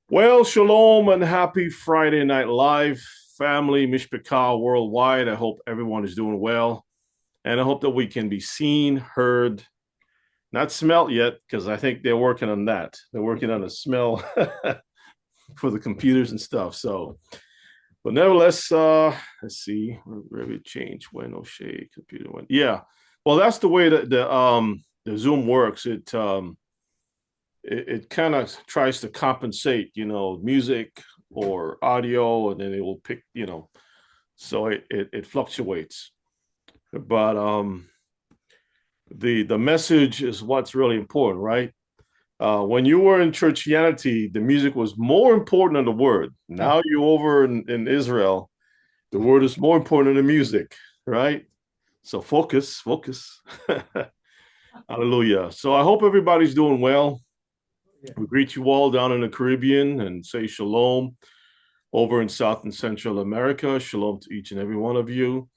Well, shalom and happy Friday Night Live, family, Mishpachah worldwide. I hope everyone is doing well. And I hope that we can be seen, heard, not smelt yet, because I think they're working on that. They're working on a smell for the computers and stuff. So, but nevertheless, let's see, where we change when O'Shea computer went. Yeah. Well, that's the way that the Zoom works. It kind of tries to compensate, music or audio, and then it will pick, so it fluctuates. But the message is what's really important, right? When you were in churchianity, the music was more important than the word. Now you're over in Israel, the word is more important than the music, right? So focus. Hallelujah. So I hope everybody's doing well. We greet you all down in the Caribbean and say shalom over in South and Central America. Shalom to each and every one of you.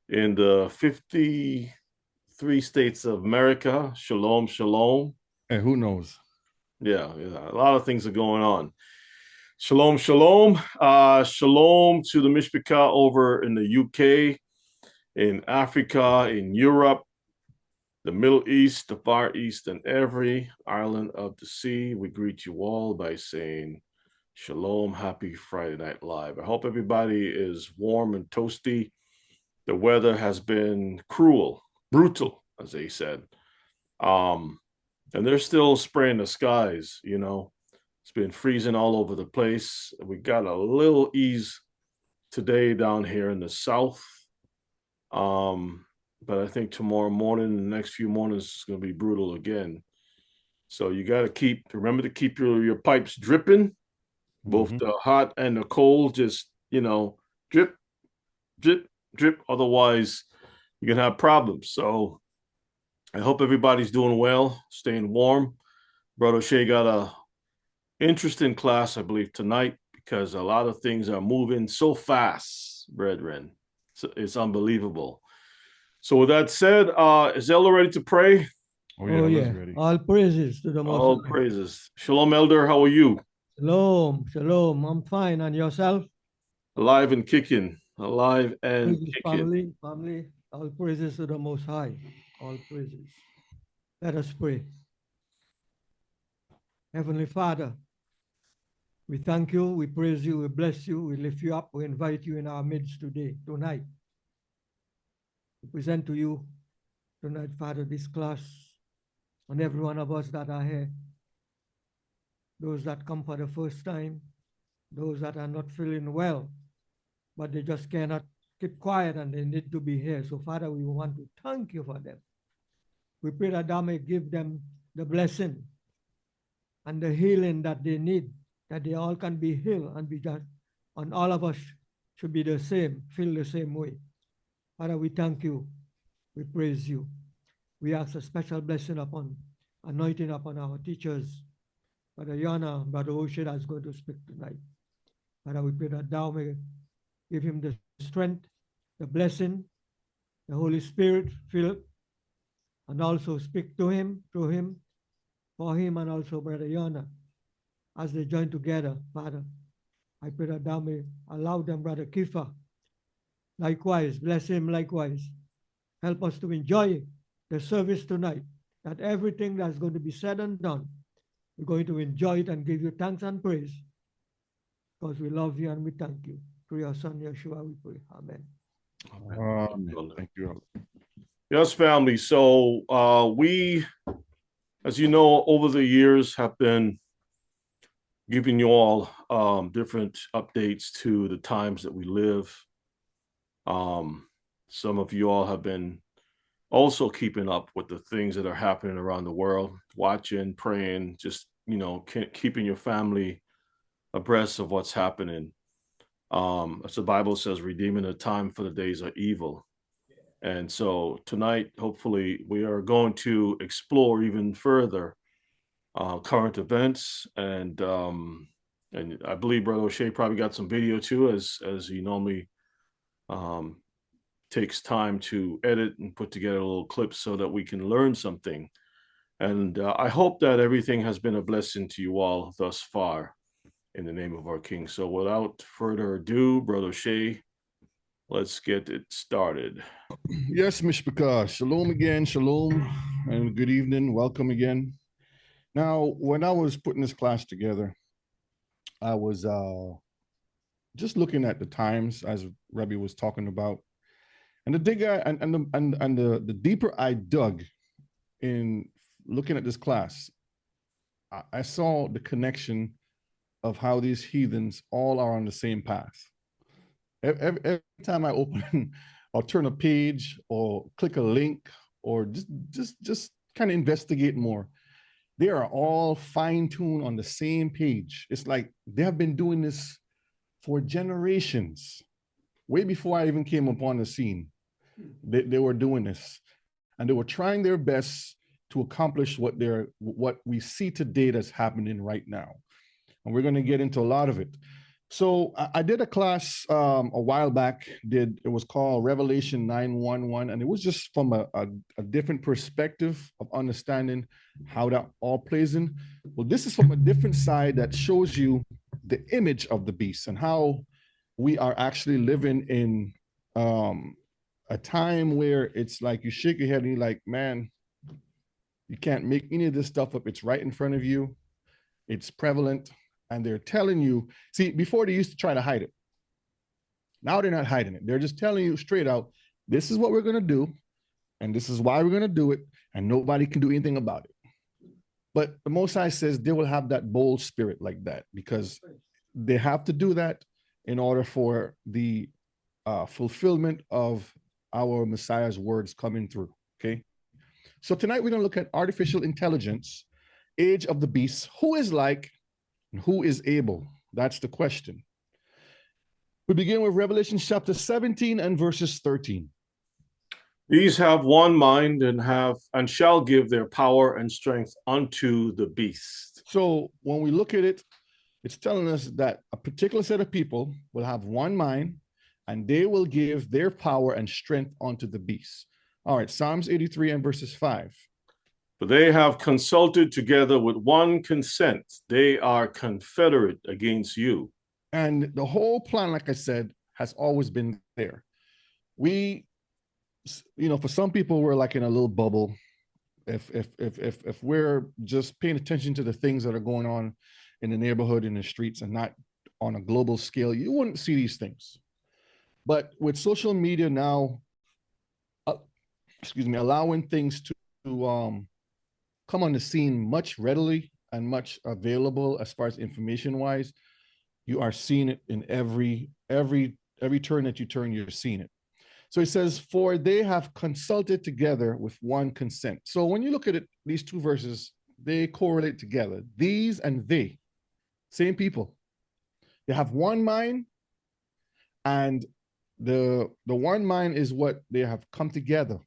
In the 53 states of America, shalom, shalom. And who knows? Yeah, a lot of things are going on. Shalom, shalom. Shalom to the Mishpachah over in the UK, in Africa, in Europe, the Middle East, the Far East, and every island of the sea. We greet you all by saying shalom, happy Friday Night Live. I hope everybody is warm and toasty. The weather has been cruel, brutal, as they said. And they're still spraying the skies, It's been freezing all over the place. We got a little ease today down here in the south. But I think tomorrow morning, the next few mornings, is going to be brutal again. So you got to remember to keep your pipes dripping, both the hot and the cold, just, drip, drip, drip. Otherwise, you're going to have problems. So I hope everybody's doing well, staying warm. Brother Shea got a interesting class, I believe, tonight because a lot of things are moving so fast, brethren. It's unbelievable. So with that said, is Ella ready to pray? Oh yeah, let's ready. All praises to the Most All High. praises. Shalom, Elder. How are you? Shalom, shalom. I'm fine. And yourself? Alive and kicking. Alive and Praises, kicking. family. All praises to the Most High. All praises. Let us pray. Heavenly Father, we thank you, we praise you, we bless you, we lift you up, we invite you in our midst tonight. We present to you tonight, Father, this class and every one of us that are here. Those that come for the first time, those that are not feeling well, but they just cannot keep quiet and they need to be here. So, Father, we want to thank you for them. We pray that thou may give them the blessing and the healing that they need, that they all can be healed and be just, and all of us should be the same, feel the same way. Father, we thank you. We praise you. We ask a special blessing anointing upon our teachers. Brother Yana, Brother Oshed is going to speak tonight. Father, we pray that thou may give him the strength, the blessing, the Holy Spirit fill, and also speak to him, through him, for him, and also Brother Yana, as they join together, Father. I pray that thou may allow them, Brother Kifa, likewise, bless him likewise. Help us to enjoy the service tonight, that everything that's going to be said and done, we're going to enjoy it and give you thanks and praise, because we love you and we thank you. Through your Son, Yeshua, we pray. Amen. Thank you. Yes, family. So we, as you know, over the years have been giving you all different updates to the times that we live. Some of you all have been also keeping up with the things that are happening around the world, watching, praying, just, keeping your family abreast of what's happening. As the Bible says, redeeming the time for the days are evil. And so tonight, hopefully, we are going to explore even further current events, and I believe Brother O'Shea probably got some video too, as he normally takes time to edit and put together a little clip so that we can learn something. And I hope that everything has been a blessing to you all thus far. in the name of our King. So without further ado, Brother Shay, let's get it started. Yes, Mishpachah. Shalom again, shalom, and good evening. Welcome again. Now, when I was putting this class together, I was just looking at the times as Rebbe was talking about, and the deeper I dug in looking at this class, I saw the connection of how these heathens all are on the same path. Every time I open or turn a page or click a link or just kind of investigate more, they are all fine-tuned on the same page. It's like they have been doing this for generations. Way before I even came upon the scene, they were doing this, and they were trying their best to accomplish what we see today that's happening right now. And we're going to get into a lot of it. So I did a class a while back. It was called Revelation 9:1:1, and it was just from a different perspective of understanding how that all plays in. Well, this is from a different side that shows you the image of the beast and how we are actually living in a time where it's like you shake your head and you're like, man, you can't make any of this stuff up. It's right in front of you. It's prevalent. And they're telling you, see, before they used to try to hide it. Now they're not hiding it. They're just telling you straight out, this is what we're going to do. And this is why we're going to do it. And nobody can do anything about it. But the Most High says they will have that bold spirit like that because they have to do that in order for the fulfillment of our Messiah's words coming through. Okay. So tonight we're going to look at artificial intelligence, age of the beast, who is like, who is able? That's the question. We begin with Revelation chapter 17 and verses 13. These have one mind and shall give their power and strength unto the beast. So when we look at it, it's telling us that a particular set of people will have one mind and they will give their power and strength unto the beast. All right, Psalms 83 and verses 5. For they have consulted together with one consent. They are confederate against you. And the whole plan, like I said, has always been there. We, for some people, we're like in a little bubble. If we're just paying attention to the things that are going on in the neighborhood, in the streets, and not on a global scale, you wouldn't see these things. But with social media now, allowing things to come on the scene much readily and much available as far as information wise, you are seeing it in every turn that you turn, you're seeing it. So it says, for they have consulted together with one consent. So when you look at it, these two verses, they correlate together. These and they, same people. They have one mind, and the one mind is what they have come together,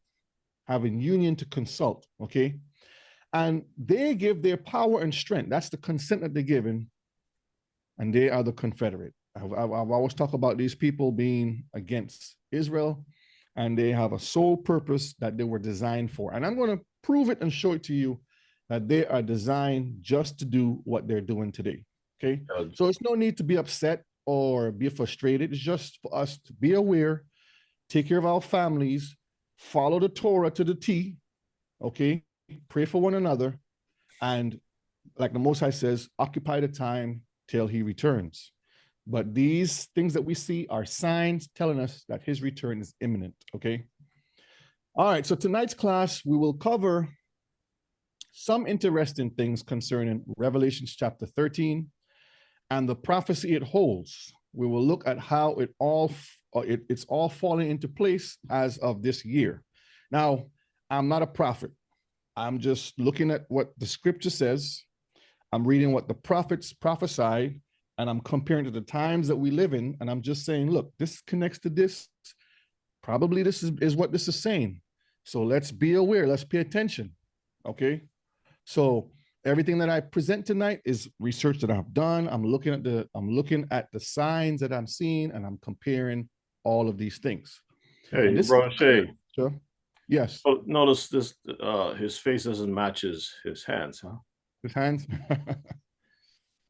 having union to consult, okay? And they give their power and strength. That's the consent that they're given. And they are the confederate. I've always talked about these people being against Israel, and they have a sole purpose that they were designed for. And I'm going to prove it and show it to you that they are designed just to do what they're doing today. Okay. So it's no need to be upset or be frustrated. It's just for us to be aware, take care of our families, follow the Torah to the T. Okay. Pray for one another, and like the Most High says, occupy the time till he returns. But these things that we see are signs telling us that his return is imminent, okay? All right, so tonight's class, we will cover some interesting things concerning Revelation chapter 13 and the prophecy it holds. We will look at how it's all falling into place as of this year. Now, I'm not a prophet. I'm just looking at what the scripture says. I'm reading what the prophets prophesied, and I'm comparing to the times that we live in. And I'm just saying, look, this connects to this. Probably this is what this is saying. So let's be aware. Let's pay attention. Okay. So everything that I present tonight is research that I've done. I'm looking at the signs that I'm seeing, and I'm comparing all of these things. Hey, Brother Shay. Sure. Yes. Oh, notice this, his face doesn't match his hands, huh? His hands.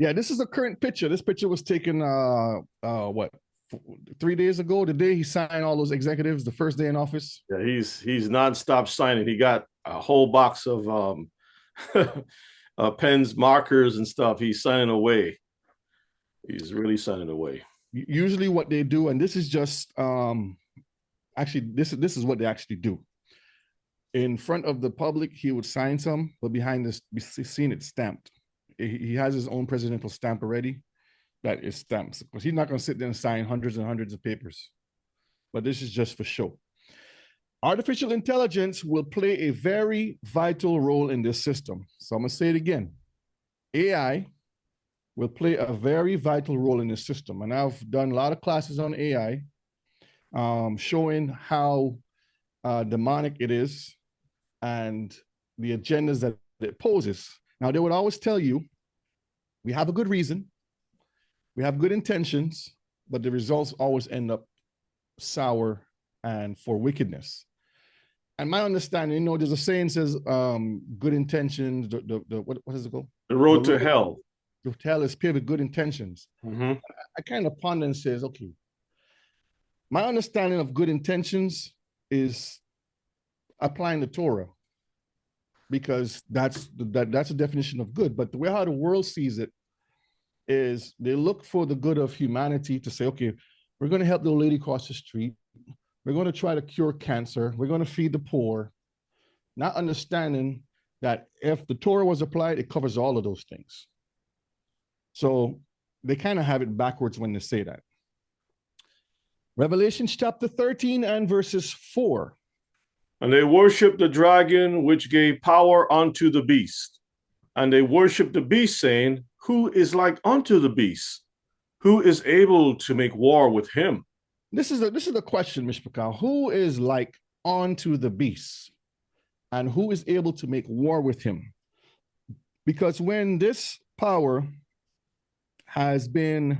Yeah, this is a current picture. This picture was taken what 3 days ago. The day he signed all those executives, the first day in office. Yeah, he's nonstop signing. He got a whole box of pens, markers, and stuff. He's signing away. He's really signing away. Usually, what they do, and this is just actually this is what they actually do. In front of the public, he would sign some, but behind this, seen it stamped. He has his own presidential stamp already. That is stamps, because he's not going to sit there and sign hundreds and hundreds of papers. But this is just for show. Artificial intelligence will play a very vital role in this system. So I'm going to say it again. AI will play a very vital role in this system. And I've done a lot of classes on AI, showing how demonic it is and the agendas that it poses. Now, they would always tell you, we have a good reason, we have good intentions, but the results always end up sour and for wickedness. And my understanding, there's a saying says, good intentions, what is it called? The road to hell. The hell is paved with good intentions. Mm-hmm. I kind of ponder and says, okay, my understanding of good intentions is applying the Torah, because that's the definition of good. But the way how the world sees it is they look for the good of humanity to say, okay, we're going to help the old lady across the street. We're going to try to cure cancer. We're going to feed the poor, not understanding that if the Torah was applied, it covers all of those things. So they kind of have it backwards when they say that. Revelation chapter 13 and verses 4. And they worshiped the dragon, which gave power unto the beast. And they worshiped the beast, saying, who is like unto the beast? Who is able to make war with him? This is the question, Mishpachah. Who is like unto the beast? And who is able to make war with him? Because when this power has been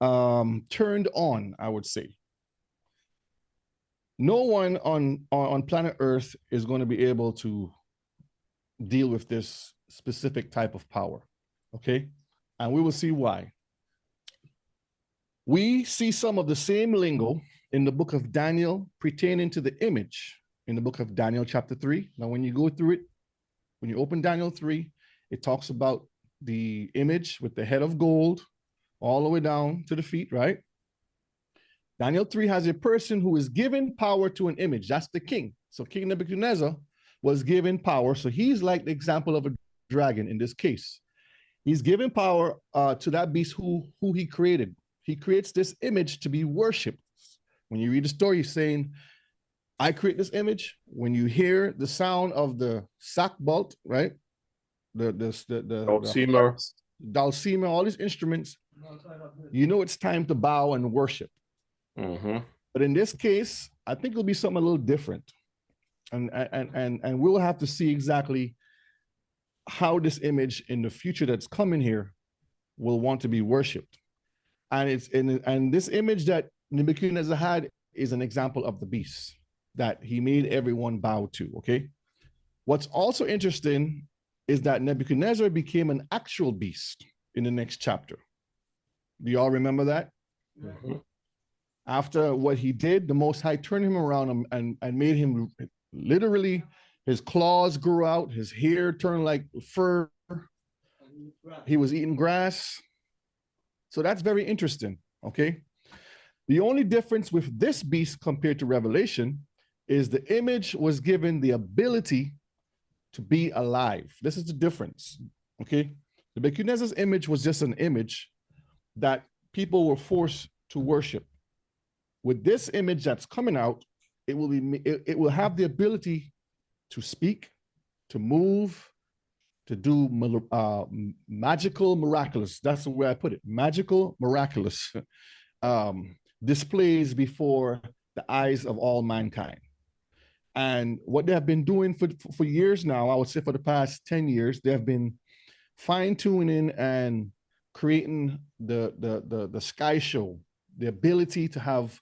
turned on, I would say, no one on planet Earth is going to be able to deal with this specific type of power, okay? And we will see why. We see some of the same lingo in the book of Daniel pertaining to the image in the book of Daniel chapter 3. Now, when you go through it, when you open Daniel 3, it talks about the image with the head of gold all the way down to the feet, right? Daniel 3 has a person who is given power to an image. That's the king. So King Nebuchadnezzar was given power. So he's like the example of a dragon in this case. He's given power to that beast who he created. He creates this image to be worshipped. When you read the story, he's saying, I create this image. When you hear the sound of the sackbut, right? The dulcimer, all these instruments, you know it's time to bow and worship. Mm-hmm. But in this case, I think it'll be something a little different. And we'll have to see exactly how this image in the future that's coming here will want to be worshipped. And this image that Nebuchadnezzar had is an example of the beast that he made everyone bow to, okay? What's also interesting is that Nebuchadnezzar became an actual beast in the next chapter. Do you all remember that? Mm-hmm. After what he did, the Most High turned him around and made him literally, his claws grew out, his hair turned like fur. He was eating grass. So that's very interesting, okay? The only difference with this beast compared to Revelation is the image was given the ability to be alive. This is the difference, okay? The Nebuchadnezzar's image was just an image that people were forced to worship. With this image that's coming out, it will have the ability to speak, to move, to do magical, miraculous. That's the way I put it. Magical, miraculous displays before the eyes of all mankind. And what they have been doing for years now, I would say for the past 10 years, they have been fine-tuning and creating the sky show, the ability to have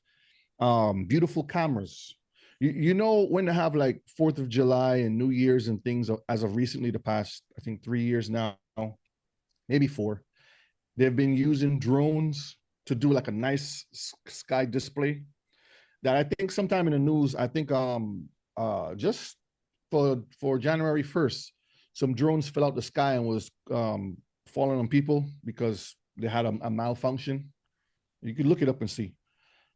beautiful cameras. You know, when they have like 4th of July and New Year's and things, as of recently, the past, I think 3 years now, maybe 4, They've been using drones to do like a nice sky display that I think sometime in the news, I think just for January 1st, some drones fell out the sky and was falling on people because they had a malfunction. You can look it up and see.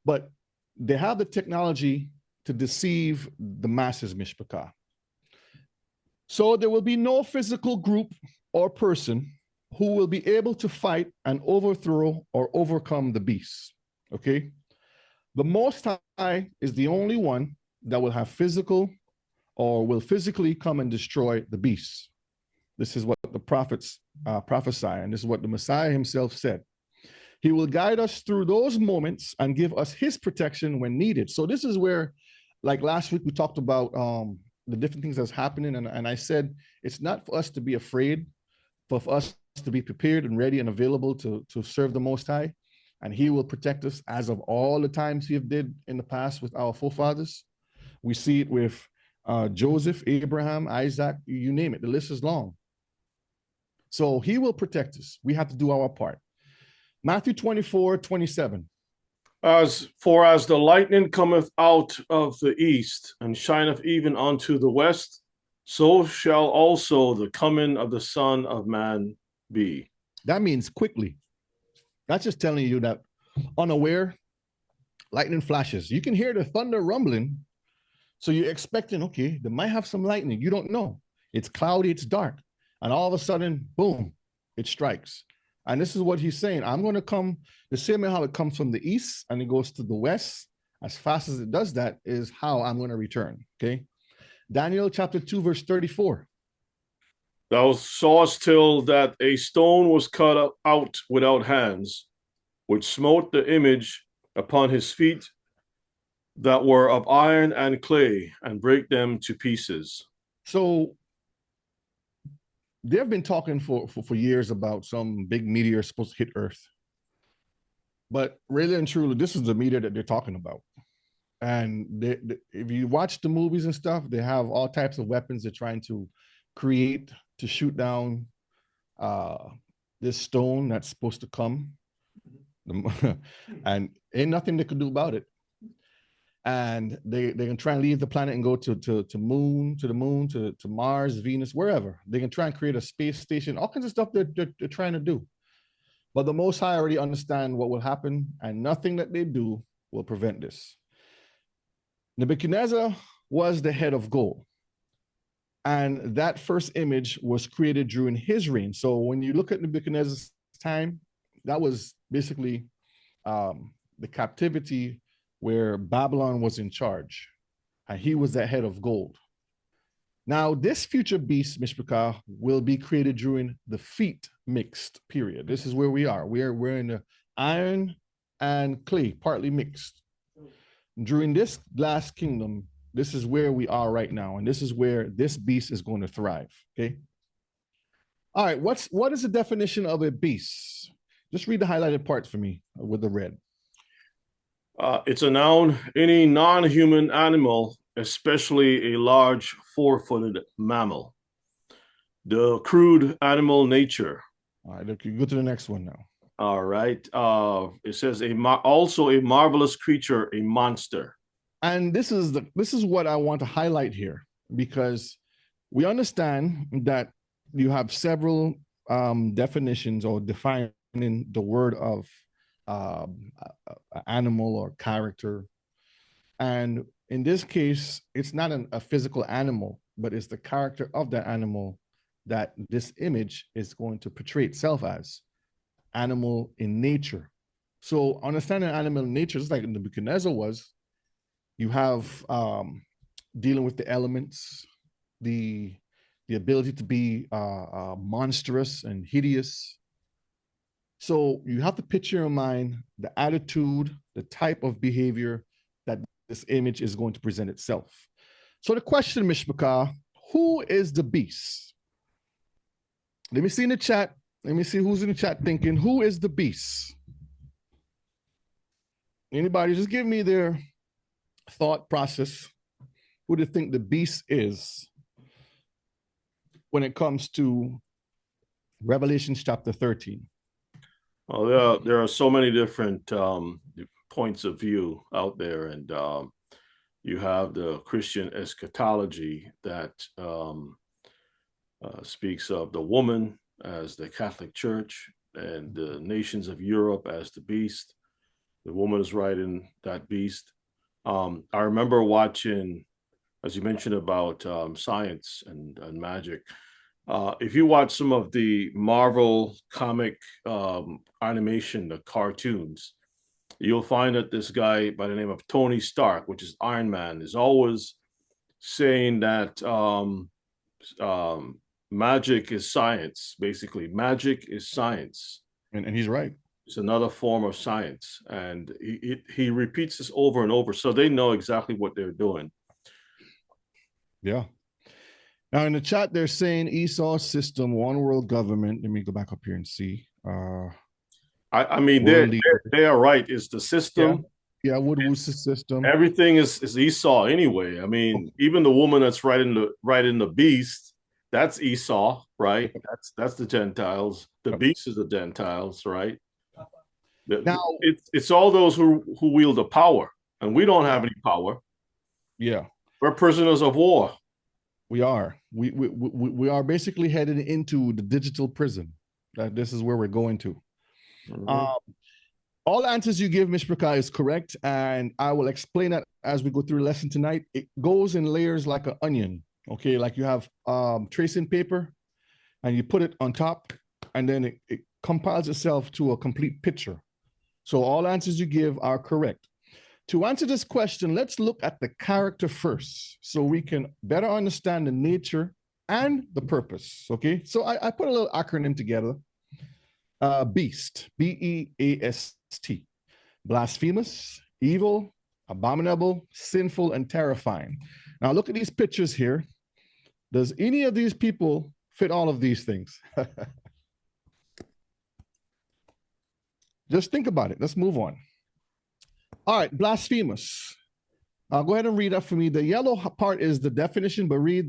But they have the technology to deceive the masses, Mishpachah. So there will be no physical group or person who will be able to fight and overthrow or overcome the beast. Okay? The Most High is the only one that will have physical or will physically come and destroy the beast. This is what the prophets prophesy, and this is what the Messiah himself said. He will guide us through those moments and give us his protection when needed. So this is where, like last week, we talked about the different things that's happening. And I said, it's not for us to be afraid, but for us to be prepared and ready and available to serve the Most High. And he will protect us as of all the times he did in the past with our forefathers. We see it with Joseph, Abraham, Isaac, you name it. The list is long. So he will protect us. We have to do our part. Matthew 24:27. As the lightning cometh out of the east and shineth even unto the west, so shall also the coming of the Son of Man be. That means quickly. That's just telling you that unaware, lightning flashes. You can hear the thunder rumbling. So you're expecting, okay, they might have some lightning. You don't know. It's cloudy, it's dark. And all of a sudden, boom, it strikes. And this is what he's saying. I'm going to come the same way how it comes from the east and it goes to the west. As fast as it does that is how I'm going to return. Okay. Daniel chapter 2, verse 34. Thou sawest till that a stone was cut out without hands, which smote the image upon his feet that were of iron and clay, and break them to pieces. So they've been talking for years about some big meteor supposed to hit Earth. But really and truly, this is the meteor that they're talking about. And if you watch the movies and stuff, they have all types of weapons they're trying to create to shoot down this stone that's supposed to come. And ain't nothing they could do about it. And they can try and leave the planet and go to the moon, to Mars, Venus, wherever. They can try and create a space station, all kinds of stuff they're trying to do. But the Most High already understand what will happen, and nothing that they do will prevent this. Nebuchadnezzar was the head of gold. And that first image was created during his reign. So when you look at Nebuchadnezzar's time, that was basically the captivity where Babylon was in charge, and he was the head of gold. Now, this future beast, Mishpachah, will be created during the feet mixed period. This is where we are. We're in the iron and clay, partly mixed. During this last kingdom, this is where we are right now, and this is where this beast is going to thrive, okay? All right, what is the definition of a beast? Just read the highlighted parts for me with the red. It's a noun, any non-human animal, especially a large four-footed mammal. The crude animal nature. All right, look, you go to the next one now. All right. It says also a marvelous creature, a monster. And this is what I want to highlight here, because we understand that you have several definitions or defining the word of animal or character. And in this case, it's not a physical animal, but it's the character of that animal that this image is going to portray itself as. Animal in nature. So understanding animal in nature, just like Nebuchadnezzar was, you have dealing with the elements, the ability to be monstrous and hideous. So you have to picture in mind the attitude, the type of behavior that this image is going to present itself. So the question, Mishpachah, who is the beast? Let me see in the chat. Let me see who's in the chat thinking, who is the beast? Anybody, just give me their thought process. Who do you think the beast is when it comes to Revelation chapter 13? Well, there are so many different points of view out there, and you have the Christian eschatology that speaks of the woman as the Catholic Church and the nations of Europe as the beast. The woman is riding that beast. I remember watching, as you mentioned about science and magic. If you watch some of the Marvel comic animation, the cartoons, you'll find that this guy by the name of Tony Stark, which is Iron Man, is always saying that magic is science. Basically, magic is science. And he's right. It's another form of science, and he repeats this over and over, so they know exactly what they're doing. Yeah. Now in the chat, they're saying Esau system, one world government. Let me go back up here and see. I mean, they are right. It's the system. Yeah, Woodwoods system. Everything is Esau anyway. I mean, even the woman that's right in the beast, that's Esau, right? That's the Gentiles. The beast is the Gentiles, right? Now it's all those who wield the power, and we don't have any power. Yeah, we're prisoners of war. We are. We are basically headed into the digital prison. This is where we're going to. Mm-hmm. All answers you give, Mishpaka, is correct, and I will explain that as we go through the lesson tonight. It goes in layers like an onion. Okay, like you have tracing paper, and you put it on top, and then it compiles itself to a complete picture. So all answers you give are correct. To answer this question, let's look at the character first so we can better understand the nature and the purpose, okay? So I put a little acronym together. Beast, B-E-A-S-T, blasphemous, evil, abominable, sinful, and terrifying. Now look at these pictures here. Does any of these people fit all of these things? Just think about it. Let's move on. All right, blasphemous. Go ahead and read that for me. The yellow part is the definition, but read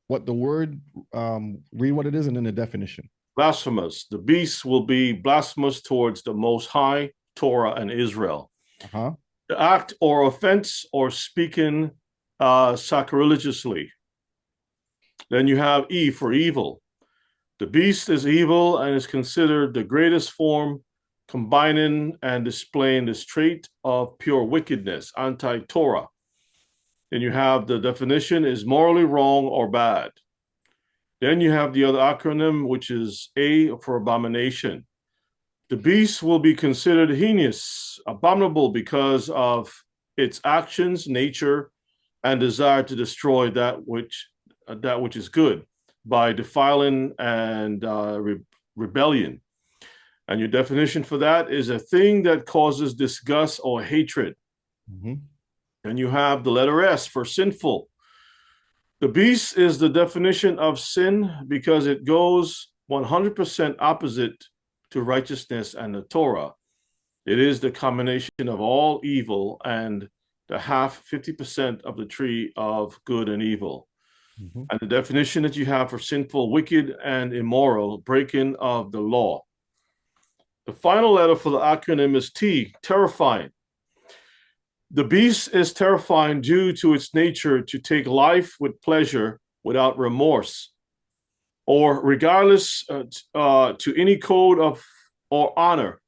what it is, and then the definition. Blasphemous. The beast will be blasphemous towards the Most High, Torah, and Israel. The act or offense or speaking sacrilegiously. Then you have E for evil. The beast is evil and is considered the greatest form, combining and displaying this trait of pure wickedness, anti-Torah. Then you have the definition is morally wrong or bad. Then you have the other acronym, which is A for abomination. The beast will be considered heinous, abominable because of its actions, nature, and desire to destroy that which is good by defiling and rebellion. And your definition for that is a thing that causes disgust or hatred. Mm-hmm. And you have the letter S for sinful. The beast is the definition of sin because it goes 100% opposite to righteousness and the Torah. It is the combination of all evil and the 50% of the tree of good and evil. Mm-hmm. And the definition that you have for sinful, wicked, and immoral, breaking of the law. The final letter for the acronym is T, terrifying. The beast is terrifying due to its nature to take life with pleasure without remorse, or regardless to any code of or honor.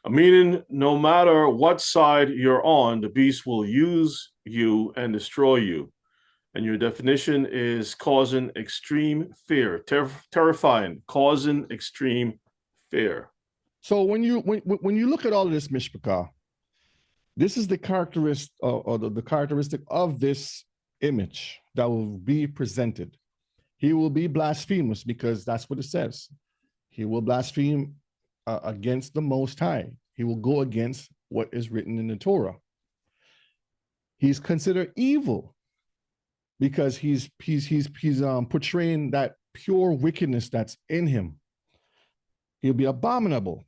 Meaning, no matter what side you're on, the beast will use you and destroy you. And your definition is causing extreme fear, terrifying, causing extreme fear. So when you look at all of this, Mishpaka, this is the characteristic or the characteristic of this image that will be presented. He will be blasphemous because that's what it says. He will blaspheme against the Most High. He will go against what is written in the Torah. He's considered evil because he's portraying that pure wickedness that's in him. He'll be abominable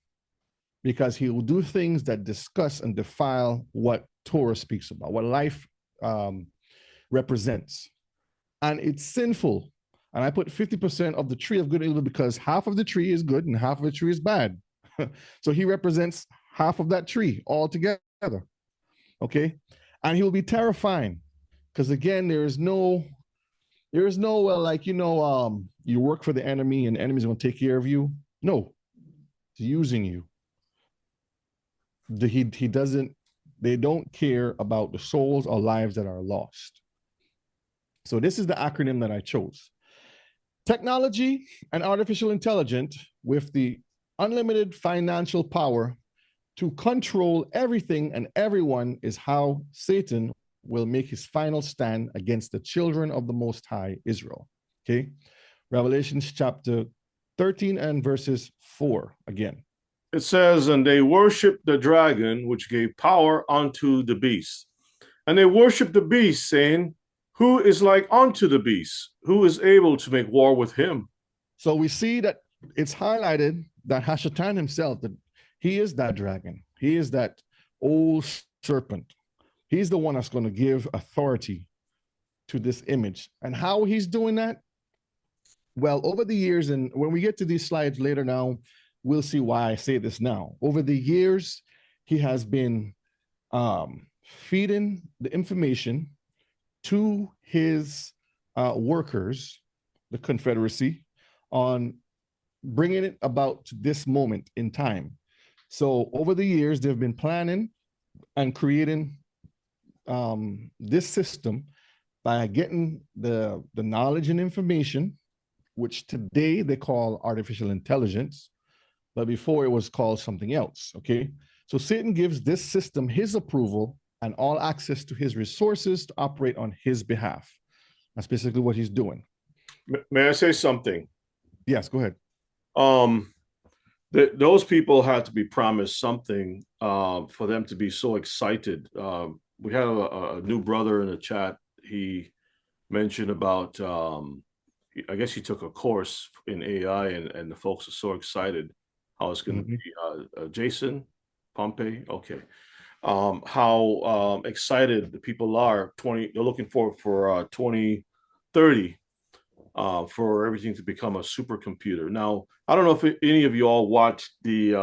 because he will do things that discuss and defile what Torah speaks about, what life represents. And it's sinful. And I put 50% of the tree of good and evil because half of the tree is good and half of the tree is bad. So he represents half of that tree altogether. Okay. And he will be terrifying because, again, there is no, like, you work for the enemy and the enemy's going to take care of you. No, he's using you. He doesn't, they don't care about the souls or lives that are lost. So this is the acronym that I chose. Technology and artificial intelligence with the unlimited financial power to control everything and everyone is how Satan will make his final stand against the children of the Most High Israel. Okay. Revelations chapter 13 and verses 4 again. It says, and they worshiped the dragon, which gave power unto the beast. And they worshiped the beast, saying, who is like unto the beast? Who is able to make war with him? So we see that it's highlighted that Hashatan himself, that he is that dragon. He is that old serpent. He's the one that's going to give authority to this image. And how he's doing that? Well, over the years, and when we get to these slides later now, we'll see why I say this now. Over the years, he has been feeding the information to his workers, the Confederacy, on bringing it about to this moment in time. So over the years, they've been planning and creating this system by getting the knowledge and information, which today they call artificial intelligence, but before it was called something else, okay? So Satan gives this system his approval and all access to his resources to operate on his behalf. That's basically what he's doing. May I say something? Yes, go ahead. Those people had to be promised something for them to be so excited. We had a new brother in the chat. He mentioned about, I guess he took a course in AI, and the folks are so excited how it's going to be. Jason Pompey, okay. How excited the people are. They're looking for 2030 for everything to become a supercomputer. Now, I don't know if any of you all watched the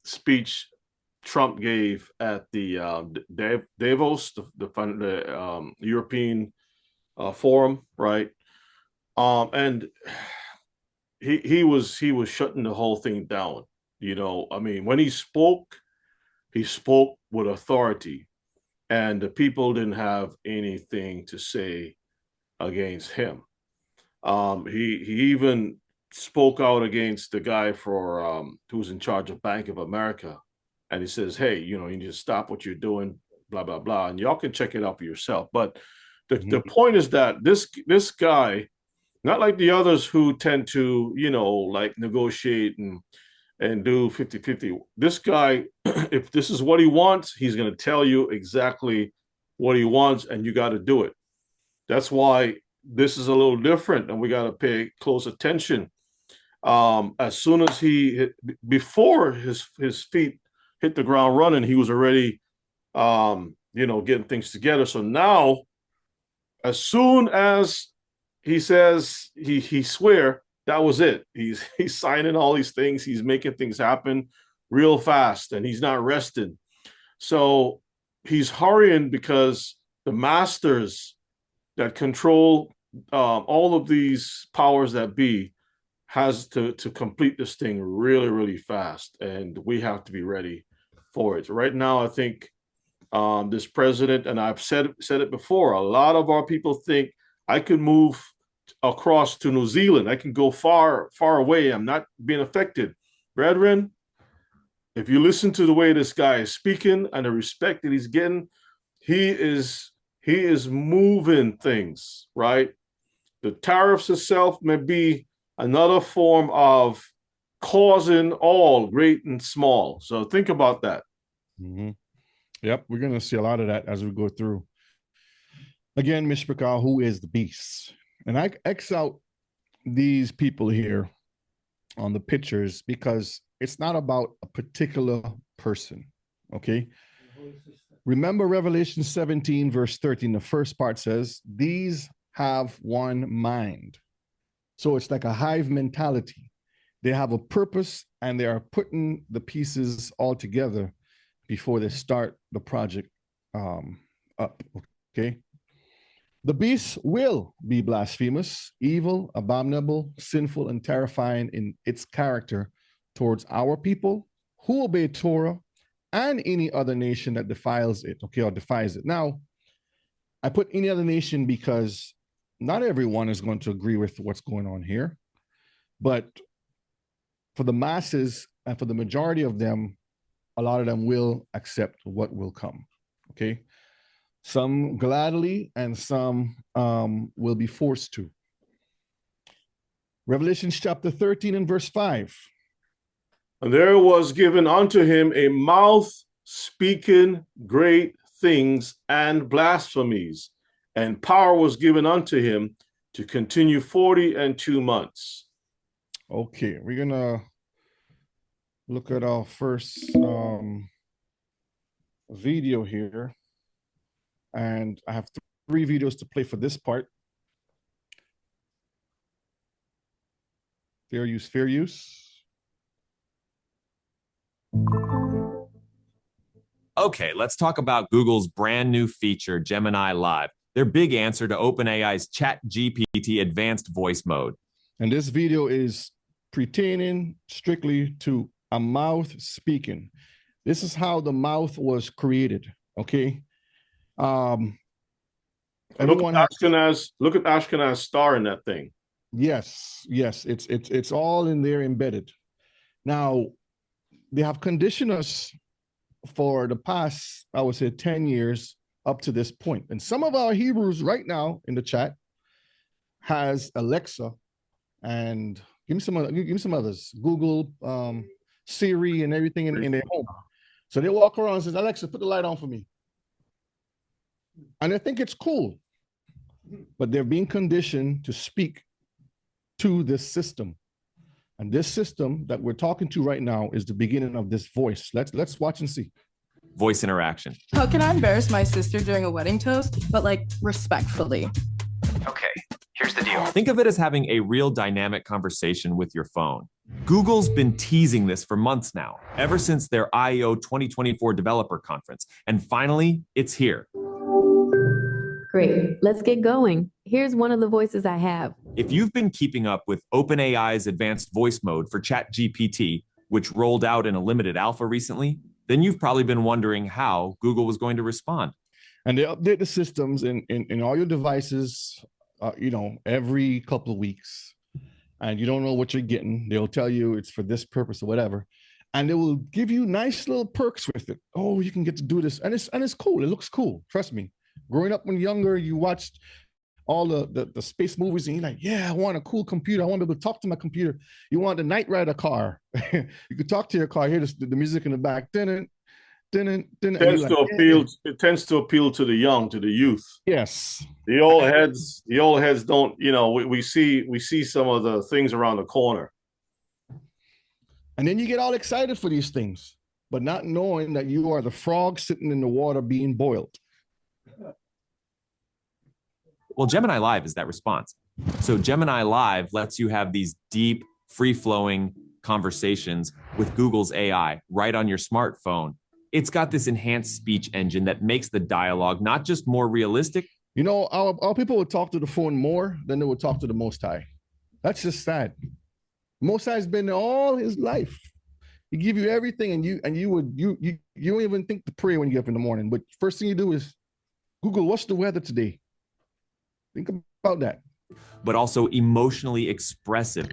speech Trump gave at the Davos, the European forum, right? And he was shutting the whole thing down. I mean, when he spoke with authority, and the people didn't have anything to say against him. He even spoke out against the guy who was in charge of Bank of America, and he says, "Hey, you need to stop what you're doing, blah blah blah." And y'all can check it out for yourself. But the point is that this guy, not like the others who tend to like negotiate and do 50-50. This guy, if this is what he wants, he's going to tell you exactly what he wants, and you got to do it. That's why this is a little different, and we got to pay close attention. As soon as before his feet hit the ground running, he was already, getting things together. So now, as soon as he says he swear, that was it. He's signing all these things. He's making things happen real fast, and he's not resting. So he's hurrying because the masters that control all of these powers that be has to complete this thing really, really fast, and we have to be ready for it. Right now, I think this president, and I've said it before, a lot of our people think I could move across to New Zealand. I can go far, far away. I'm not being affected. Brethren, if you listen to the way this guy is speaking and the respect that he's getting, he is moving things, right? The tariffs itself may be another form of causing all, great and small. So think about that. Yep, we're going to see a lot of that as we go through. Again, Mishpachah, who is the beast? And I X out these people here on the pictures because it's not about a particular person, okay? Remember Revelation 17, verse 13, the first part says, these have one mind. So it's like a hive mentality. They have a purpose, and they are putting the pieces all together before they start the project up. Okay. The beast will be blasphemous, evil, abominable, sinful, and terrifying in its character towards our people who obey Torah and any other nation that defiles it, okay, or defies it. Now, I put any other nation because not everyone is going to agree with what's going on here, but for the masses and for the majority of them, a lot of them will accept what will come, okay? Some gladly and some will be forced to. Revelation chapter 13 and verse 5. And there was given unto him a mouth speaking great things and blasphemies, and power was given unto him to continue 42 months. Okay, we're gonna look at our first video here. And I have 3 videos to play for this part. Fair use, fair use. Okay, let's talk about Google's brand new feature, Gemini Live, their big answer to OpenAI's ChatGPT advanced voice mode. And this video is pertaining strictly to a mouth speaking. This is how the mouth was created, okay? Look at Ashkenaz star in that thing. Yes, it's all in there embedded. Now, they have conditioned us for the past, I would say, 10 years up to this point. And some of our Hebrews right now in the chat has Alexa, and give me some others, Google, Siri, and everything in their home. So they walk around and says, Alexa, put the light on for me. And I think it's cool, but they're being conditioned to speak to this system. And this system that we're talking to right now is the beginning of this voice. Let's watch and see. Voice interaction. How can I embarrass my sister during a wedding toast, but like respectfully? Okay, here's the deal. Think of it as having a real dynamic conversation with your phone. Google's been teasing this for months now, ever since their I/O 2024 developer conference. And finally, it's here. Great, let's get going. Here's one of the voices I have. If you've been keeping up with OpenAI's advanced voice mode for ChatGPT, which rolled out in a limited alpha recently, then you've probably been wondering how Google was going to respond. And they update the systems in all your devices, every couple of weeks. And you don't know what you're getting. They'll tell you it's for this purpose or whatever. And they will give you nice little perks with it. Oh, you can get to do this. And it's cool. It looks cool. Trust me. Growing up when younger, you watched all the space movies and you're like, yeah, I want a cool computer. I want to be able to talk to my computer. You want a Knight Rider car. You could talk to your car, hear the music in the back. It tends to appeal to the young, to the youth. Yes. The old heads don't, we see some of the things around the corner. And then you get all excited for these things, but not knowing that you are the frog sitting in the water being boiled. Well, Gemini Live is that response. So Gemini Live lets you have these deep, free-flowing conversations with Google's AI right on your smartphone. It's got this enhanced speech engine that makes the dialogue not just more realistic. Our people would talk to the phone more than they would talk to the Most High. That's just sad. Most High's been there all his life. He give you everything, and you don't even think to pray when you get up in the morning. But first thing you do is Google, what's the weather today? Think about that. But also emotionally expressive.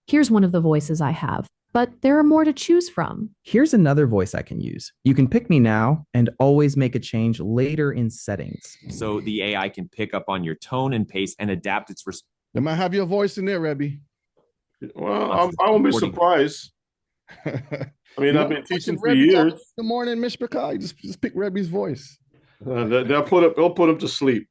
Here's one of the voices I have, but there are more to choose from. Here's another voice I can use. You can pick me now and always make a change later in settings. So the AI can pick up on your tone and pace and adapt its response. They might have your voice in there, Rebbe. Well, I won't be surprised. I mean, I've been teaching for years. Good morning, Mishpachah. You just pick Rebbe's voice. They'll put him to sleep.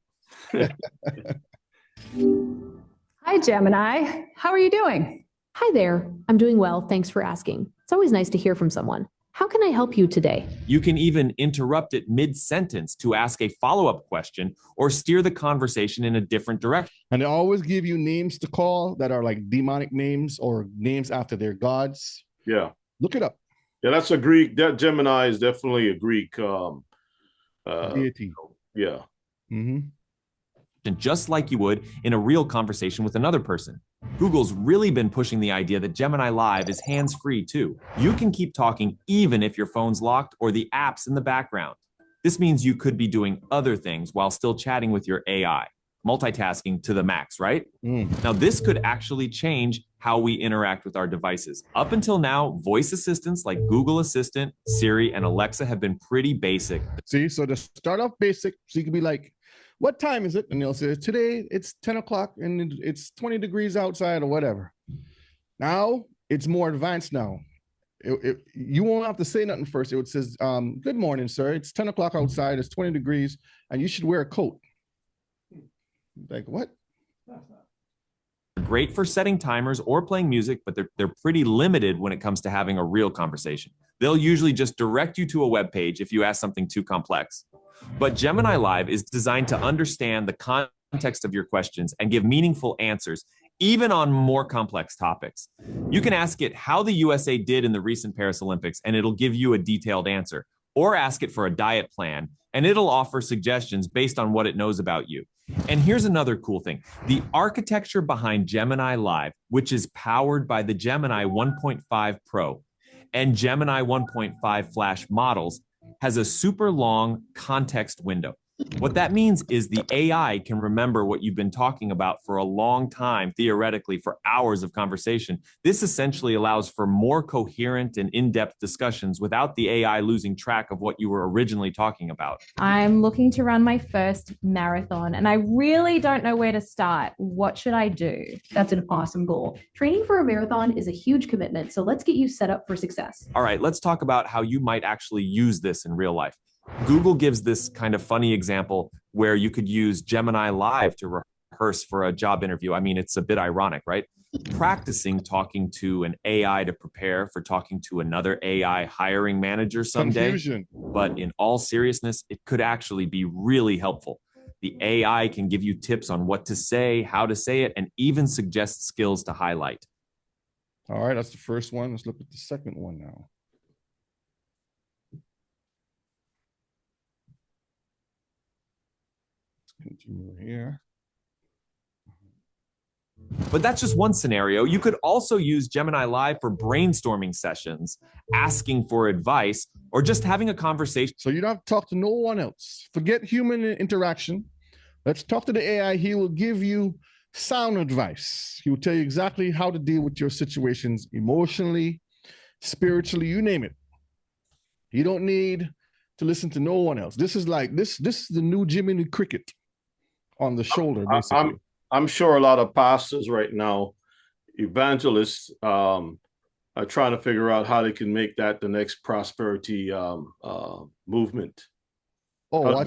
Hi, Gemini. How are you doing? Hi there. I'm doing well. Thanks for asking. It's always nice to hear from someone. How can I help you today? You can even interrupt it mid-sentence to ask a follow-up question or steer the conversation in a different direction. And they always give you names to call that are like demonic names or names after their gods. Yeah. Look it up. Yeah, that's a Greek. That Gemini is definitely a Greek Deity. Yeah. Mm-hmm. Just like you would in a real conversation with another person. Google's really been pushing the idea that Gemini Live is hands-free too. You can keep talking even if your phone's locked or the app's in the background. This means you could be doing other things while still chatting with your AI, multitasking to the max, right? Now, this could actually change how we interact with our devices. Up until now, voice assistants like Google Assistant, Siri, and Alexa have been pretty basic. See, so to start off basic, so you can be like, what time is it? And they'll say, today it's 10 o'clock and it's 20 degrees outside or whatever. Now it's more advanced now. You won't have to say nothing first. It says, good morning, sir. It's 10 o'clock outside. It's 20 degrees and you should wear a coat. Like what? Great for setting timers or playing music, but they're pretty limited when it comes to having a real conversation. They'll usually just direct you to a web page if you ask something too complex. But Gemini Live is designed to understand the context of your questions and give meaningful answers, even on more complex topics. You can ask it how the USA did in the recent Paris Olympics, and it'll give you a detailed answer. Or ask it for a diet plan, and it'll offer suggestions based on what it knows about you. And here's another cool thing. The architecture behind Gemini Live, which is powered by the Gemini 1.5 Pro and Gemini 1.5 Flash models, has a super long context window. What that means is the AI can remember what you've been talking about for a long time, theoretically, for hours of conversation. This essentially allows for more coherent and in-depth discussions without the AI losing track of what you were originally talking about. I'm looking to run my first marathon and I really don't know where to start. What should I do? That's an awesome goal. Training for a marathon is a huge commitment, so let's get you set up for success. All right, let's talk about how you might actually use this in real life. Google gives this kind of funny example where you could use Gemini Live to rehearse for a job interview. I mean, it's a bit ironic, right? Practicing talking to an AI to prepare for talking to another AI hiring manager someday. Confusion. But in all seriousness, it could actually be really helpful. The AI can give you tips on what to say, how to say it, and even suggest skills to highlight. All right, that's the first one. Let's look at the second one now. Continue here. But that's just one scenario. You could also use Gemini Live for brainstorming sessions, asking for advice, or just having a conversation. So you don't have to talk to no one else. Forget human interaction. Let's talk to the AI. He will give you sound advice. He will tell you exactly how to deal with your situations emotionally, spiritually, you name it. You don't need to listen to no one else. This is like this is the new Jiminy Cricket on the shoulder, basically. I'm sure a lot of pastors right now, evangelists, are trying to figure out how they can make that the next prosperity movement. Oh,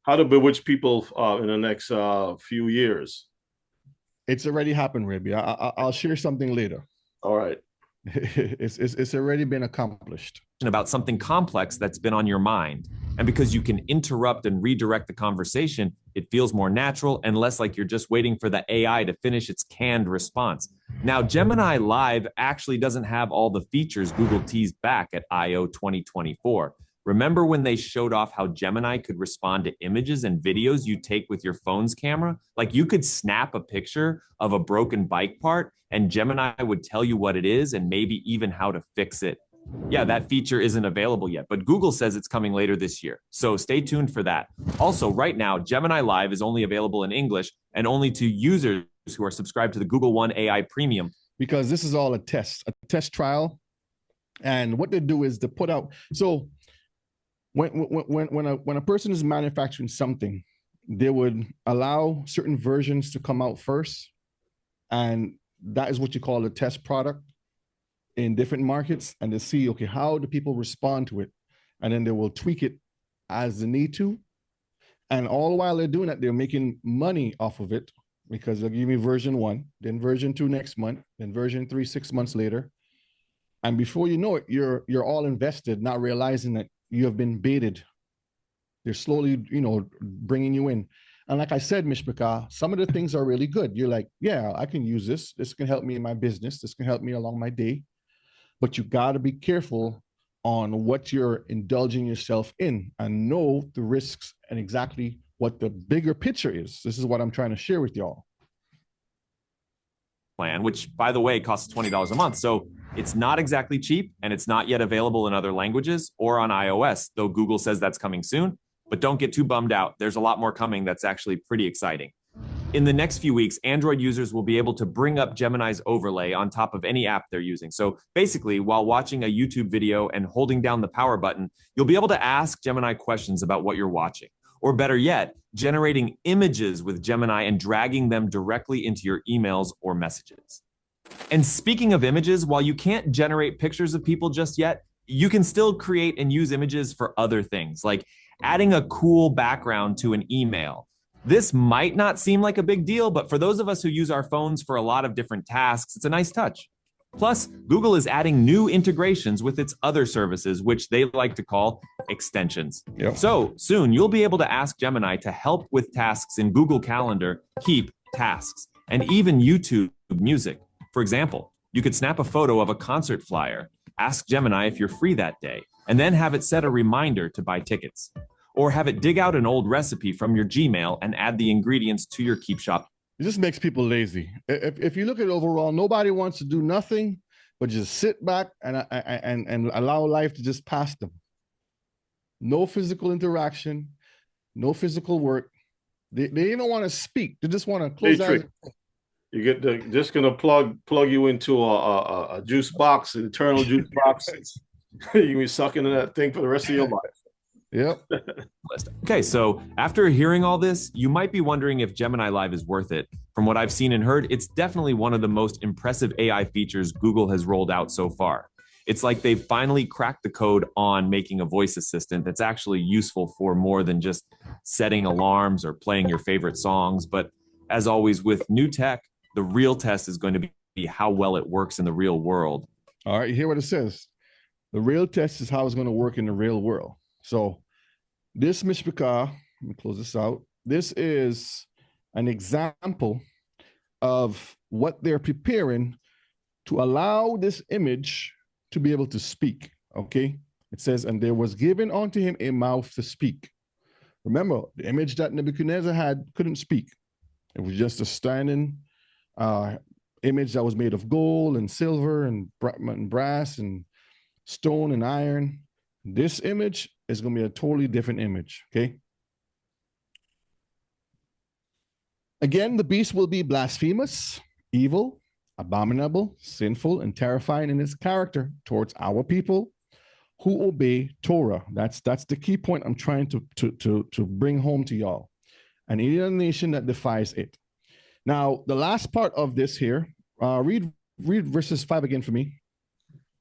how to bewitch people in the next few years. It's already happened, Rabbi. I'll share something later. All right. It's already been accomplished. About something complex that's been on your mind. And because you can interrupt and redirect the conversation, it feels more natural and less like you're just waiting for the AI to finish its canned response. Now, Gemini Live actually doesn't have all the features Google teased back at I/O 2024. Remember when they showed off how Gemini could respond to images and videos you take with your phone's camera? Like you could snap a picture of a broken bike part and Gemini would tell you what it is and maybe even how to fix it. Yeah, that feature isn't available yet, but Google says it's coming later this year. So stay tuned for that. Also, right now, Gemini Live is only available in English and only to users who are subscribed to the Google One AI Premium. Because this is all a test trial. And what they do is they put out, so when a person is manufacturing something, they would allow certain versions to come out first. And that is what you call a test product in different markets. And they see, okay, how do people respond to it? And then they will tweak it as they need to. And all the while they're doing that, they're making money off of it because they'll give me version 1, then version 2 next month, then version 3, 6 months later. And before you know it, you're all invested, not realizing that you have been baited. They're slowly, bringing you in. And like I said, Mishpaka, some of the things are really good. You're like, yeah, I can use this. This can help me in my business. This can help me along my day. But you got to be careful on what you're indulging yourself in and know the risks and exactly what the bigger picture is. This is what I'm trying to share with y'all. Plan, which by the way costs $20 a month. So it's not exactly cheap, and it's not yet available in other languages or on iOS, though Google says that's coming soon. But don't get too bummed out. There's a lot more coming that's actually pretty exciting. In the next few weeks, Android users will be able to bring up Gemini's overlay on top of any app they're using. So basically, while watching a YouTube video and holding down the power button, you'll be able to ask Gemini questions about what you're watching. Or better yet, generating images with Gemini and dragging them directly into your emails or messages. And speaking of images, while you can't generate pictures of people just yet, you can still create and use images for other things, like adding a cool background to an email. This might not seem like a big deal, but for those of us who use our phones for a lot of different tasks, it's a nice touch. Plus, Google is adding new integrations with its other services, which they like to call extensions. Yep. So soon you'll be able to ask Gemini to help with tasks in Google Calendar, Keep, Tasks, and even YouTube Music. For example, you could snap a photo of a concert flyer, ask Gemini if you're free that day, and then have it set a reminder to buy tickets. Or have it dig out an old recipe from your Gmail and add the ingredients to your Keep Shop. It just makes people lazy. If you look at it overall, nobody wants to do nothing but just sit back and allow life to just pass them. No physical interaction, no physical work. They even want to speak. They just want to close out. You get just gonna plug you into a juice box, an eternal juice box. You can be sucking in that thing for the rest of your life. Yep. Okay, so after hearing all this, you might be wondering if Gemini Live is worth it. From what I've seen and heard, it's definitely one of the most impressive AI features Google has rolled out so far. It's like they've finally cracked the code on making a voice assistant that's actually useful for more than just setting alarms or playing your favorite songs. But as always with new tech, the real test is going to be how well it works in the real world. All right, you hear what it says. The real test is how it's going to work in the real world. So this Mishpaka, let me close this out. This is an example of what they're preparing to allow this image to be able to speak, okay? It says, and there was given unto him a mouth to speak. Remember, the image that Nebuchadnezzar had couldn't speak. It was just a standing image that was made of gold and silver and brass and stone and iron. This image is going to be a totally different image, okay? Again, the beast will be blasphemous, evil, abominable, sinful, and terrifying in its character towards our people who obey Torah. That's the key point I'm trying to bring home to y'all. And any other nation that defies it. Now, the last part of this here, read verses 5 again for me.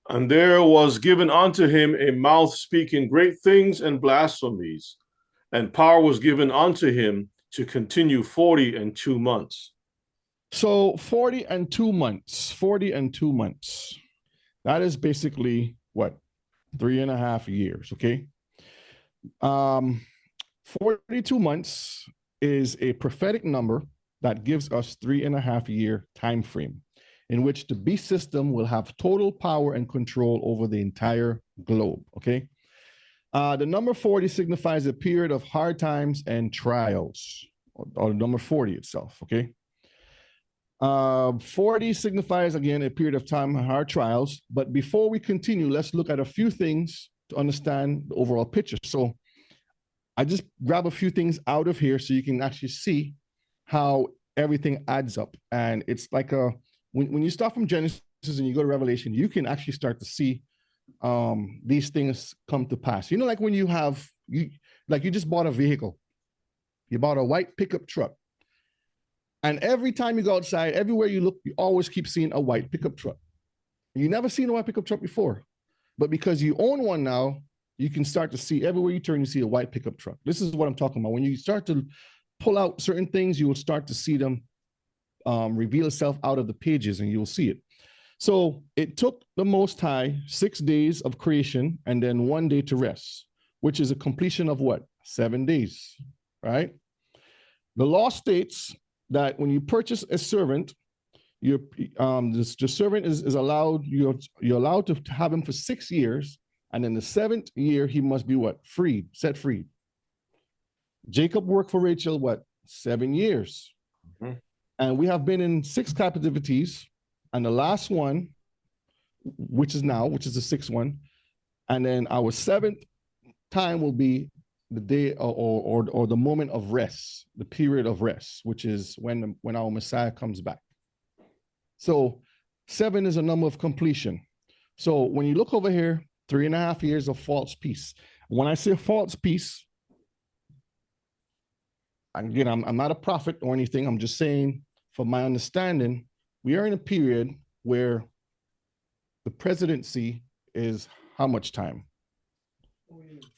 And there was given unto him a mouth speaking great things and blasphemies, and power was given unto him to continue 42 months. So 42 months. That is basically what? 3.5 years, okay? 42 months is a prophetic number that gives us 3.5 year time frame in which the beast system will have total power and control over the entire globe, okay? The number 40 signifies a period of hard times and trials, or the number 40 itself, okay? 40 signifies, again, a period of time and hard trials. But before we continue, let's look at a few things to understand the overall picture. So I just grab a few things out of here so you can actually see how everything adds up. And it's like when you start from Genesis and you go to Revelation, you can actually start to see these things come to pass. You know, like when you just bought a vehicle, you bought a white pickup truck. And every time you go outside, everywhere you look, you always keep seeing a white pickup truck. You never seen a white pickup truck before. But because you own one now, you can start to see everywhere you turn, you see a white pickup truck. This is what I'm talking about. When you start to pull out certain things, you will start to see them reveal itself out of the pages and you will see it. So it took the Most High 6 days of creation and then 1 day to rest, which is a completion of what? 7 days, right? The law states that when you purchase a servant, the servant is allowed, you're allowed to have him for 6 years, and in the 7th year, he must be what? Freed, set free. Jacob worked for Rachel, what? 7 years. Mhm. And we have been in 6 captivities, and the last one, which is the 6th one, and then our 7th time will be the day or the moment of rest, the period of rest, which is when our Messiah comes back. So 7 is a number of completion. So when you look over here, 3.5 years of false peace. When I say false peace, again, I'm not a prophet or anything. I'm just saying, from my understanding, we are in a period where the presidency is how much time?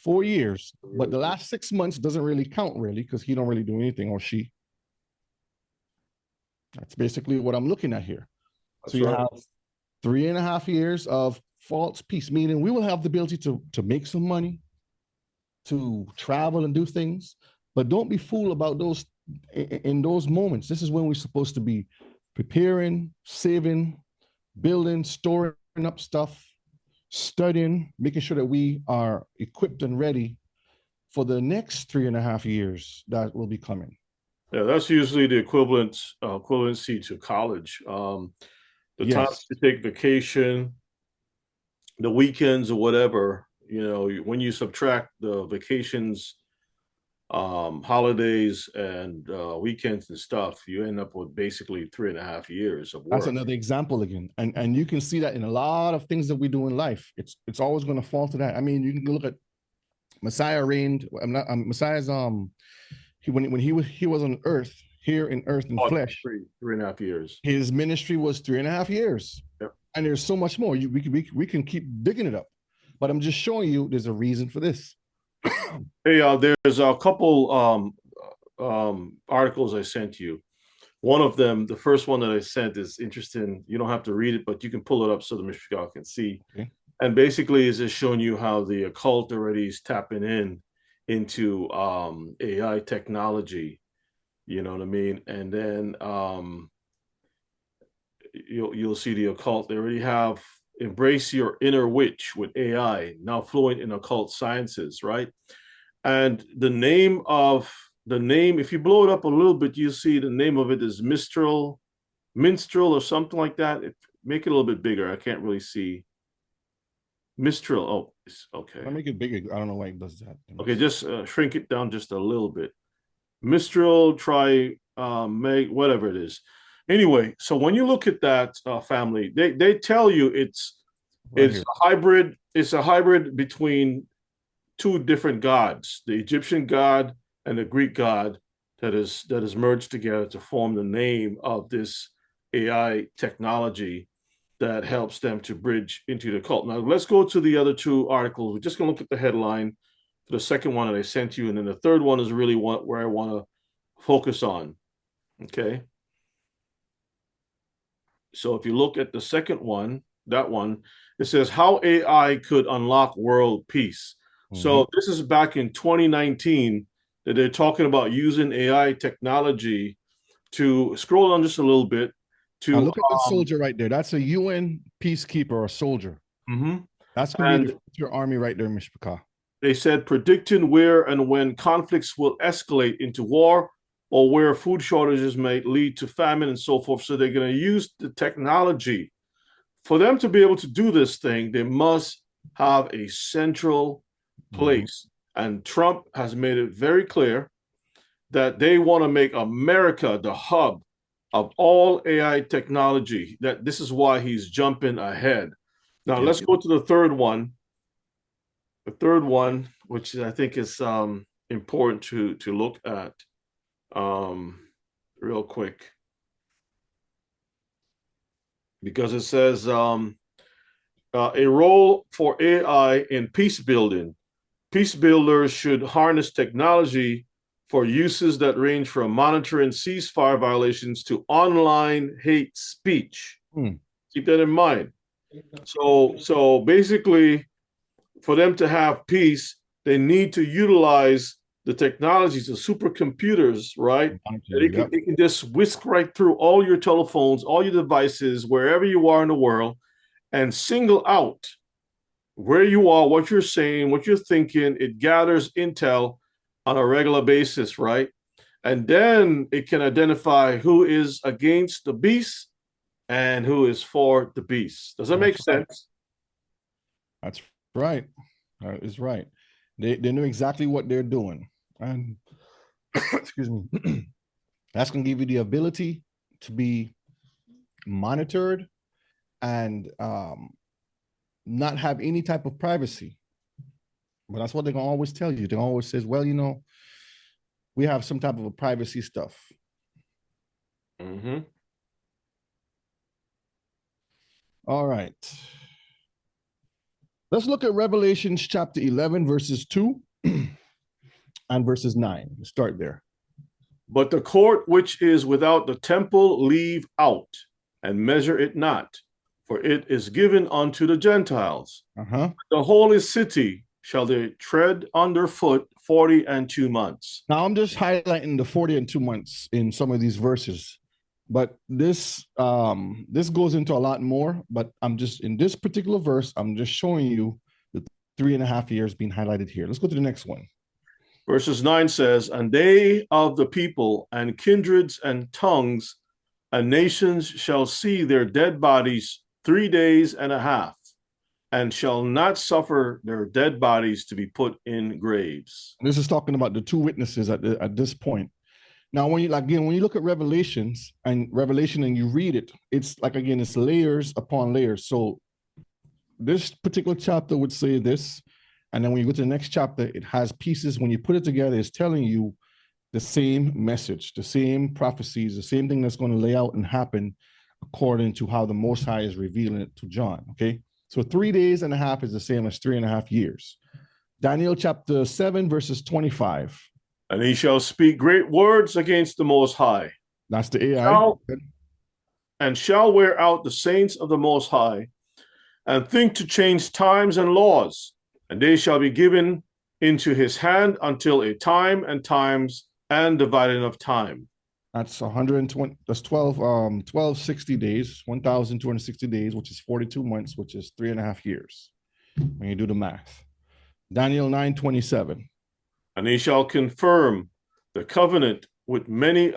4 years. But the last 6 months doesn't really count, really, because he don't really do anything, or she. That's basically what I'm looking at here. So you have 3.5 years of false peace, meaning we will have the ability to make some money, to travel and do things, but don't be fooled about those in those moments. This is when we're supposed to be preparing, saving, building, storing up stuff, studying, making sure that we are equipped and ready for the next 3.5 years that will be coming. Yeah, that's usually the equivalency to college. The Yes. time to take vacation, the weekends or whatever, when you subtract the vacations, holidays and weekends and stuff, you end up with basically 3.5 years of work. That's another example again. And you can see that in a lot of things that we do in life. It's always going to fall to that. I mean, you can look at Messiah reigned. Messiah's when he was on earth, here in earth and flesh. 3.5 years. His ministry was 3.5 years. Yep. And there's so much more. We can keep digging it up. But I'm just showing you there's a reason for this. Hey, there's a couple articles I sent you. One of them, the first one that I sent, is interesting. You don't have to read it, but you can pull it up so the Mishpachah can see. Okay. And basically, is just showing you how the occult already is tapping into AI technology. You know what I mean? And then you'll see the occult. They already have embrace your inner witch with AI, now fluent in occult sciences, right? And the name, if you blow it up a little bit, you see the name of it is Minstrel or something like that. Make it a little bit bigger. I can't really see. Mistral. Oh, it's okay. I make it bigger. I don't know why it does that. Okay, just shrink it down just a little bit. Mistral, try, Meg, whatever it is. Anyway, so when you look at that family, they tell you it's a hybrid. It's a hybrid between 2 different gods: the Egyptian god and the Greek god that is merged together to form the name of this AI technology that helps them to bridge into the cult. Now, let's go to the other 2 articles. We're just going to look at the headline for the second one that I sent you, and then the third one is really where I want to focus on. Okay. So if you look at the second one, that one, it says how AI could unlock world peace. Mm-hmm. So this is back in 2019 that they're talking about using AI technology to scroll down just a little bit. To look at the soldier right there. That's a UN peacekeeper or soldier. Mm-hmm. That's going to be your army right there, Mishpachah. They said predicting where and when conflicts will escalate into war, or where food shortages may lead to famine and so forth. So they're going to use the technology. For them to be able to do this thing, they must have a central place. Mm-hmm. And Trump has made it very clear that they want to make America the hub of all AI technology. That this is why he's jumping ahead. Now, let's go to the third one. The third one, which I think is important to look at real quick, because it says a role for AI in peace building. Peace builders should harness technology for uses that range from monitoring ceasefire violations to online hate speech. Keep that in mind. So basically, for them to have peace, they need to utilize the technologies, the supercomputers, right? It can just whisk right through all your telephones, all your devices, wherever you are in the world, and single out where you are, what you're saying, what you're thinking. It gathers intel on a regular basis, right? And then it can identify who is against the beast and who is for the beast. Does that make sense? That's right. That is right. They know exactly what they're doing. And excuse me, that's going to give you the ability to be monitored and not have any type of privacy. But that's what they're going to always tell you. They always says, well, you know, we have some type of a privacy stuff. Mm-hmm. All right. Let's look at Revelation chapter 11, verses 2 and verses 9. Let's start there. But the court which is without the temple leave out, and measure it not, for it is given unto the Gentiles. The holy city shall they tread underfoot 42 months. Now I'm just highlighting the 42 months in some of these verses, but this goes into a lot more. But I'm just in this particular verse, I'm just showing you the 3.5 years being highlighted here. Let's go to the next one. Verses 9 says, and they of the people and kindreds and tongues and nations shall see their dead bodies 3 days and a half, and shall not suffer their dead bodies to be put in graves. This is talking about the two witnesses at this point. Now, when you look at Revelation and you read it, it's like, again, it's layers upon layers. So this particular chapter would say this, and then when you go to the next chapter, it has pieces. When you put it together, it's telling you the same message, the same prophecies, the same thing that's going to lay out and happen according to how the Most High is revealing it to John, okay? So 3 days and a half is the same as 3.5 years. Daniel chapter 7, verses 25. And he shall speak great words against the Most High. That's the AI. And shall wear out the saints of the Most High, and think to change times and laws, and they shall be given into his hand until a time and times and dividing of time. That's 120, that's 1260 days, 1,260 days, which is 42 months, which is 3.5 years, when you do the math. Daniel 9:27. And he shall confirm the covenant with many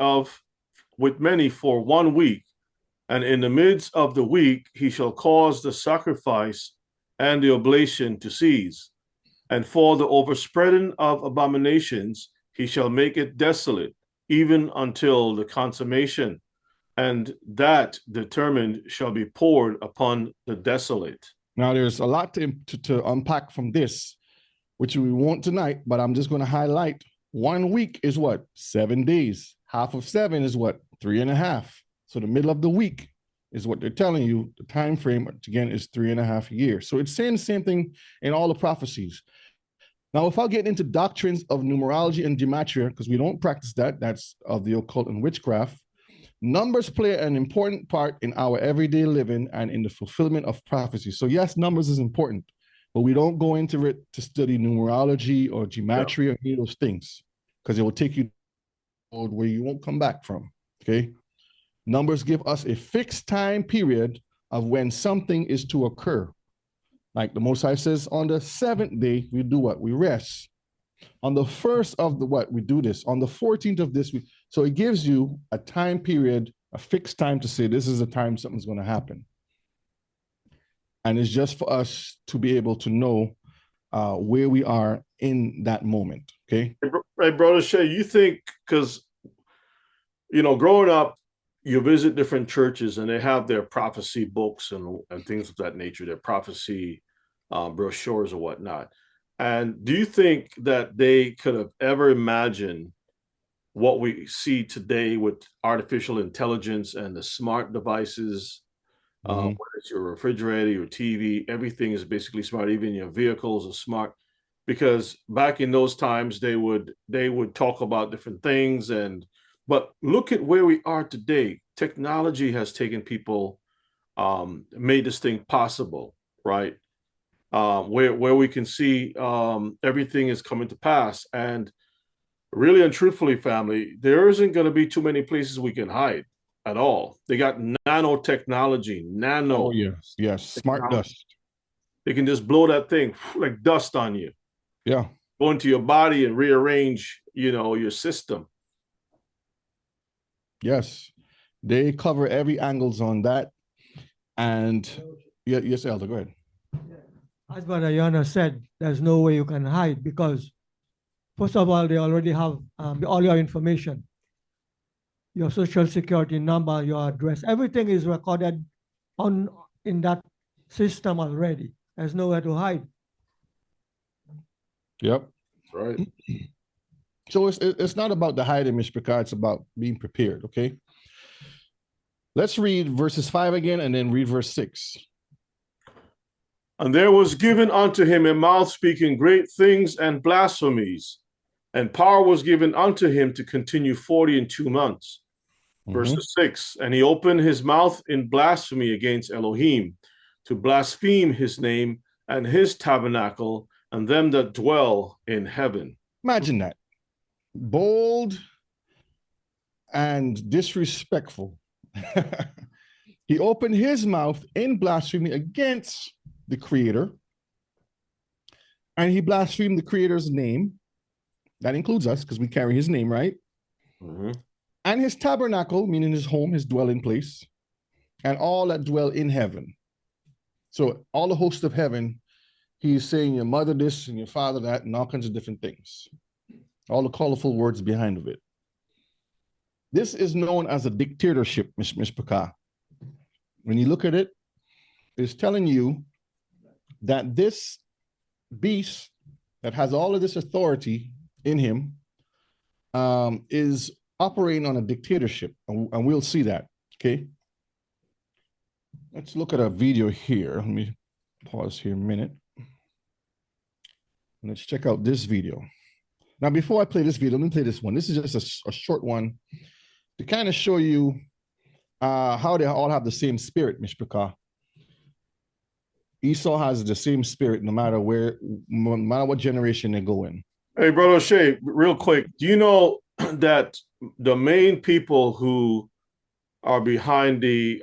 for 1 week, and in the midst of the week he shall cause the sacrifice and the oblation to cease. And for the overspreading of abominations he shall make it desolate, even until the consummation, and that determined shall be poured upon the desolate. Now there's a lot to unpack from this, which we won't tonight, but I'm just going to highlight 1 week is what? 7 days. Half of 7 is what? 3.5. So the middle of the week is what they're telling you. The time frame, again, is 3.5 years. So it's saying the same thing in all the prophecies. Now, without getting into doctrines of numerology and gematria, because we don't practice that, that's of the occult and witchcraft, numbers play an important part in our everyday living and in the fulfillment of prophecy. So yes, numbers is important, but we don't go into it to study numerology or gematria or any of those things, because it will take you where you won't come back from, okay? Numbers give us a fixed time period of when something is to occur. Like the Most High says, on the 7th day, we do what? We rest. On the 1st of the what? We do this. On the 14th of this week. So it gives you a time period, a fixed time to say this is the time something's going to happen. And it's just for us to be able to know where we are in that moment, okay? Right, Brother Shay, you think, because, you know, growing up, you visit different churches and they have their prophecy books and things of that nature, their prophecy brochures or whatnot. And do you think that they could have ever imagined what we see today with artificial intelligence and the smart devices, whether it's your refrigerator, your TV, everything is basically smart, even your vehicles are smart? Because back in those times, they would talk about different things, but look at where we are today. Technology has taken people made this thing possible, right? Where we can see everything is coming to pass. And really and truthfully, family, there isn't going to be too many places we can hide at all. They got nanotechnology, Oh, yes, yes. Smart dust. They can just blow that thing like dust on you. Yeah. Go into your body and rearrange, your system. Yes. They cover every angles on that. And yes, Elder, go ahead. As Brother Yana said, there's no way you can hide because, first of all, they already have all your information, your social security number, your address, everything is recorded in that system already. There's nowhere to hide. Yep. Right. So it's not about the hiding, Mr. Picard. It's about being prepared. Okay. Let's read verses 5 again and then read verse 6. And there was given unto him a mouth speaking great things and blasphemies, and power was given unto him to continue 42 months. Verse 6, and he opened his mouth in blasphemy against Elohim, to blaspheme his name and his tabernacle and them that dwell in heaven. Imagine that. Bold and disrespectful. He opened his mouth in blasphemy against the Creator, and he blasphemed the Creator's name. That includes us because we carry his name, right? And his tabernacle, meaning his home, his dwelling place, and all that dwell in heaven. So all the hosts of heaven, he's saying your mother this and your father that and all kinds of different things. All the colorful words behind of it. This is known as a dictatorship, Ms. Paka. When you look at it, it's telling you that this beast that has all of this authority in him is operating on a dictatorship, and we'll see that, okay? Let's look at a video here. Let me pause here a minute. Let's check out this video. Now, before I play this video, let me play this one. This is just a short one to kind of show you how they all have the same spirit, Mishpaka. Esau has the same spirit no matter what generation they go in. Hey, Brother O'Shea, real quick, do you know that the main people who are behind the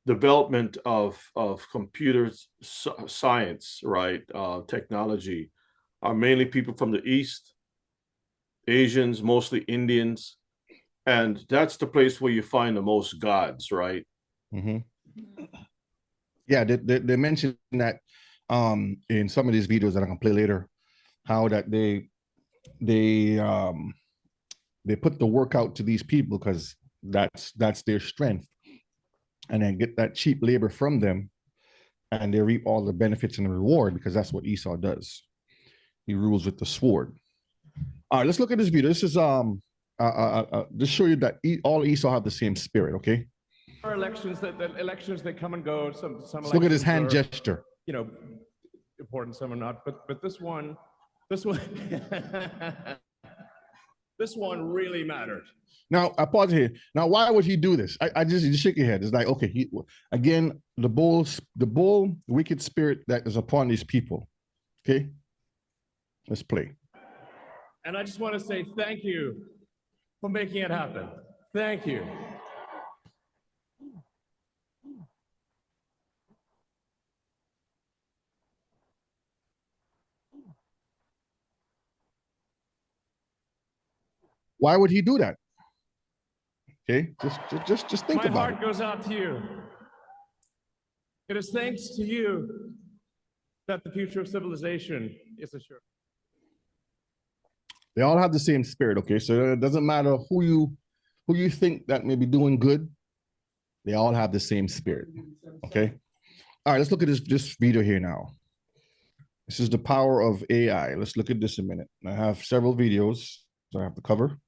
development of computer science, right, technology, are mainly people from the East, Asians, mostly Indians, and that's the place where you find the most gods, right? Yeah, they mentioned that in some of these videos that I can play later, how that they put the work out to these people because that's their strength, and then get that cheap labor from them, and they reap all the benefits and the reward because that's what Esau does. He rules with the sword. All right, let's look at this video. This is just show you that all Esau have the same spirit. Okay. Our elections that come and go. Some let's look at his hand gesture. Important, some are not. But this one, this one really mattered. Now I pause here. Now, why would he do this? I just shake your head. It's like, okay, again, the bold, wicked spirit that is upon these people. Okay, let's play. And I just want to say thank you for making it happen. Thank you. Why would he do that? Okay, just think about it. My heart goes out to you. It is thanks to you that the future of civilization is assured. They all have the same spirit, okay? So it doesn't matter who you think that may be doing good. They all have the same spirit, okay? All right, let's look at this video here now. This is the power of AI. Let's look at this a minute. I have several videos that I have to cover.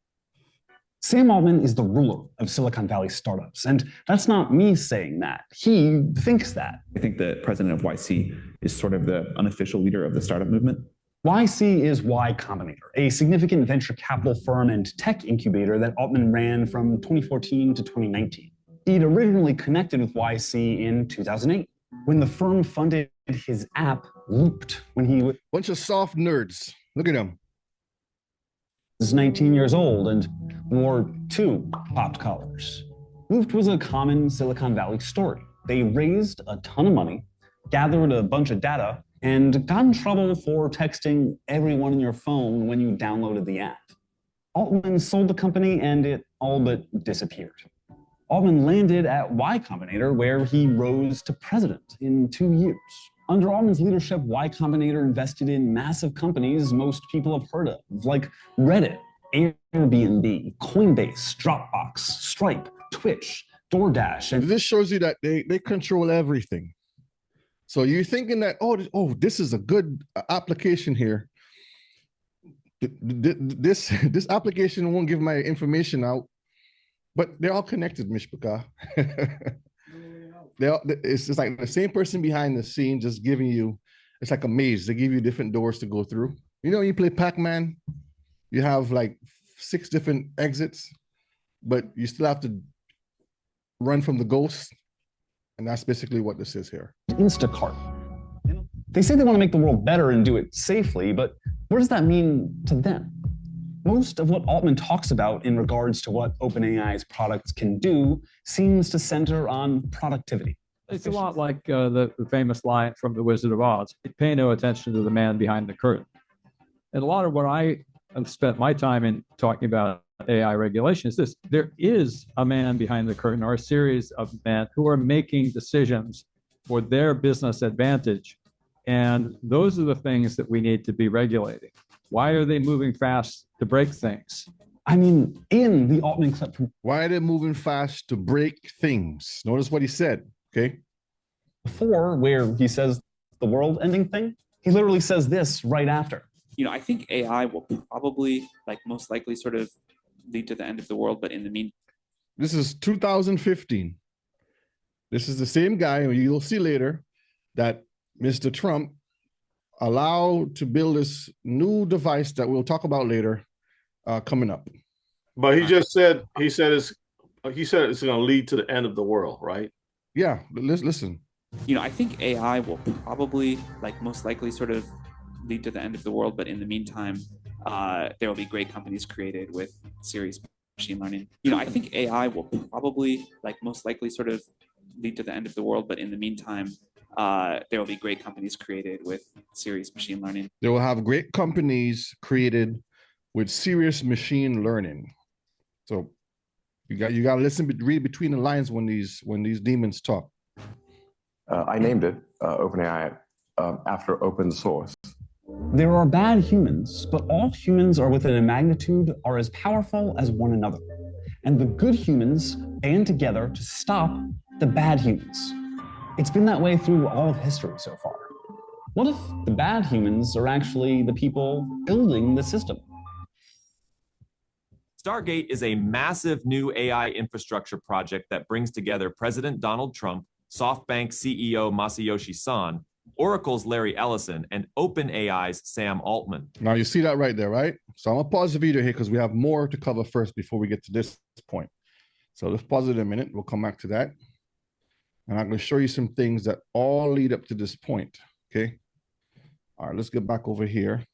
Sam Altman is the ruler of Silicon Valley startups, and that's not me saying that. He thinks that. I think the president of YC is sort of the unofficial leader of the startup movement. YC is Y Combinator, a significant venture capital firm and tech incubator that Altman ran from 2014 to 2019. He'd originally connected with YC in 2008 when the firm funded his app Looped when he was Bunch of soft nerds. Look at them. 19 years old and wore two popped collars. Looped was a common Silicon Valley story. They raised a ton of money, gathered a bunch of data, and got in trouble for texting everyone in your phone when you downloaded the app. Altman sold the company and it all but disappeared. Altman landed at Y Combinator, where he rose to president in 2 years. Under Altman's leadership, Y Combinator invested in massive companies most people have heard of, like Reddit, Airbnb, Coinbase, Dropbox, Stripe, Twitch, DoorDash. And this shows you that they control everything. So you're thinking that, this is a good application here. This application won't give my information out, but they're all connected, Mishpaka. It's just like the same person behind the scene just giving you, it's like a maze. They give you different doors to go through. You know, you play Pac-Man, you have like 6 different exits, but you still have to run from the ghost. And that's basically what this is here. Instacart. They say they want to make the world better and do it safely, but what does that mean to them? Most of what Altman talks about in regards to what OpenAI's products can do seems to center on productivity. It's a lot like the famous line from The Wizard of Oz. Pay no attention to the man behind the curtain. And a lot of what I have spent my time in talking about AI regulation is this. There is a man behind the curtain, or a series of men who are making decisions for their business advantage. And those are the things that we need to be regulating. Why are they moving fast to break things? I mean, in the Altman clip. Why are they moving fast to break things? Notice what he said, okay? Before, where he says the world ending thing, he literally says this right after. You know, I think AI will probably, most likely sort of lead to the end of the world, but in the meantime. This is 2015. This is the same guy, and you'll see later that Mr. Trump allowed to build this new device that we'll talk about later coming up. But he just said, he said it's going to lead to the end of the world, right? Yeah, listen. You know, I think AI will probably, most likely sort of lead to the end of the world, but in the meantime, there will be great companies created with serious machine learning. You know, I think AI will probably, most likely sort of lead to the end of the world, but in the meantime, there will be great companies created with serious machine learning. They will have great companies created with serious machine learning. So you got to listen, read between the lines when these demons talk. I named it OpenAI after open source. There are bad humans, but all humans are within a magnitude are as powerful as one another. And the good humans band together to stop the bad humans. It's been that way through all of history so far. What if the bad humans are actually the people building the system? Stargate is a massive new AI infrastructure project that brings together President Donald Trump, SoftBank CEO Masayoshi Son, Oracle's Larry Ellison, and OpenAI's Sam Altman. Now you see that right there, right? So I'm gonna pause the video here because we have more to cover first before we get to this point. So let's pause it a minute. We'll come back to that. And I'm going to show you some things that all lead up to this point, okay? All right, let's get back over here.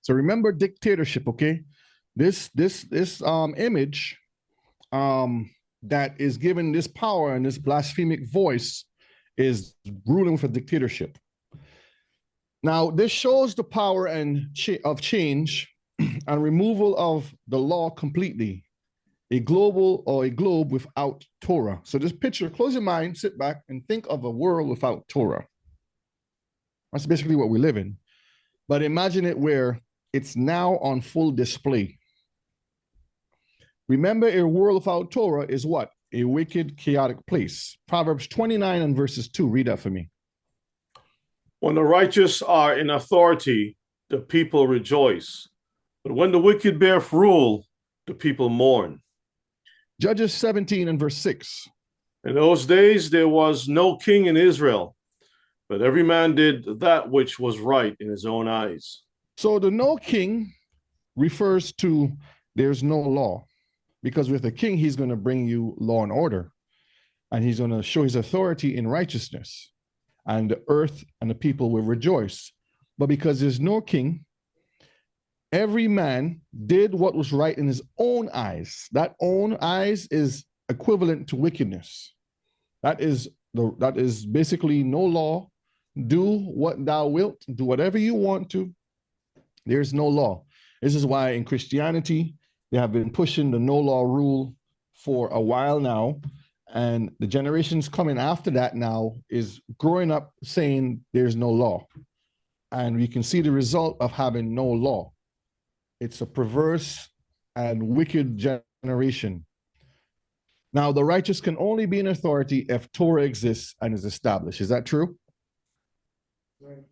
So remember dictatorship, okay? This image that is given this power and this blasphemic voice is ruling for dictatorship. Now, this shows the power of change and removal of the law completely. A globe without Torah. So this picture, close your mind, sit back, and think of a world without Torah. That's basically what we live in. But imagine it where it's now on full display. Remember, a world without Torah is what? A wicked, chaotic place. Proverbs 29 and verses 2. Read that for me. When the righteous are in authority, the people rejoice. But when the wicked bear rule, the people mourn. Judges 17 and verse 6. In those days, there was no king in Israel, but every man did that which was right in his own eyes. So the no king refers to there's no law. Because with a king, he's going to bring you law and order, and he's going to show his authority in righteousness, and the earth and the people will rejoice. But because there's no king, every man did what was right in his own eyes. That own eyes is equivalent to wickedness. That is basically no law. Do what thou wilt, do whatever you want to. There's no law. This is why in Christianity, they have been pushing the no law rule for a while now. And the generations coming after that now is growing up saying there's no law. And we can see the result of having no law. It's a perverse and wicked generation. Now, the righteous can only be in authority if Torah exists and is established. Is that true? Right.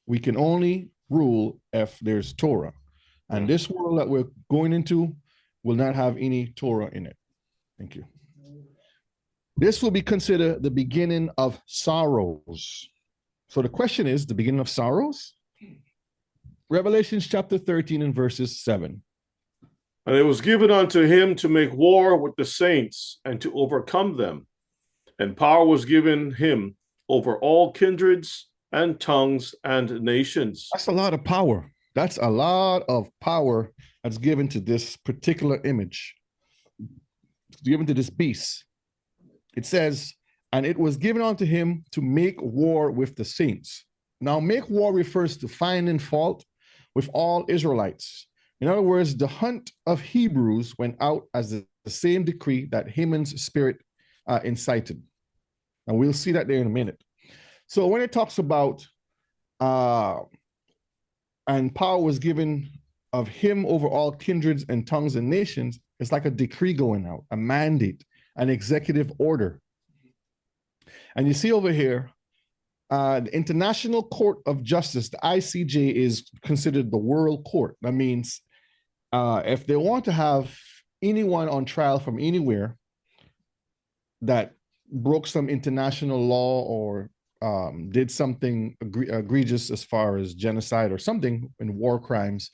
We can only rule if there's Torah. And this world that we're going into will not have any Torah in it. Thank you. This will be considered the beginning of sorrows. So the question is, the beginning of sorrows? Revelations chapter 13 and verses 7. And it was given unto him to make war with the saints and to overcome them. And power was given him over all kindreds and tongues and nations. That's a lot of power. That's a lot of power that's given to this particular image. It's given to this beast. It says, and it was given unto him to make war with the saints. Now, make war refers to finding fault with all Israelites. In other words, the hunt of Hebrews went out as the same decree that Haman's spirit incited. And we'll see that there in a minute. So when it talks about, and power was given of him over all kindreds and tongues and nations, it's like a decree going out, a mandate, an executive order. And you see over here, the International Court of Justice, the ICJ, is considered the world court. That means if they want to have anyone on trial from anywhere that broke some international law or did something egregious as far as genocide or something in war crimes,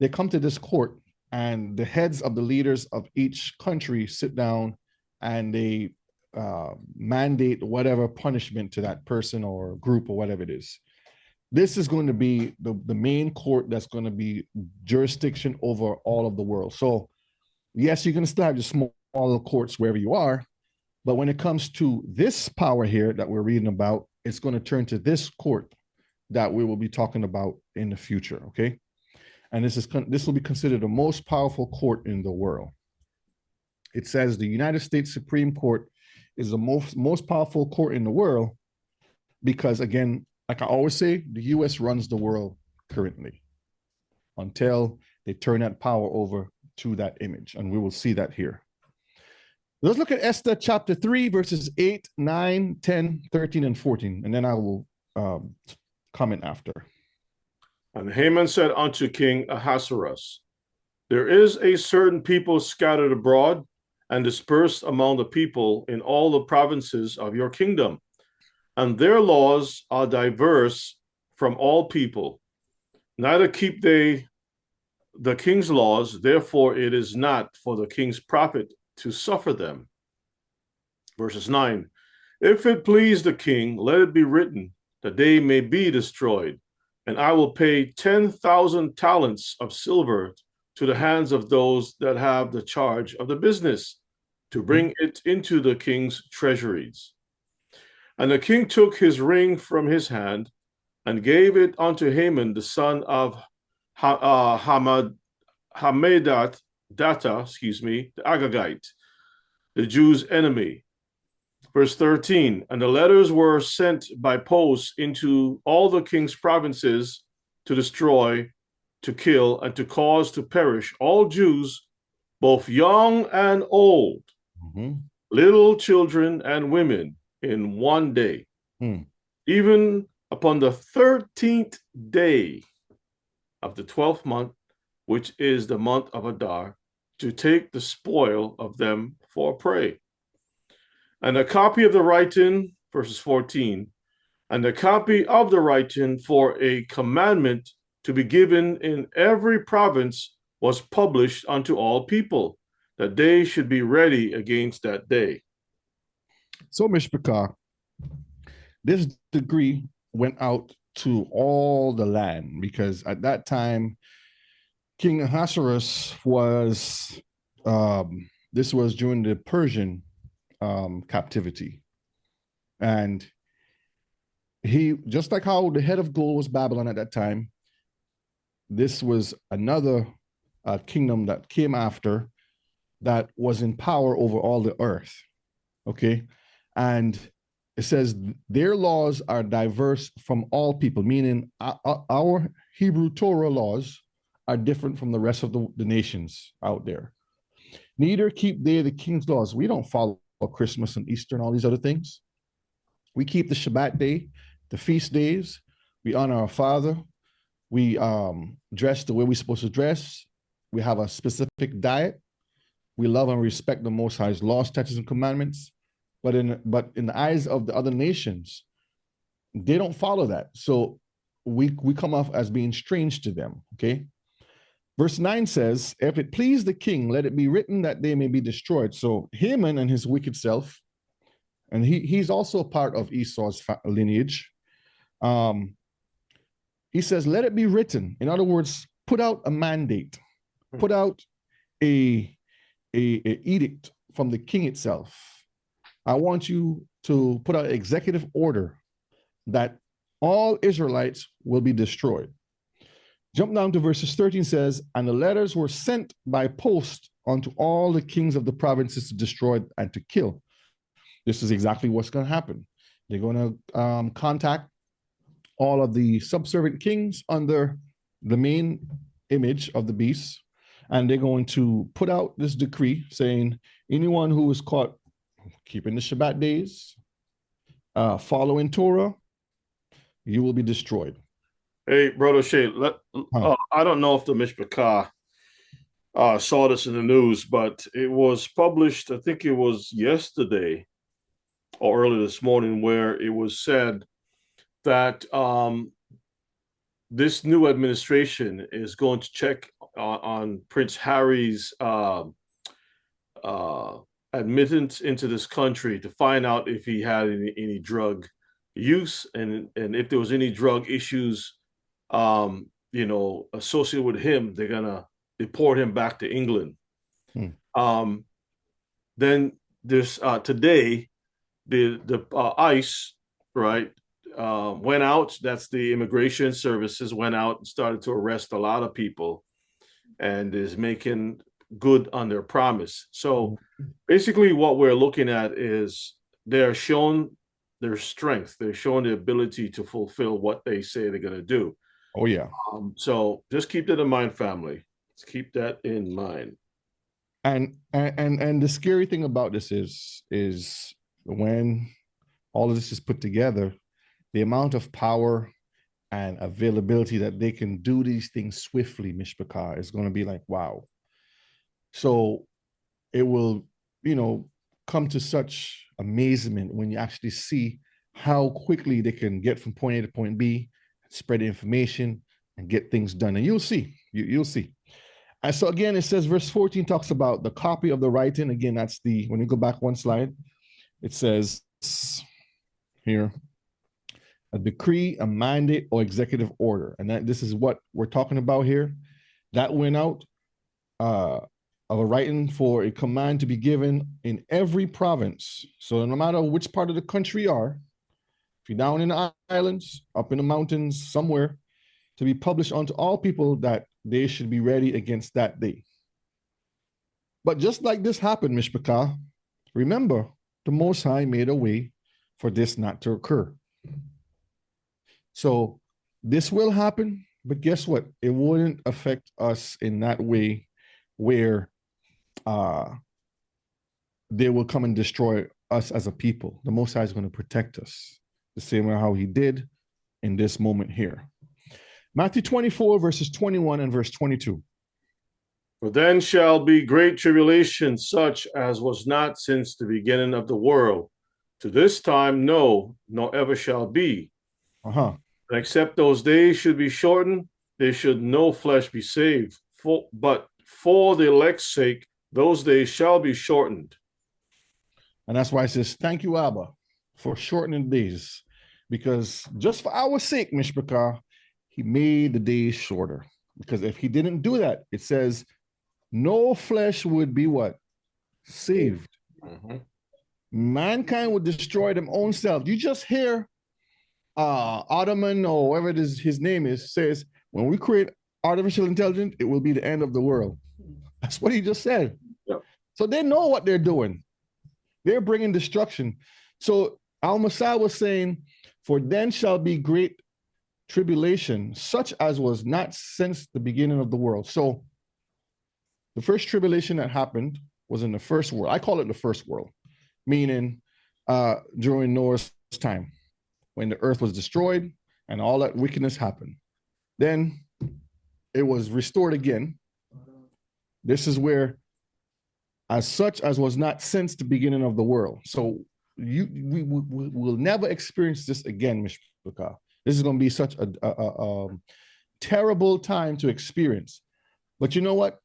they come to this court, and the heads of the leaders of each country sit down and they mandate whatever punishment to that person or group or whatever it is. This is going to be the main court that's going to be jurisdiction over all of the world. So yes, you're going to still have your smaller courts wherever you are, but when it comes to this power here that we're reading about, it's going to turn to this court that we will be talking about in the future, okay? And this will be considered the most powerful court in the world. It says the United States Supreme Court is the most powerful court in the world because, again, like I always say, the US runs the world currently until they turn that power over to that image. And we will see that here. Let's look at Esther chapter 3, verses 8, 9, 10, 13, and 14. And then I will comment after. And Haman said unto King Ahasuerus, there is a certain people scattered abroad and dispersed among the people in all the provinces of your kingdom, and their laws are diverse from all people. Neither keep they the king's laws, therefore it is not for the king's profit to suffer them. Verses 9, if it please the king, let it be written that they may be destroyed, and I will pay 10,000 talents of silver to the hands of those that have the charge of the business, to bring it into the king's treasuries. And the king took his ring from his hand and gave it unto Haman, the son of Hammedatha, the Agagite, the Jews' enemy. Verse 13, and the letters were sent by post into all the king's provinces to destroy, to kill, and to cause to perish all Jews, both young and old, little children and women, in one day, even upon the 13th day of the 12th month, which is the month of Adar, to take the spoil of them for prey. And a copy of the writing, verses 14, and a copy of the writing for a commandment to be given in every province was published unto all people, that they should be ready against that day. So, Mishpachah, this decree went out to all the land because at that time, King Ahasuerus was, this was during the Persian captivity. And he, just like how the head of gold was Babylon at that time, this was another kingdom that came after that was in power over all the earth. Okay. And it says their laws are diverse from all people, meaning our Hebrew Torah laws are different from the rest of the nations out there. Neither keep they the king's laws. We don't follow Christmas and Easter and all these other things. We keep the Shabbat day, the feast days. We honor our Father. We dress the way we're supposed to dress. We have a specific diet. We love and respect the Most High's laws, statutes, and commandments. But in the eyes of the other nations, they don't follow that. So we come off as being strange to them. Okay. Verse 9 says, if it please the king, let it be written that they may be destroyed. So Haman and his wicked self, and he's also a part of Esau's lineage. He says, let it be written. In other words, put out a mandate, put out a edict from the king itself. I want you to put out an executive order that all Israelites will be destroyed. Jump down to verses 13 says, and the letters were sent by post unto all the kings of the provinces to destroy and to kill. This is exactly what's going to happen. They're going to contact all of the subservient kings under the main image of the beast, and they're going to put out this decree saying anyone who is caught keeping the Shabbat days, following Torah, you will be destroyed. Hey, Brother Shay, I don't know if the Mishpachah saw this in the news, but it was published, I think it was yesterday or early this morning, where it was said that this new administration is going to check on Prince Harry's admittance into this country to find out if he had any drug use and if there was any drug issues associated with him. They're gonna deport him back to England. Then there's today the ICE, right, went out. That's the immigration services, went out and started to arrest a lot of people and is making good on their promise. So basically what we're looking at is they're shown their strength. They're showing the ability to fulfill what they say they're going to do. Oh, yeah. So just keep that in mind, family. Let's keep that in mind. And the scary thing about this is when all of this is put together, the amount of power and availability that they can do these things swiftly, Mishpachah, is going to be like, wow. So it will, come to such amazement when you actually see how quickly they can get from point A to point B, spread information, and get things done. And you'll see, you'll see. And so again, it says verse 14 talks about the copy of the writing. Again, that's when you go back one slide, it says here, a decree, a mandate, or executive order. And this is what we're talking about here. That went out of a writing for a command to be given in every province. So no matter which part of the country you are, if you're down in the islands, up in the mountains, somewhere, to be published unto all people that they should be ready against that day. But just like this happened, Mishpachah, remember, the Most High made a way for this not to occur. So this will happen, but guess what? It wouldn't affect us in that way where they will come and destroy us as a people. The Most High is going to protect us the same way how he did in this moment here. Matthew 24, verses 21 and verse 22. For then shall be great tribulation, such as was not since the beginning of the world. To this time, no, nor ever shall be. And except those days should be shortened, there should no flesh be saved. But for the elect's sake, Those days shall be shortened. And that's why it says, thank you, Abba, for shortening days. Because just for our sake, Mishpachah, he made the days shorter. Because if he didn't do that, it says, no flesh would be what? Saved. Mankind would destroy them own self. You just hear Ottoman or whatever it is his name is says, when we create artificial intelligence, it will be the end of the world. That's what he just said. Yep. So they know what they're doing. They're bringing destruction. So Al-Messiah was saying, for then shall be great tribulation, such as was not since the beginning of the world. So the first tribulation that happened was in the first world. I call it the first world, meaning during Noah's time, when the earth was destroyed and all that wickedness happened. Then it was restored again. This is where, as such as was not since the beginning of the world. So we will never experience this again, Mishpachah. This is going to be such a terrible time to experience. But you know what?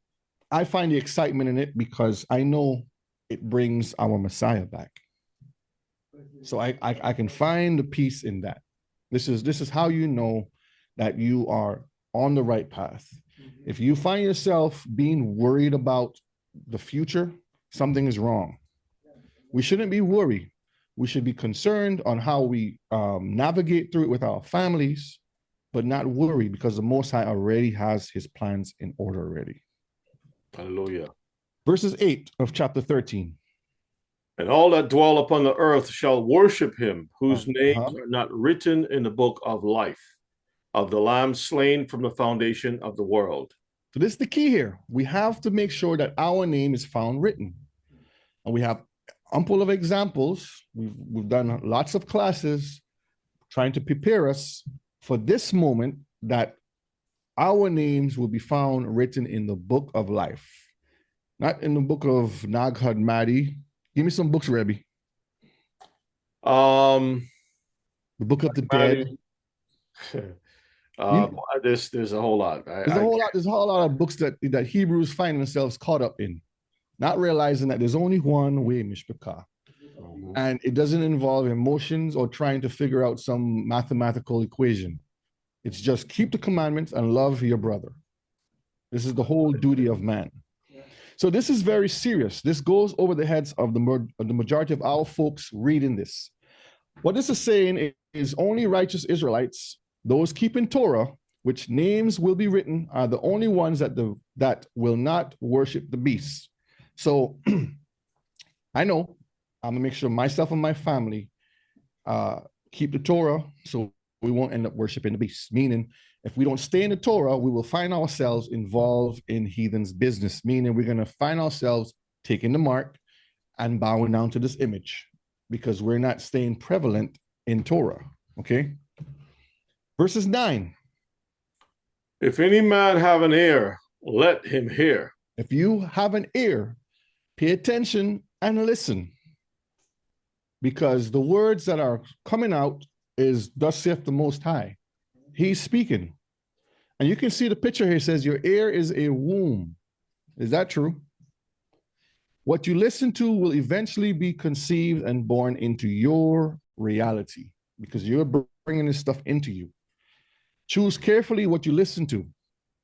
I find the excitement in it because I know it brings our Messiah back. So I can find the peace in that. This is how you know that you are on the right path. If you find yourself being worried about the future, something is wrong. We shouldn't be worried. We should be concerned on how we navigate through it with our families, but not worry because the Most High already has his plans in order already. Hallelujah. Verses 8 of chapter 13. And all that dwell upon the earth shall worship him, whose names are not written in the book of life, of the Lamb slain from the foundation of the world. So this is the key here. We have to make sure that our name is found written. And we have ample of examples. We've done lots of classes trying to prepare us for this moment that our names will be found written in the book of life, not in the book of Nag Hammadi. Give me some books, Rebbe. The book of the dead. There's a whole lot. There's a whole lot of books that Hebrews find themselves caught up in, not realizing that there's only one way, Mishpachah. And it doesn't involve emotions or trying to figure out some mathematical equation. It's just keep the commandments and love your brother. This is the whole duty of man. So this is very serious. This goes over the heads of the majority of our folks reading this. What this is saying is only righteous Israelites, those keeping Torah, which names will be written, are the only ones that will not worship the beast. So I know I'm gonna make sure myself and my family keep the Torah so we won't end up worshiping the beast. Meaning, if we don't stay in the Torah, we will find ourselves involved in heathens' business, meaning we're gonna find ourselves taking the mark and bowing down to this image because we're not staying prevalent in Torah, okay? Verses 9. If any man have an ear, let him hear. If you have an ear, pay attention and listen. Because the words that are coming out is, thus saith the Most High. He's speaking. And you can see the picture here. It says, your ear is a womb. Is that true? What you listen to will eventually be conceived and born into your reality because you're bringing this stuff into you. Choose carefully what you listen to.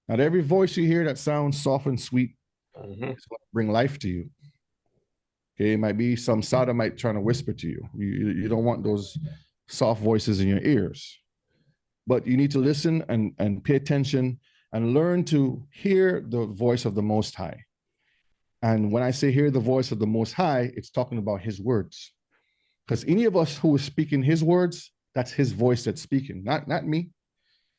Not every voice you hear that sounds soft and sweet is going to bring life to you. Okay, it might be some sodomite trying to whisper to you. You don't want those soft voices in your ears. But you need to listen and pay attention and learn to hear the voice of the Most High. And when I say hear the voice of the Most High, it's talking about his words. Because any of us who is speaking his words, that's his voice that's speaking, not me,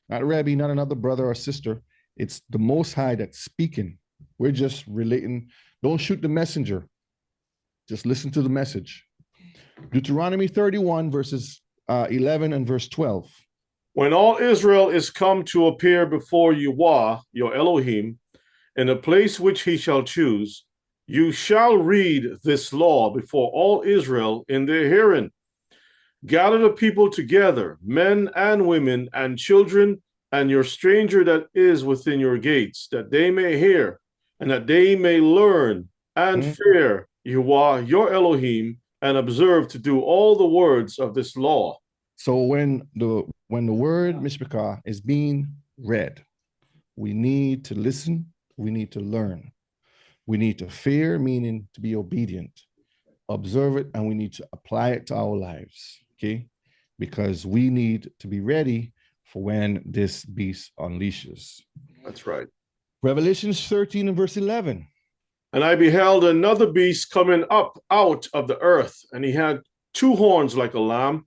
not Rabbi, not another brother or sister. It's the Most High that's speaking. We're just relating. Don't shoot the messenger. Just listen to the message. Deuteronomy 31, verses 11 and verse 12. When all Israel is come to appear before Yahweh, your Elohim, in a place which he shall choose, you shall read this law before all Israel in their hearing. Gather the people together, men and women and children, and your stranger that is within your gates, that they may hear, and that they may learn and fear Yahuwah your Elohim, and observe to do all the words of this law. So when the word Mishpachah is being read, we need to listen, we need to learn. We need to fear, meaning to be obedient, observe it, and we need to apply it to our lives, okay? Because we need to be ready for when this beast unleashes. That's right. Revelations 13 and verse 11. And I beheld another beast coming up out of the earth, and he had 2 horns like a lamb,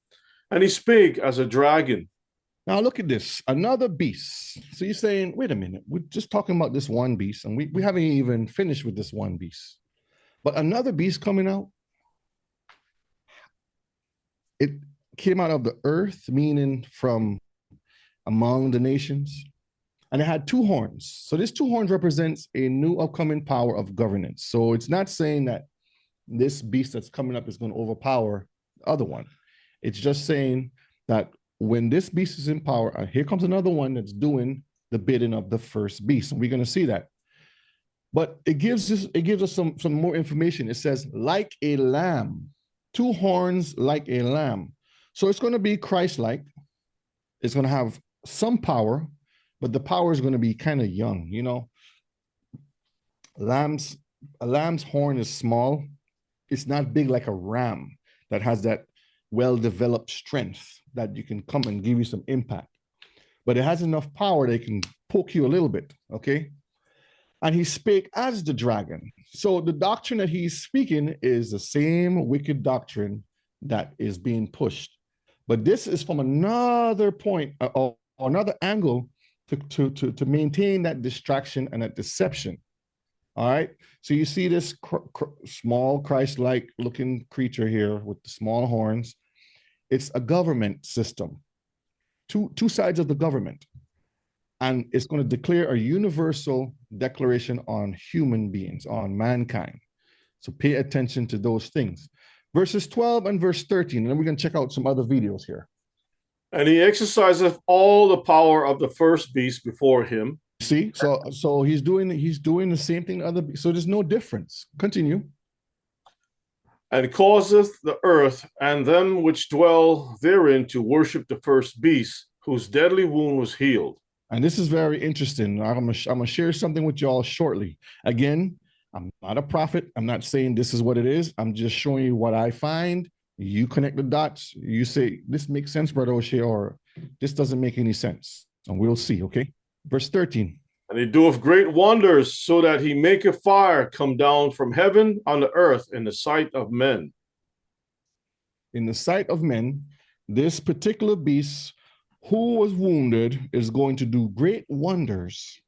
and he spake as a dragon. Now look at this, another beast. So you're saying, wait a minute, we're just talking about this one beast, and we haven't even finished with this one beast. But another beast coming out. It came out of the earth, meaning from among the nations. And it had 2 horns. So this 2 horns represents a new upcoming power of governance. So it's not saying that this beast that's coming up is going to overpower the other one. It's just saying that when this beast is in power, here comes another one that's doing the bidding of the first beast. And we're going to see that. But it gives us some more information. It says, like a lamb, 2 horns like a lamb. So it's going to be Christ-like. It's going to have some power, but the power is going to be kind of young, you know. A lamb's horn is small. It's not big like a ram that has that well-developed strength that you can come and give you some impact. But it has enough power that it can poke you a little bit, okay? And he spake as the dragon. So the doctrine that he's speaking is the same wicked doctrine that is being pushed. But this is from another point or another angle to maintain that distraction and that deception. All right. So you see this small Christ-like looking creature here with the small horns. It's a government system, two sides of the government. And it's going to declare a universal declaration on human beings, on mankind. So pay attention to those things. Verses 12 and verse 13. And then we're going to check out some other videos here. And he exerciseth all the power of the first beast before him. See, so he's doing the same thing. So there's no difference. Continue. And causeth the earth and them which dwell therein to worship the first beast, whose deadly wound was healed. And this is very interesting. I'm gonna share something with y'all shortly. Again, I'm not a prophet. I'm not saying this is what it is. I'm just showing you what I find. You connect the dots. You say, this makes sense, Brother O'Shea, or this doesn't make any sense. And we'll see, okay? Verse 13. And he doeth great wonders, so that he maketh fire come down from heaven on the earth in the sight of men. In the sight of men, this particular beast who was wounded is going to do great wonders,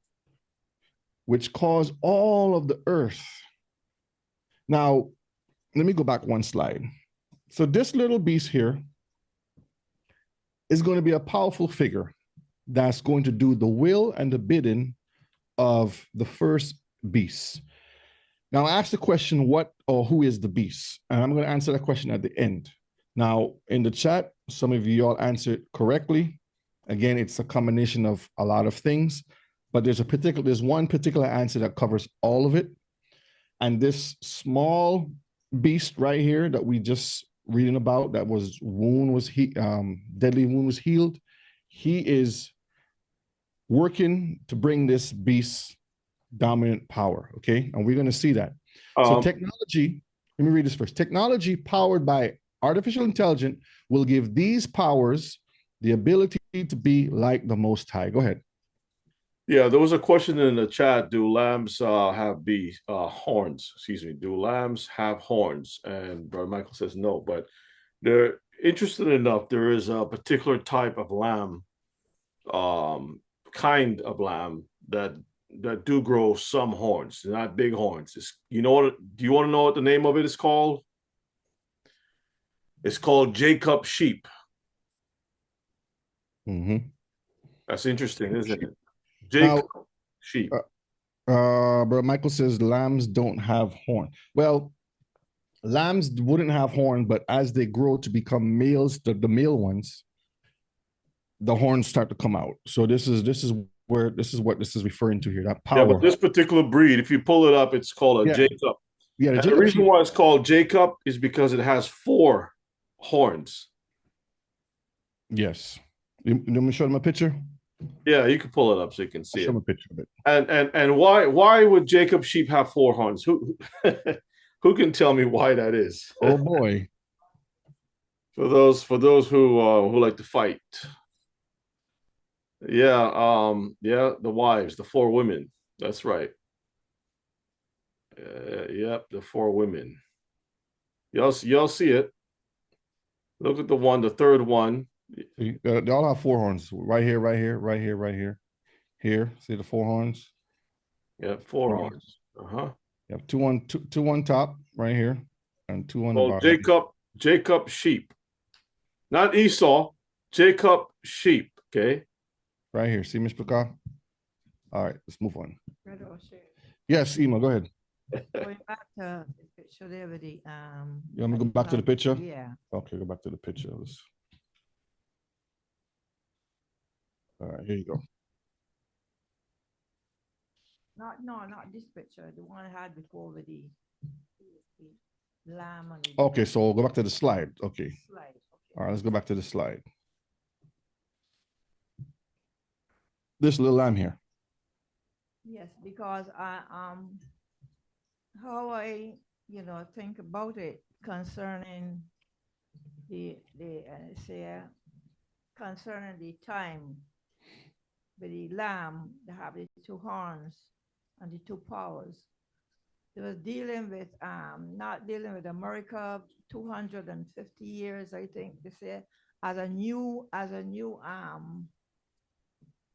which cause all of the earth. Now, let me go back one slide. So this little beast here is going to be a powerful figure that's going to do the will and the bidding of the first beast. Now, I asked the question, what or who is the beast? And I'm going to answer that question at the end. Now, in the chat, some of you all answered correctly. Again, it's a combination of a lot of things, but there's one particular answer that covers all of it. And this small beast right here that we just reading about, that was deadly wound was healed. He is working to bring this beast dominant power, okay? And we're going to see that. So technology, let me read this first. Technology powered by artificial intelligence will give these powers the ability to be like the Most High. Go ahead. Yeah, there was a question in the chat. Do lambs have horns? Excuse me. Do lambs have horns? And Brother Michael says no, but they're interested enough. There is a particular type of lamb, kind of lamb that do grow some horns. They're not big horns. Do you want to know what the name of it is called? It's called Jacob sheep. Mm-hmm. That's interesting, isn't it? Jacob sheep. Brother Michael says lambs don't have horn. Well, lambs wouldn't have horn, but as they grow to become males, the male ones, the horns start to come out. So this is what this is referring to here. That power. Yeah, but this particular breed, if you pull it up, it's called a Jacob. Yeah, and the reason why it's called Jacob is because it has 4 horns. Yes. You want me to show them a picture? Yeah, you can pull it up so you can see Show them it. a picture of it. And why would Jacob's sheep have 4 horns? Who who can tell me why that is? Oh boy. For those who like to fight. Yeah, the wives, the 4 women. That's right. Yep, the 4 women. Y'all see it. Look at the third one. They all have 4 horns. Right here, right here, right here, right here. Here, see the 4 horns? Yeah, 4 horns. Uh-huh. You have two on top right here, and 2 on the bottom. Jacob sheep. Not Esau, Jacob sheep. Okay. Right here. See, Mr. Picard? All right, let's move on. Yes, Ema, go ahead. Going back to the picture there with the You want me to go back to the picture? Yeah. Okay, go back to the picture. All right, here you go. Not this picture. The one I had before with the lamb on the Okay, so we'll go back to the slide. Okay. slide. Okay. All right, let's go back to the slide. This little lamb here. Yes, because how I think about it concerning the concerning the time with the lamb, they have the 2 horns and the 2 powers. They were dealing with not dealing with America 250 years, I think they say, as a new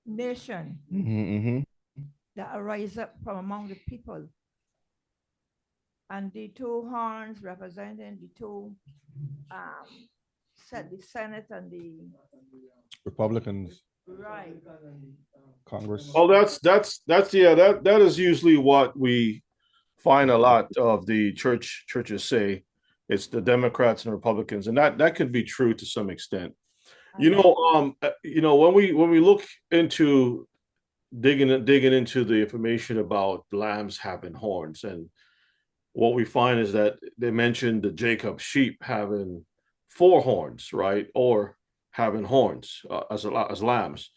nation that arise up from among the people. And the 2 horns representing the 2 the Senate and the Republicans. right. Congress. Oh, that is usually what we find a lot of the churches say. It's the Democrats and Republicans, and that could be true to some extent. When we look into digging into the information about lambs having horns, and what we find is that they mentioned the Jacob sheep having 4 horns, right, or having horns as lambs.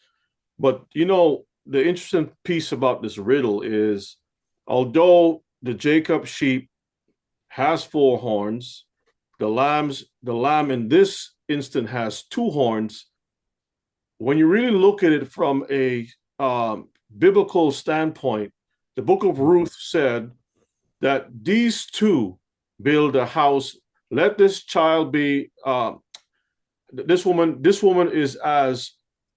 But the interesting piece about this riddle is, although the Jacob sheep has 4 horns, the lamb in this instant has 2 horns. When you really look at it from a biblical standpoint, the book of Ruth said that these 2 build a house. Let this child be this woman is as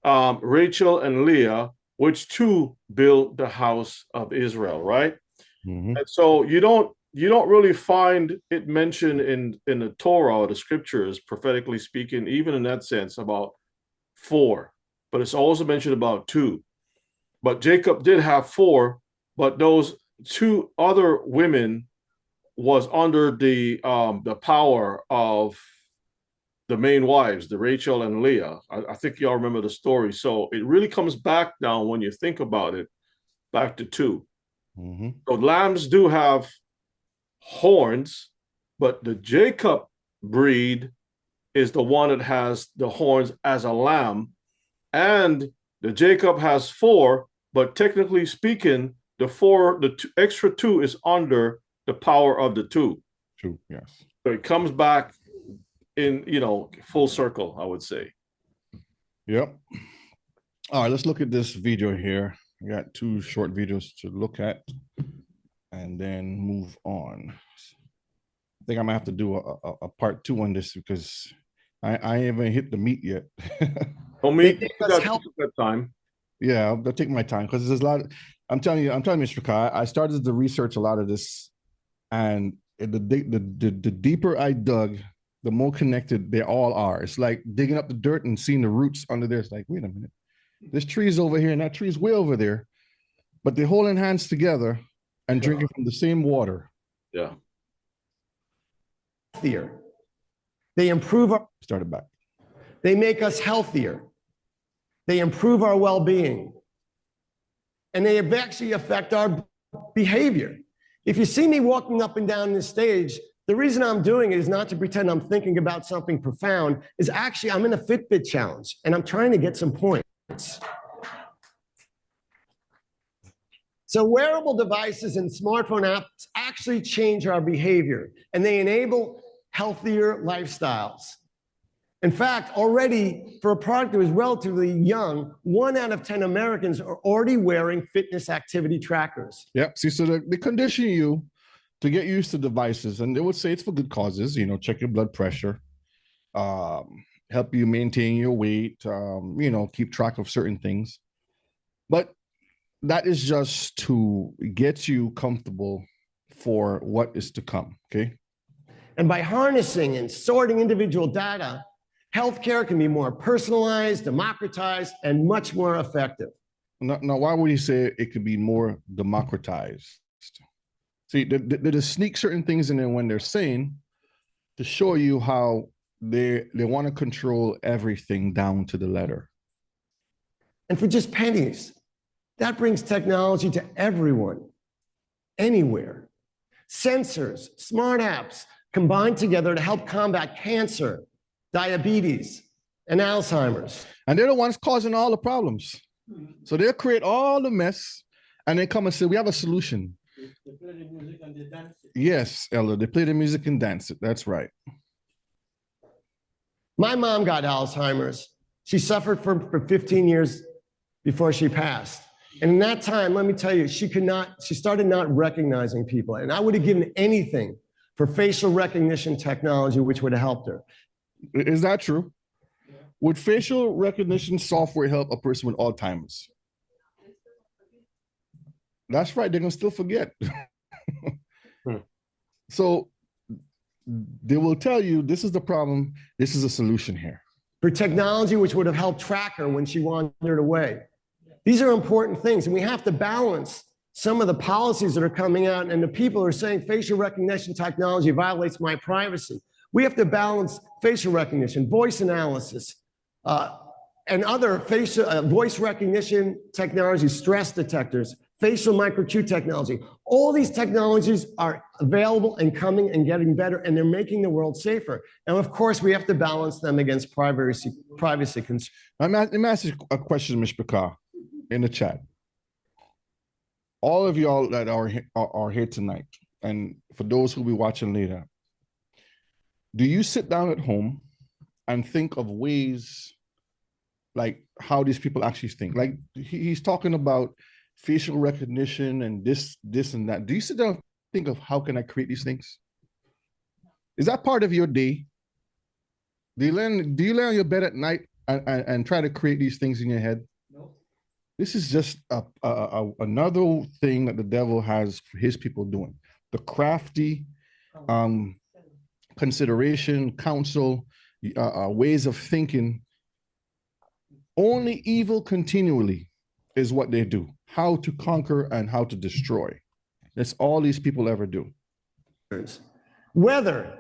Rachel and Leah, which 2 build the house of Israel, right? And so you don't really find it mentioned in the Torah or the scriptures, prophetically speaking, even in that sense, about 4, but it's also mentioned about 2. But Jacob did have 4, but those 2 other women was under the power of the main wives, the Rachel and Leah. I think y'all remember the story. So it really comes back down, when you think about it, back to 2. So lambs do have horns, but the Jacob breed is the one that has the horns as a lamb, and the Jacob has 4, but technically speaking, the extra 2 is under the power of the 2. True, yes. So it comes back in, full circle, I would say. Yep. All right, let's look at this video here. I got 2 short videos to look at and then move on. I think I'm gonna have to do a part 2 on this, because I ain't even hit the meat yet. Oh, me? That time. Yeah, I'll take my time, because there's a lot. I'm telling you, Mr. Kai, I started to research a lot of this, and the deeper I dug, the more connected they all are. It's like digging up the dirt and seeing the roots under there. It's like, wait a minute, this tree's over here and that tree's way over there, but they're holding hands together and drinking from the same water. Yeah. Healthier. They improve our started back. They make us healthier. They improve our well-being. And they actually affect our behavior. If you see me walking up and down this stage, the reason I'm doing it is not to pretend I'm thinking about something profound, is actually I'm in a Fitbit challenge and I'm trying to get some points. So wearable devices and smartphone apps actually change our behavior and they enable healthier lifestyles. In fact, already for a product that was relatively young, 1 out of 10 Americans are already wearing fitness activity trackers. Yep. See, so they condition you to get used to devices, and they would say it's for good causes. You know, check your blood pressure, help you maintain your weight, you know, keep track of certain things. But that is just to get you comfortable for what is to come. Okay. And by harnessing and sorting individual data, healthcare can be more personalized, democratized, and much more effective. Now, why would you say it could be more democratized? See, they just sneak certain things in there when they're saying to show you how they want to control everything down to the letter. And for just pennies, that brings technology to everyone, anywhere. Sensors, smart apps combined together to help combat cancer, diabetes, and Alzheimer's. And they're the ones causing all the problems. So they'll create all the mess and they come and say, we have a solution. They play the music and they dance it. Yes, Elder, they play the music and dance it. That's right. My mom got Alzheimer's. She suffered for 15 years before she passed. And in that time, let me tell you, she started not recognizing people. And I would have given anything for facial recognition technology, which would have helped her. Is that true? Would facial recognition software help a person with Alzheimer's? That's right, they're gonna still forget. So they will tell you, this is the problem, this is a solution here. For technology which would have helped track her when she wandered away. These are important things, and we have to balance some of the policies that are coming out, and the people are saying facial recognition technology violates my privacy. We have to balance facial recognition, voice analysis, and other facial voice recognition technology, stress detectors, facial microchip technology. All these technologies are available and coming and getting better, and they're making the world safer. And of course, we have to balance them against privacy concerns. Let me ask you a question, Mr. Bakar, in the chat. All of y'all that are here tonight, and for those who will be watching later, do you sit down at home and think of ways like how these people actually think? Like he's talking about facial recognition and this and that. Do you sit down and think of how can I create these things? Is that part of your day? Do you lay on your bed at night and try to create these things in your head? No. This is just another thing that the devil has for his people doing. The crafty consideration, counsel, ways of thinking. Only evil continually is what they do. How to conquer and how to destroy. That's all these people ever do. Whether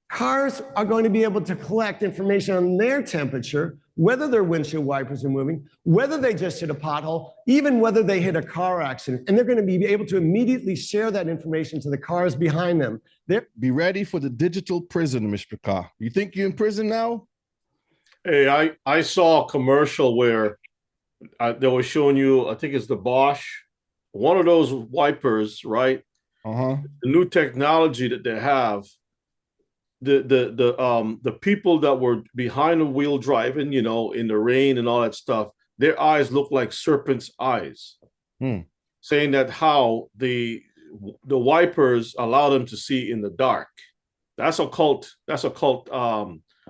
cars are going to be able to collect information on their temperature, whether their windshield wipers are moving, whether they just hit a pothole, even whether they hit a car accident, and they're going to be able to immediately share that information to the cars behind them. Be ready for the digital prison, Mr. Bakar. You think you're in prison now? Hey, I saw a commercial where they were showing you, I think it's the Bosch, one of those wipers, right? Uh-huh. The new technology that they have, the people that were behind the wheel driving, you know, in the rain and all that stuff, their eyes look like serpent's eyes. Saying that how the wipers allow them to see in the dark. That's occult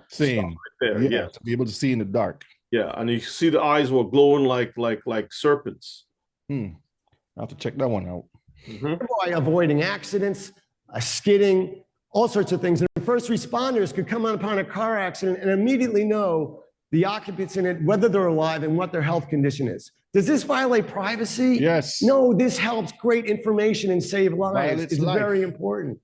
saying right there. Yeah, to be able to see in the dark. Yeah, and you see the eyes were glowing like serpents. I have to check that one out. By avoiding accidents, skidding, all sorts of things. And first responders could come upon a car accident and immediately know the occupants in it, whether they're alive and what their health condition is. Does this violate privacy? Yes. No, this helps create information and save lives. It's very important.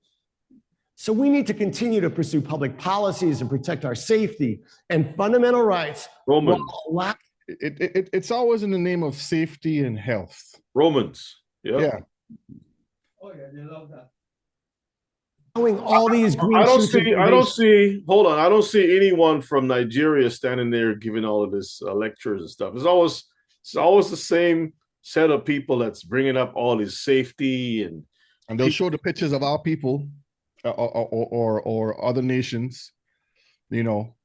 So we need to continue to pursue public policies and protect our safety and fundamental rights. Romans. It's always in the name of safety and health. Romans. Yeah. Oh yeah, they love that. Showing all these green I don't shoots of see. I don't innovation. see. Hold on. I don't see anyone from Nigeria standing there giving all of this lectures and stuff. It's always the same set of people that's bringing up all this safety and they'll show the pictures of our people or other nations, you know.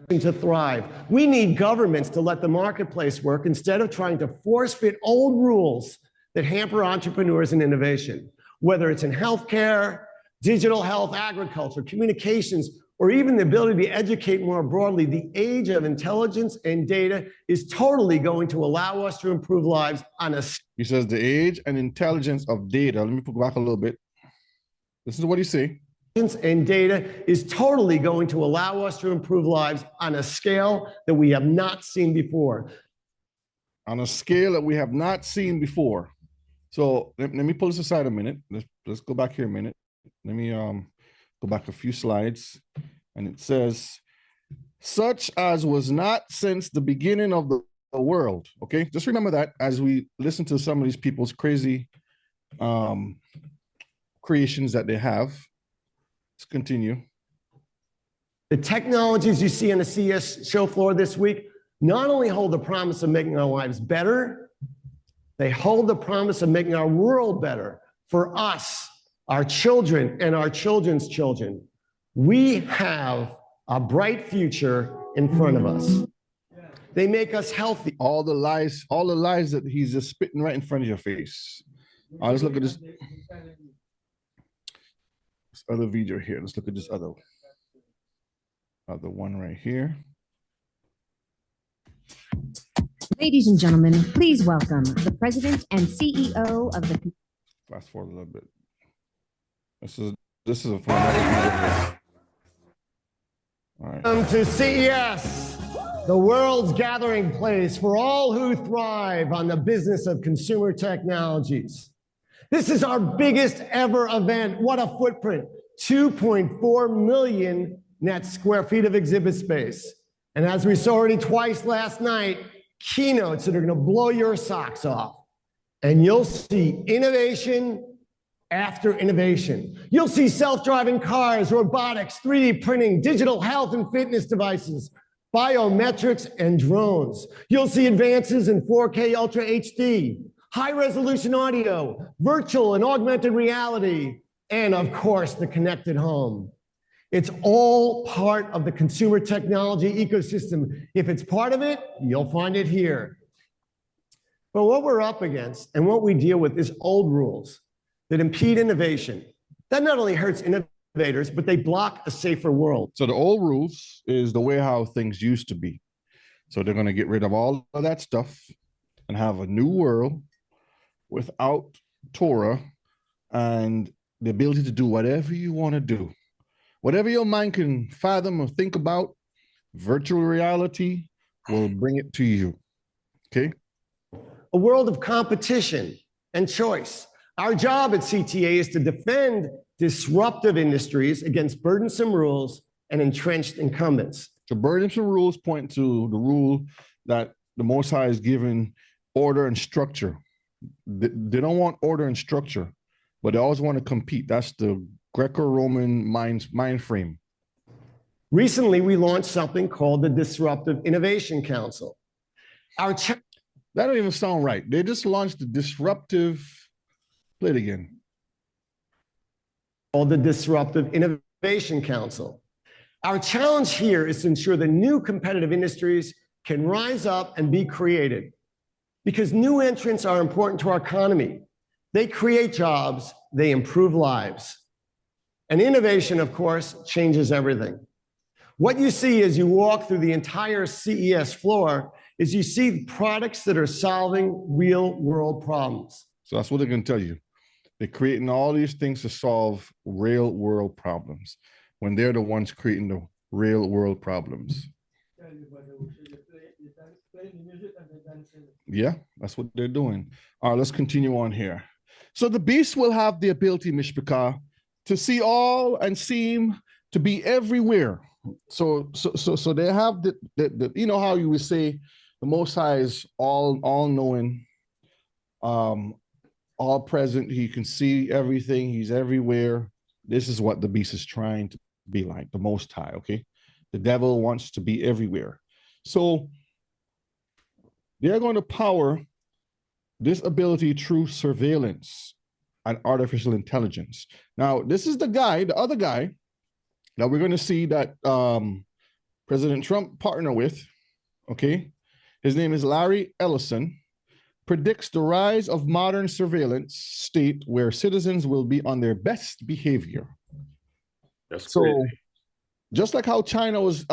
To thrive. We need governments to let the marketplace work instead of trying to force fit old rules that hamper entrepreneurs and innovation, whether it's in healthcare, digital health, agriculture, communications, or even the ability to educate more broadly. The age of intelligence and data is totally going to allow us to improve lives on a... He says the age and intelligence of data. Let me put back a little bit. This is what he say. And data is totally going to allow us to improve lives on a scale that we have not seen before. On a scale that we have not seen before. So let me pull this aside a minute. Let's go back here a minute. Let me go back a few slides. And it says, such as was not since the beginning of the world. Okay, just remember that as we listen to some of these people's crazy creations that they have. Let's continue. The technologies you see on the CES show floor this week not only hold the promise of making our lives better, they hold the promise of making our world better for us, our children, and our children's children. We have a bright future in front of us. They make us healthy. All the lies that he's just spitting right in front of your face. Let's look at this other video here. Let's look at this other one right here. Ladies and gentlemen, please welcome the president and CEO of the... Fast forward a little bit. This is a fun. All right. Welcome to CES, the world's gathering place for all who thrive on the business of consumer technologies. This is our biggest ever event. What a footprint. 2.4 million net square feet of exhibit space. And as we saw already twice last night, keynotes that are going to blow your socks off. And you'll see innovation after innovation. You'll see self-driving cars, robotics, 3D printing, digital health and fitness devices, biometrics, and drones. You'll see advances in 4K Ultra HD, high-resolution audio, virtual and augmented reality, and of course, the connected home. It's all part of the consumer technology ecosystem. If it's part of it, you'll find it here. But what we're up against and what we deal with is old rules that impede innovation. That not only hurts innovators, but they block a safer world. So the old rules is the way how things used to be. So they're going to get rid of all of that stuff and have a new world without Torah and the ability to do whatever you want to do. Whatever your mind can fathom or think about, virtual reality will bring it to you. Okay? A world of competition and choice. Our job at CTA is to defend disruptive industries against burdensome rules and entrenched incumbents. So burdensome rules point to the rule that the Most High is given order and structure. They don't want order and structure, but they always want to compete. That's the Greco-Roman mind frame. Recently, we launched something called the Disruptive Innovation Council. That don't even sound right. They just launched the Disruptive, play it again. Called the Disruptive Innovation Council. Our challenge here is to ensure that new competitive industries can rise up and be created, because new entrants are important to our economy. They create jobs, they improve lives. And innovation, of course, changes everything. What you see as you walk through the entire CES floor is you see products that are solving real world problems. So that's what they're going to tell you. They're creating all these things to solve real world problems when they're the ones creating the real world problems. Yeah, that's what they're doing. All right, let's continue on here. So the beast will have the ability, Mishpachah, to see all and seem to be everywhere. So they have the you know how you would say the Most High is all knowing, all present. He can see everything. He's everywhere. This is what the beast is trying to be like, the Most High, okay? The devil wants to be everywhere. So they're going to power this ability through surveillance and artificial intelligence. Now, this is the guy, the other guy that we're going to see that President Trump partner with, okay? His name is Larry Ellison, predicts the rise of modern surveillance state where citizens will be on their best behavior. That's so crazy. Just like how China was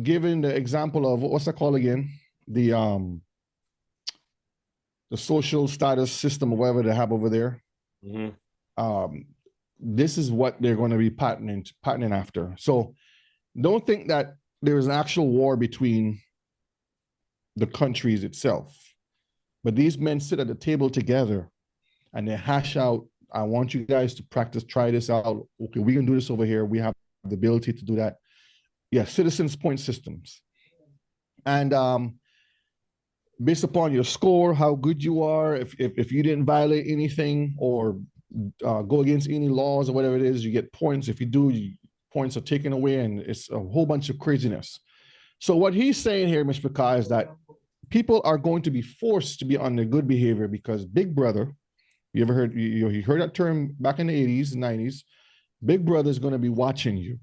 given the example of, what's that called again? The social status system or whatever they have over there. This is what they're going to be patterning after. So don't think that there is an actual war between the countries itself. But these men sit at the table together and they hash out, I want you guys to practice, try this out. Okay, we can do this over here. We have the ability to do that. Yeah, citizens point systems. And based upon your score, how good you are, if you didn't violate anything or go against any laws or whatever it is, you get points. If you do, points are taken away, and it's a whole bunch of craziness. So what he's saying here, Mr. Kai, is that people are going to be forced to be on their good behavior because Big Brother, you ever heard, you heard that term back in the 80s and 90s, Big Brother is going to be watching you,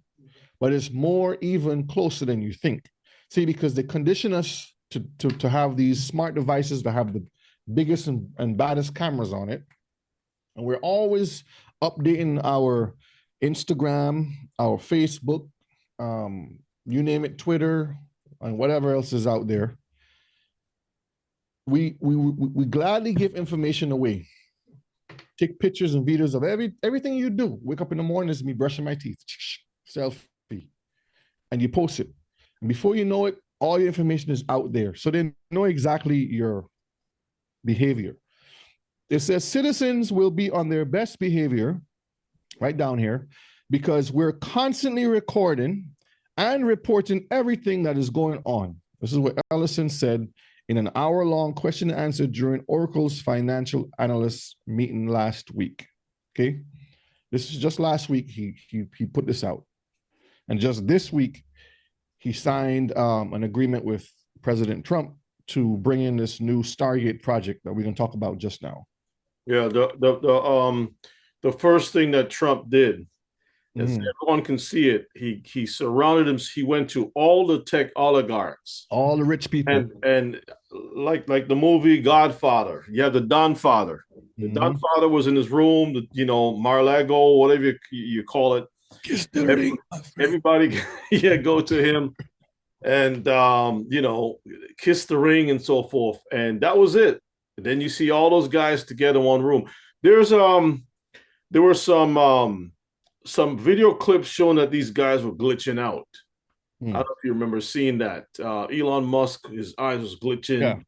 but it's more even closer than you think. See, because they condition us to have these smart devices that have the biggest and baddest cameras on it. And we're always updating our Instagram, our Facebook, you name it, Twitter, and whatever else is out there. We gladly give information away. Take pictures and videos of everything you do. Wake up in the morning, it's me brushing my teeth, selfie, and you post it. And before you know it, all your information is out there. So they know exactly your behavior. It says citizens will be on their best behavior, right down here, because we're constantly recording and reporting everything that is going on. This is what Ellison said in an hour-long question and answer during Oracle's financial analyst meeting last week. Okay, this is just last week he put this out, and just this week he signed an agreement with President Trump to bring in this new Stargate project that we're going to talk about just now. Yeah, the first thing that Trump did, as everyone can see it, he surrounded him. He went to all the tech oligarchs, all the rich people, and like the movie Godfather. You have the Don Father. The Don Father was in his room. Mar-a-Lago, whatever you call it. Everybody, yeah, go to him, and kiss the ring and so forth, and that was it. And then you see all those guys together in one room. There were some video clips showing that these guys were glitching out. I don't know if you remember seeing that. Elon Musk, his eyes was glitching,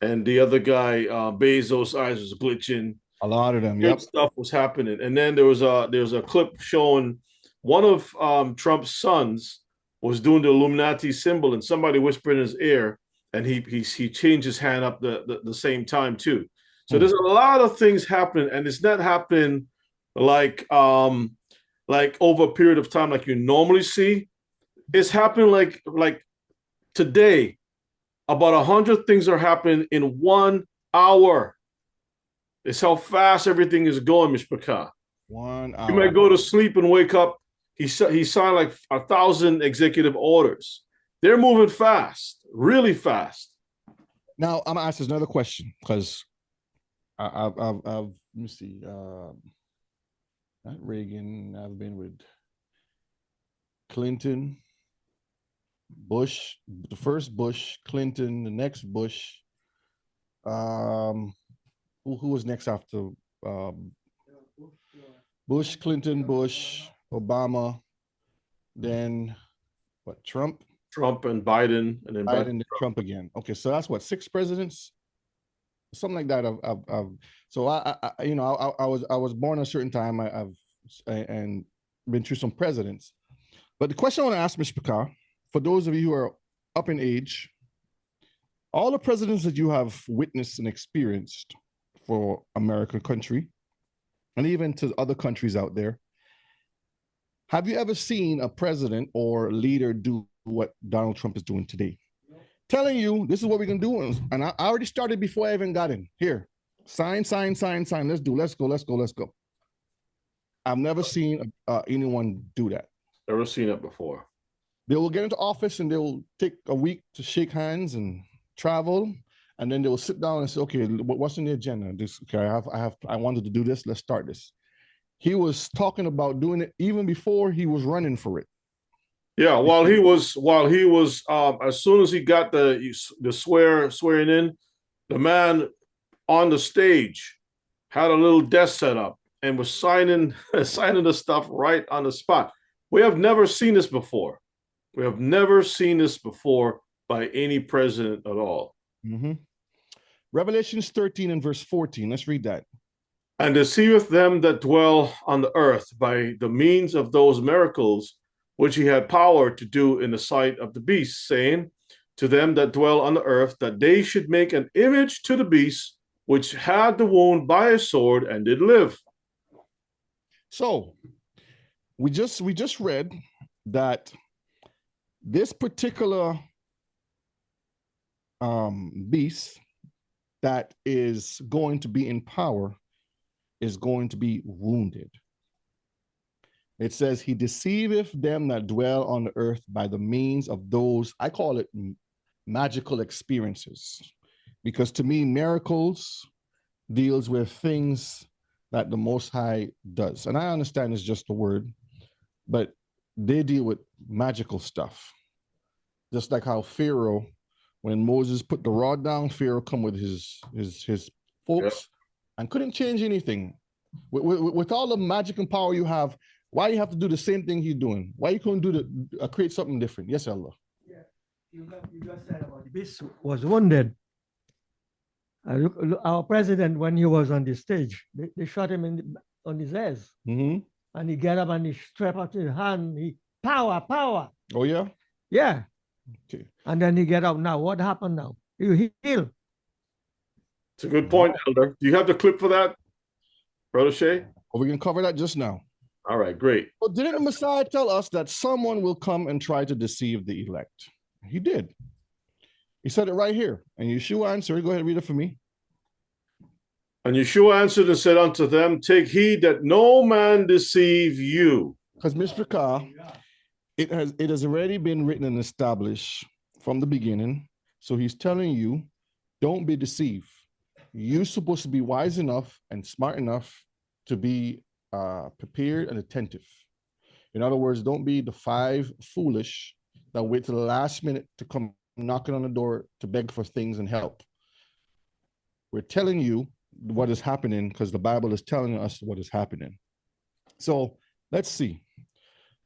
and the other guy, Bezos' eyes was glitching. A lot of them, stuff was happening. And then there was a clip showing one of Trump's sons was doing the Illuminati symbol, and somebody whispered in his ear, and he changed his hand up the same time too. So there's a lot of things happening, and it's not happening like over a period of time like you normally see. It's happening like today. About 100 things are happening in 1 hour. It's how fast everything is going, Mishpaka. 1 hour. You might go to sleep and wake up. He signed like 1,000 executive orders. They're moving fast, really fast. Now I'm gonna ask this another question because I've let me see. Not Reagan. I've been with Clinton, Bush, the first Bush, Clinton, the next Bush. Who was next after Bush, Clinton, Bush, Obama, then what? Trump and Biden, and then Biden, Trump again. Okay, so that's what, 6 presidents, something like that. So I was born at a certain time. I've been through some presidents. But the question I want to ask Mr. Picard, for those of you who are up in age, all the presidents that you have witnessed and experienced for American country and even to other countries out there. Have you ever seen a president or leader do what Donald Trump is doing today? Telling you this is what we're gonna do, and I already started before I even got in. Here, sign, sign, sign, sign. Let's go. I've never seen anyone do that. Never seen it before. They will get into office and they will take a week to shake hands and travel, and then they will sit down and say, "Okay, what's in the agenda? This, okay, I wanted to do this. Let's start this." He was talking about doing it even before he was running for it. Yeah, while he was, as soon as he got the swearing in, the man on the stage had a little desk set up and was signing the stuff right on the spot. We have never seen this before. We have never seen this before by any president at all. Mm-hmm. Revelations 13 and verse 14. Let's read that. And deceiveth them that dwell on the earth by the means of those miracles which he had power to do in the sight of the beast, saying to them that dwell on the earth that they should make an image to the beast which had the wound by a sword and did live. So we just read that this particular beast that is going to be in power is going to be wounded. It says he deceiveth them that dwell on the earth by the means of those, I call it magical experiences, because to me, miracles deals with things that the Most High does. And I understand it's just a word, but they deal with magical stuff. Just like how Pharaoh, when Moses put the rod down, Pharaoh come with his folks and couldn't change anything. With all the magic and power you have, why you have to do the same thing he's doing? Why you couldn't do create something different? Yes, Allah. Yeah, you just said about the beast was wounded. Our president, when he was on the stage, they shot him on his head. Mm-hmm. And he get up and he strap out his hand. He power. Oh yeah. Yeah. Okay. And then he get up. Now what happened now? He healed. It's a good point, Elder. Do you have the clip for that, Brother Shay? Well, we can cover that just now. All right, great. Well, didn't the Messiah tell us that someone will come and try to deceive the elect? He did. He said it right here. And Yeshua answered, go ahead and read it for me. And Yeshua answered and said unto them, take heed that no man deceive you. Because Mr. Carr, it has already been written and established from the beginning. So he's telling you, don't be deceived. You're supposed to be wise enough and smart enough to be prepared and attentive. In other words, don't be the 5 foolish that wait till the last minute to come knocking on the door to beg for things and help. We're telling you what is happening because the Bible is telling us what is happening. So let's see.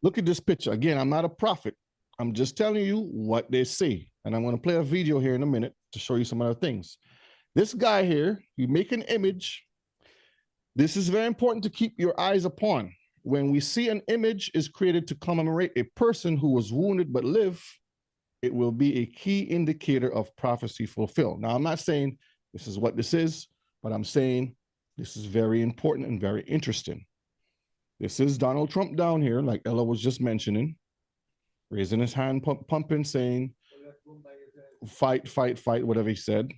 Look at this picture. Again, I'm not a prophet. I'm just telling you what they say. And I'm going to play a video here in a minute to show you some other things. This guy here, you make an image. This is very important to keep your eyes upon. When we see an image is created to commemorate a person who was wounded but lived, it will be a key indicator of prophecy fulfilled. Now, I'm not saying this is what this is, but I'm saying this is very important and very interesting. This is Donald Trump down here, like Ella was just mentioning, raising his hand, pumping, saying, fight, fight, fight, whatever he said.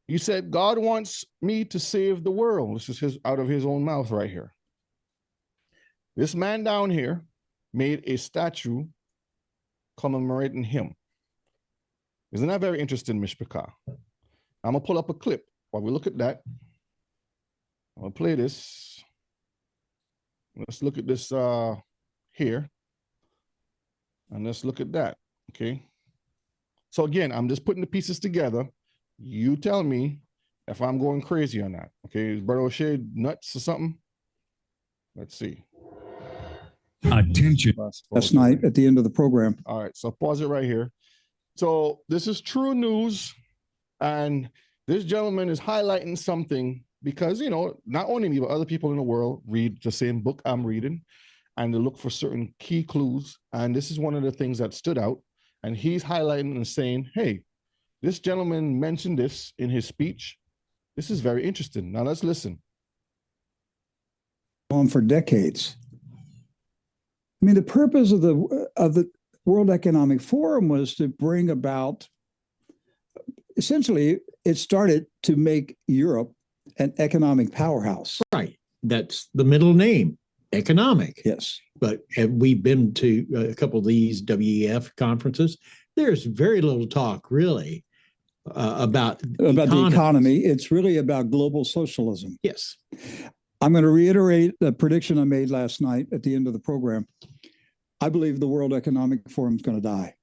He said, God wants me to save the world. This is out of his own mouth right here. This man down here made a statue commemorating him. Isn't that very interesting, Mishpachah? I'm going to pull up a clip while we look at that. I'm going to play this. Let's look at this here. And let's look at that, okay? So again, I'm just putting the pieces together. You tell me if I'm going crazy or not. Okay, is Brother O'Shea nuts or something? Let's see. Attention. Last night at the end of the program. All right, so pause it right here. So this is true news, and this gentleman is highlighting something because, you know, not only me, but other people in the world read the same book I'm reading, and they look for certain key clues, and this is one of the things that stood out, and he's highlighting and saying, hey, this gentleman mentioned this in his speech, This is very interesting. Now let's listen. On for decades. I mean, the purpose of the World Economic Forum was to bring about, essentially, it started to make Europe an economic powerhouse. Right. That's the middle name, economic. Yes. But have we been to a couple of these WEF conferences? There's very little talk, really, about the economy. It's really about global socialism. Yes. I'm going to reiterate the prediction I made last night at the end of the program. I believe the World Economic Forum is going to die.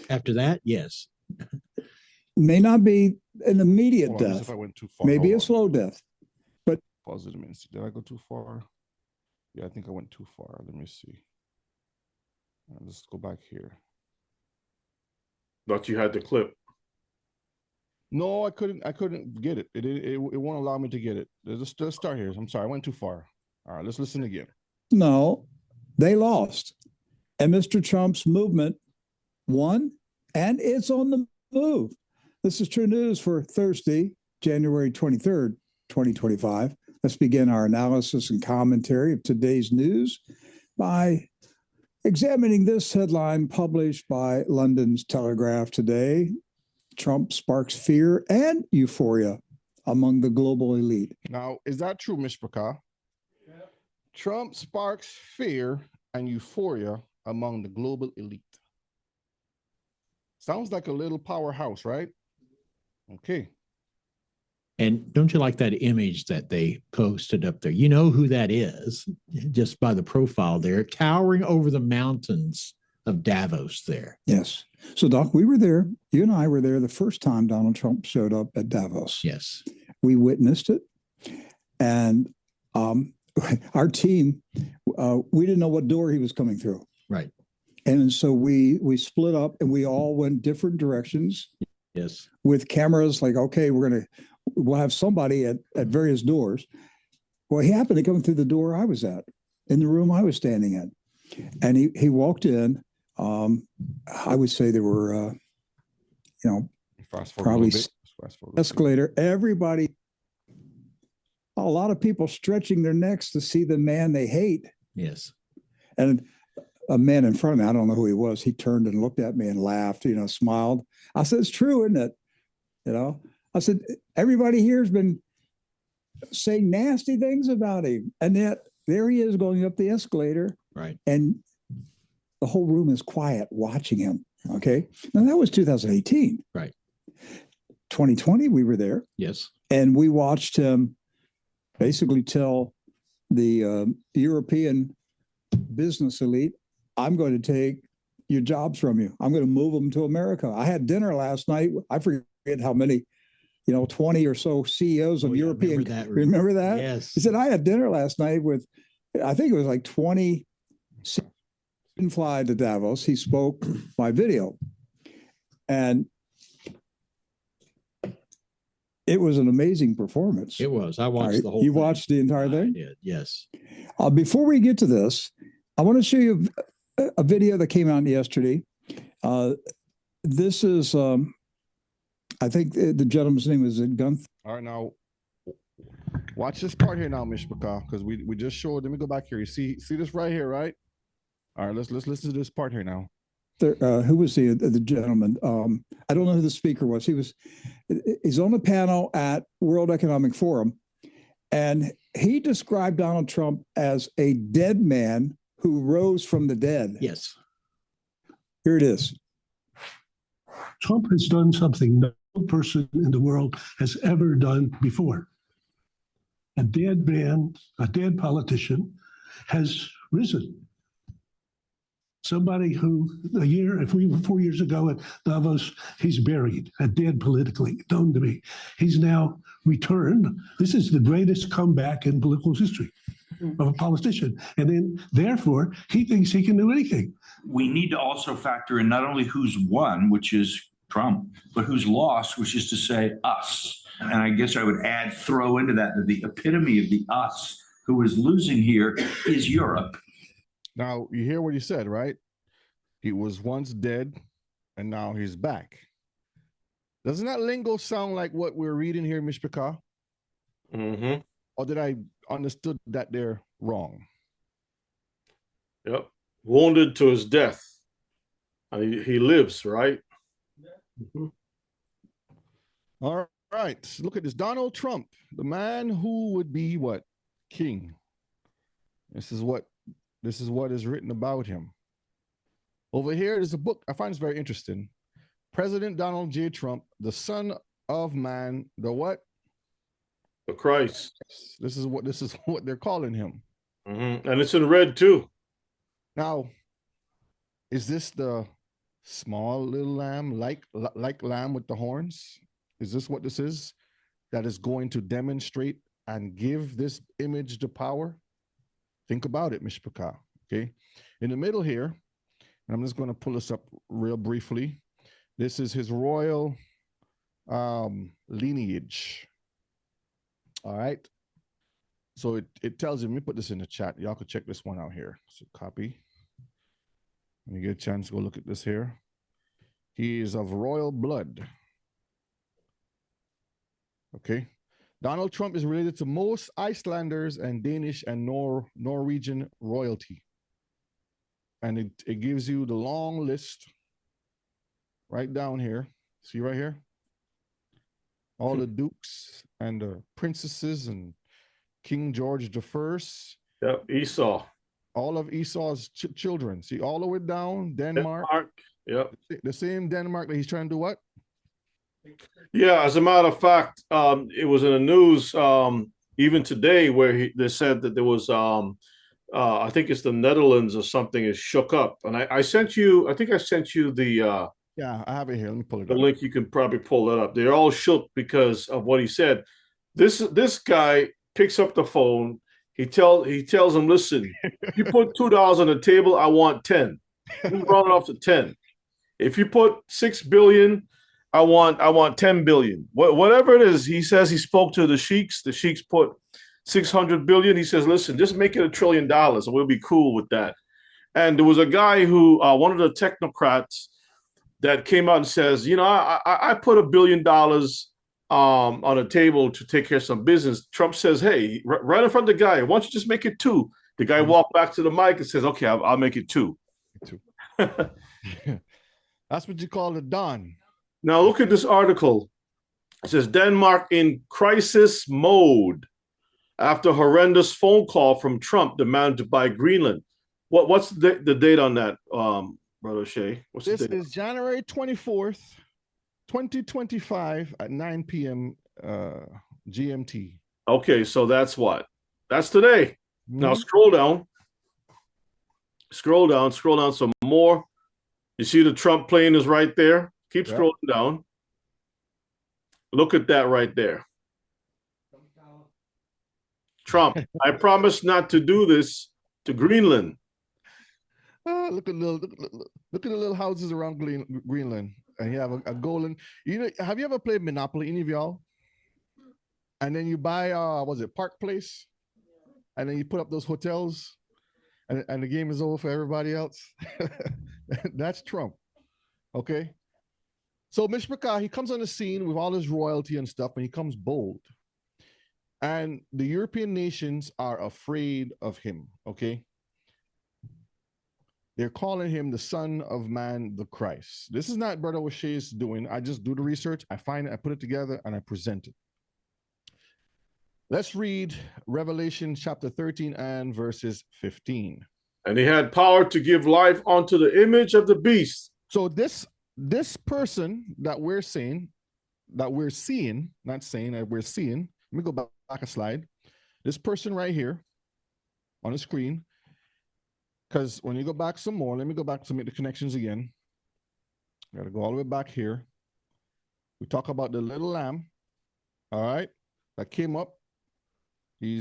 After that, yes. May not be an immediate death. If I went too far. Maybe a slow death. But pause it a minute. Did I go too far? Yeah, I think I went too far. Let me see. Let's go back here. Thought you had the clip. No, I couldn't get it. It won't allow me to get it. Let's start here. I'm sorry, I went too far. All right, let's listen again. No, they lost. And Mr. Trump's movement won, and it's on the move. This is True News for Thursday, January 23rd, 2025. Let's begin our analysis and commentary of today's news by examining this headline published by London's Telegraph today. Trump sparks fear and euphoria among the global elite. Now, is that true, Mishpaka? Yeah. Trump sparks fear and euphoria among the global elite. Sounds like a little powerhouse, right? Okay. And don't you like that image that they posted up there? You know who that is, just by the profile there, towering over the mountains of Davos there. Yes. So, Doc, we were there. You and I were there the first time Donald Trump showed up at Davos. Yes. We witnessed it. And our team, we didn't know what door he was coming through. Right. And so we split up and we all went different directions. Yes. With cameras like, okay, we'll have somebody at various doors. Well, he happened to come through the door I was at, in the room I was standing in. And he walked in. I would say there were, probably escalator. Everybody, a lot of people stretching their necks to see the man they hate. Yes. And a man in front of me, I don't know who he was. He turned and looked at me and laughed, smiled. I said, "It's true, isn't it?" I said, everybody here has been saying nasty things about him. And yet there he is going up the escalator. Right. And the whole room is quiet watching him. Okay. Now that was 2018. Right. 2020, we were there. Yes. And we watched him basically tell the European business elite, I'm going to take your jobs from you. I'm going to move them to America. I had dinner last night. I forget how many, 20 or so CEOs of European. Remember that? Yes. He said, I had dinner last night with, I think it was like 20. Didn't fly to Davos. He spoke by video. And it was an amazing performance. It was. I watched the whole You thing. watched the entire thing? I did, yes. Before we get to this, I want to show you a video that came out yesterday. This is, I think the gentleman's name is Gunther. All right, now watch this part here now, Mishpaka, because we just showed. Let me go back here. You see this right here, right? All right, let's listen to this part here now. Who was the gentleman? I don't know who the speaker was. He's on the panel at World Economic Forum, and he described Donald Trump as a dead man who rose from the dead. Yes. Here it is. Trump has done something no person in the world has ever done before. A dead man, a dead politician, has risen. Somebody who if we were 4 years ago at Davos, he's buried, dead politically, known to me. He's now returned. This is the greatest comeback in political history of a politician. And then, therefore, he thinks he can do anything. We need to also factor in not only who's won, which is Trump, but who's lost, which is to say us. And I guess I would throw into that the epitome of the us who is losing here is Europe. Now, you hear what he said, right? He was once dead, and now he's back. Doesn't that lingo sound like what we're reading here, Mishpachah? Mm-hmm. Or did I understood that they're wrong? Yep. Wounded to his death. He lives, right? Mm-hmm. All right. Look at this. Donald Trump, the man who would be what? King. This is what is written about him. Over here is a book I find it's very interesting. President Donald J. Trump, the Son of Man, the what? The Christ. This is what they're calling him. Mm-hmm. And it's in red too. Now, is this the small little lamb, like lamb with the horns? Is this what this is? That is going to demonstrate and give this image the power? Think about it, Mishpachah. Okay. In the middle here, and I'm just going to pull this up real briefly. This is his royal lineage. All right. So it tells you, let me put this in the chat. Y'all can check this one out here. So copy. When you get a chance, go look at this here. He is of royal blood. Okay. Donald Trump is related to most Icelanders and Danish and Norwegian royalty. And it gives you the long list right down here. See right here? All the dukes and the princesses and King George I. Yep, Esau. All of Esau's children. See, all the way down, Denmark. Yep. The same Denmark that he's trying to do what? Yeah, as a matter of fact, it was in the news even today where they said that there was, I think it's the Netherlands or something is shook up. And I sent you, I think I sent you the... yeah, I have it here. Let me pull it the up. link. You can probably pull that up. They're all shook because of what he said. This guy picks up the phone. He tells him, listen, if you put $2 on the table, I want 10. He's rounding off to 10. If you put 6 billion, I want 10 billion. Whatever it is, he says he spoke to the sheiks. The sheiks put 600 billion. He says, listen, just make it $1 trillion and we'll be cool with that. And there was a guy who, one of the technocrats that came out and says, you know, I put $1 billion on a table to take care of some business. Trump says, hey, right in front of the guy, why don't you just make it 2? The guy walked back to the mic and says, okay, I'll make it 2. That's what you call a Don. Now look at this article. It says Denmark in crisis mode after horrendous phone call from Trump demanding to buy Greenland. What's the date on that, Brother Shea? What's this the date? is January 24th, 2025 at 9 p.m. GMT. Okay, so that's what? That's today. Now scroll down. Scroll down some more. You see the Trump plane is right there. Keep scrolling down. Look at that right there. Trump, I promise not to do this to Greenland. Look at the little houses around Greenland, and you have a golden. You know, have you ever played Monopoly? Any of y'all? And then you buy, was it Park Place? And then you put up those hotels, and the game is over for everybody else. That's Trump. Okay. So Mishpachah, he comes on the scene with all his royalty and stuff, and he comes bold. And the European nations are afraid of him. Okay. They're calling him the Son of Man, the Christ. This is not Brother O'Shea's doing. I just do the research. I find it, I put it together, and I present it. Let's read Revelation chapter 13 and verses 15. And he had power to give life unto the image of the beast. So this person that we're seeing, let me go back a slide. This person right here on the screen, because when you go back some more, let me go back to make the connections again. Got to go all the way back here. We talk about the little lamb, all right, that came up. He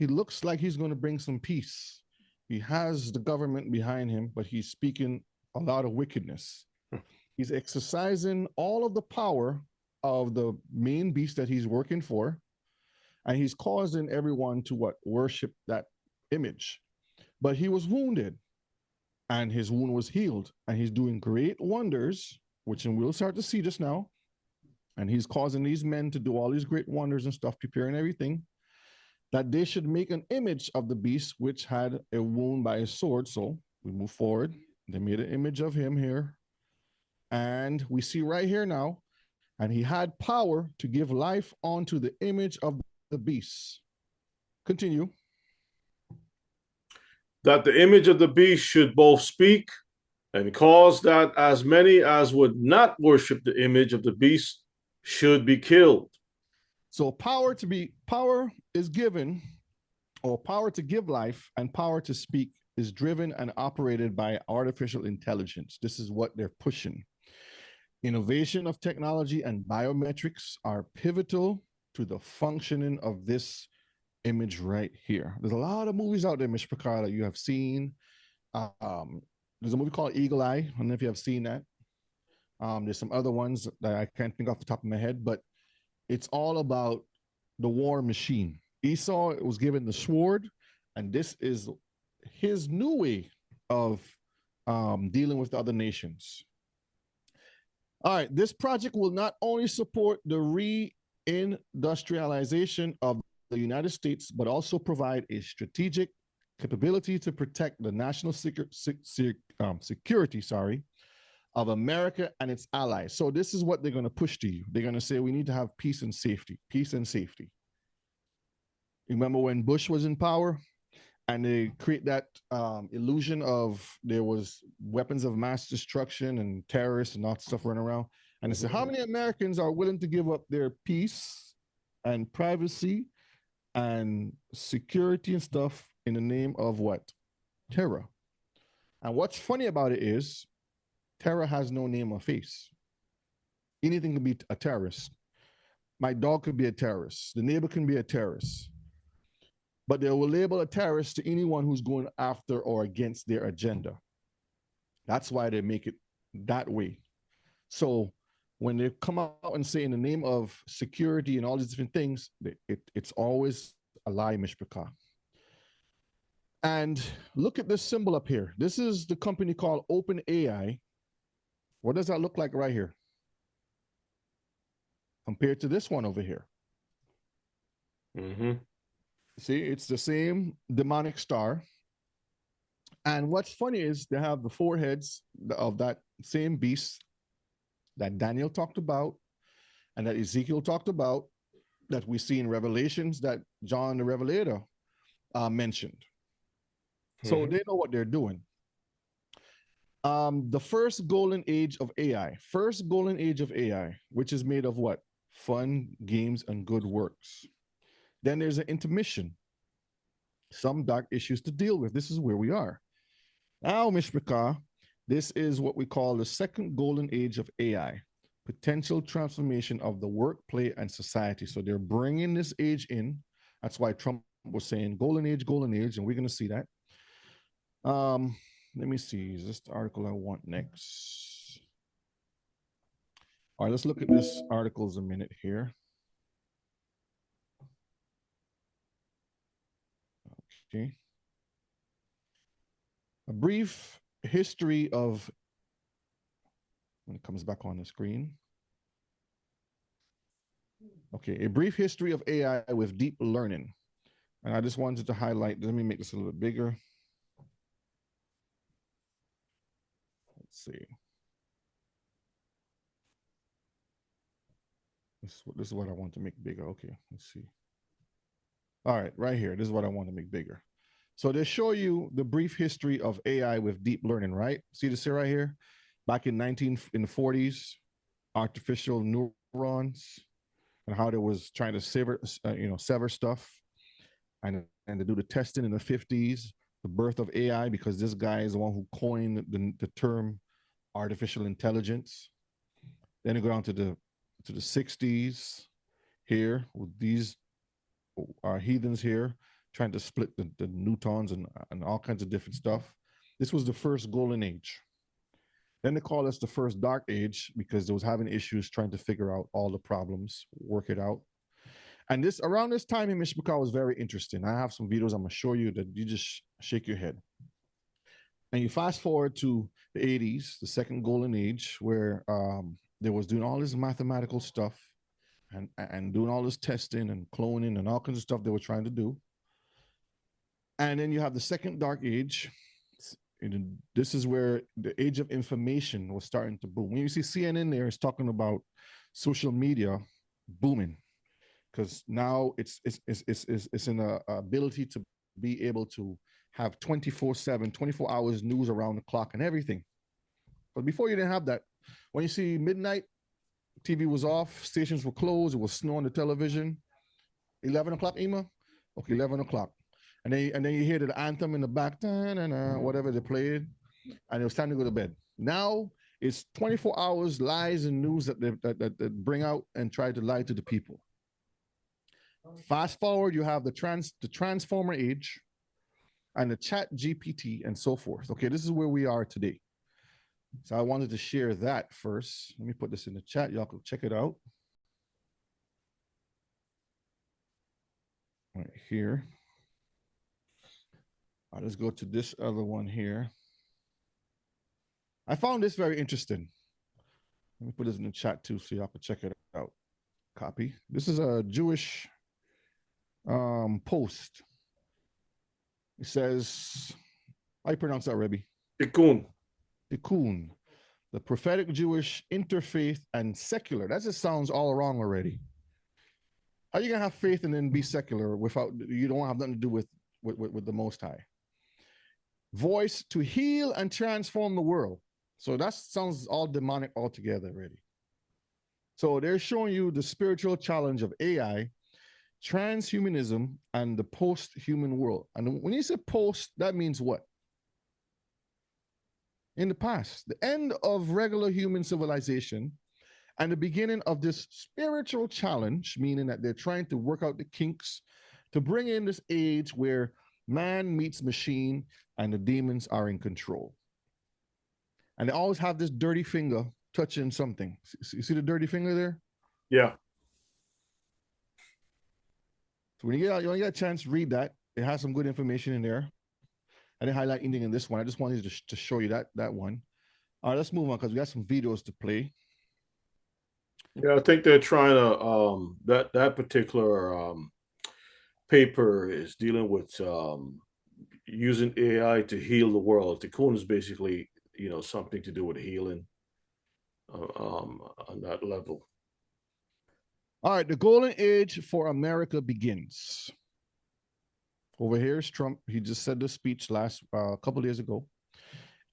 looks like he's going to bring some peace. He has the government behind him, but he's speaking a lot of wickedness. He's exercising all of the power of the main beast that he's working for, and he's causing everyone to worship that image. But he was wounded, and his wound was healed, and he's doing great wonders which we'll start to see just now. And he's causing these men to do all these great wonders and stuff, preparing everything, that they should make an image of the beast which had a wound by a sword. So we move forward. They made an image of him here. And we see right here now, and he had power to give life onto the image of the beast. Continue. That the image of the beast should both speak and cause that as many as would not worship the image of the beast should be killed. So power is given, or power to give life and power to speak is driven and operated by artificial intelligence. This is what they're pushing. Innovation of technology and biometrics are pivotal to the functioning of this image right here. There's a lot of movies out there, Mr. Picard, that you have seen. There's a movie called Eagle Eye. I don't know if you have seen that. There's some other ones that I can't think off the top of my head, but it's all about the war machine. Esau was given the sword, and this is his new way of dealing with the other nations. All right, this project will not only support the reindustrialization of the United States, but also provide a strategic capability to protect the national security of America and its allies. So this is what they're going to push to you. They're going to say we need to have peace and safety, peace and safety. Remember when Bush was in power and they create that illusion of there was weapons of mass destruction and terrorists and all that stuff running around. And they said, how many Americans are willing to give up their peace and privacy and security and stuff in the name of what? Terror. And what's funny about it is terror has no name or face. Anything can be a terrorist. My dog could be a terrorist. The neighbor can be a terrorist. But they will label a terrorist to anyone who's going after or against their agenda. That's why they make it that way. So when they come out and say in the name of security and all these different things, it's always a lie, Mishpachah. And look at this symbol up here. This is the company called OpenAI. What does that look like right here? Compared to this one over here. Mm-hmm. See, it's the same demonic star. And what's funny is they have the four heads of that same beast that Daniel talked about and that Ezekiel talked about, that we see in Revelations that John the Revelator mentioned. So they know what they're doing. The first golden age of AI, which is made of what? Fun, games, and good works. Then there's an intermission. Some dark issues to deal with. This is where we are. Now, Mishpachah, this is what we call the second golden age of AI, potential transformation of the work, play, and society. So they're bringing this age in. That's why Trump was saying golden age, and we're going to see that. Let me see. Is this the article I want next? All right, let's look at this articles a minute here. Okay. A brief history of, when it comes back on the screen. Okay, a brief history of AI with deep learning. And I just wanted to highlight, let me make this a little bit bigger. Let's see. This is what I want to make bigger. Okay, let's see. All right, right here. This is what I want to make bigger. So they show you the brief history of AI with deep learning, right? See this here right here? Back in the 40s, artificial neurons and how they was trying to sever stuff and to do the testing in the 50s, the birth of AI, because this guy is the one who coined the term artificial intelligence. Then you go down to the 60s here with these heathens here trying to split the neutrons and all kinds of different stuff. This was the first golden age. Then they call us the first dark age because they was having issues trying to figure out all the problems, work it out. And this around this time in Mishpachah was very interesting. I have some videos I'm gonna show you that you just shake your head. And you fast forward to the 80s, the second golden age, where they was doing all this mathematical stuff and doing all this testing and cloning and all kinds of stuff they were trying to do. And then you have the second dark age. And this is where the age of information was starting to boom. When you see CNN there, it's talking about social media booming, because now it's in a ability to be able to have 24/7, 24 hours news around the clock and everything. But before you didn't have that. When you see midnight, TV was off, stations were closed, it was snow on the television. 11 o'clock, Ema? Okay, 11 o'clock. And then you hear the anthem in the back, whatever they played, and it was time to go to bed. Now it's 24 hours lies and news that they bring out and try to lie to the people. Fast forward, you have the transformer age and the chat GPT and so forth. Okay, this is where we are today. So I wanted to share that first. Let me put this in the chat. Y'all can check it out. Right here. Let's go to this other one here. I found this very interesting. Let me put this in the chat too so y'all can check it out. Copy. This is a Jewish post. It says, how you pronounce that, Rebbe? Tikkun. Tikkun. The prophetic Jewish interfaith and secular. That just sounds all wrong already. How are you gonna have faith and then be secular without, you don't have nothing to do with the Most High? Voice to heal and transform the world. So that sounds all demonic altogether already. So they're showing you the spiritual challenge of AI, transhumanism, and the post-human world. And when you say post, that means what? In the past, the end of regular human civilization and the beginning of this spiritual challenge, meaning that they're trying to work out the kinks to bring in this age where man meets machine and the demons are in control. And they always have this dirty finger touching something. You see the dirty finger there? Yeah. So when you get a chance, read that. It has some good information in there. I didn't highlight anything in this one. I just wanted to show you that one. All right, let's move on because we got some videos to play. Yeah, I think they're trying to that particular paper is dealing with using AI to heal the world. Tikkun is basically, something to do with healing on that level. All right, the golden age for America begins. Over here is Trump. He just said this speech a couple of days ago.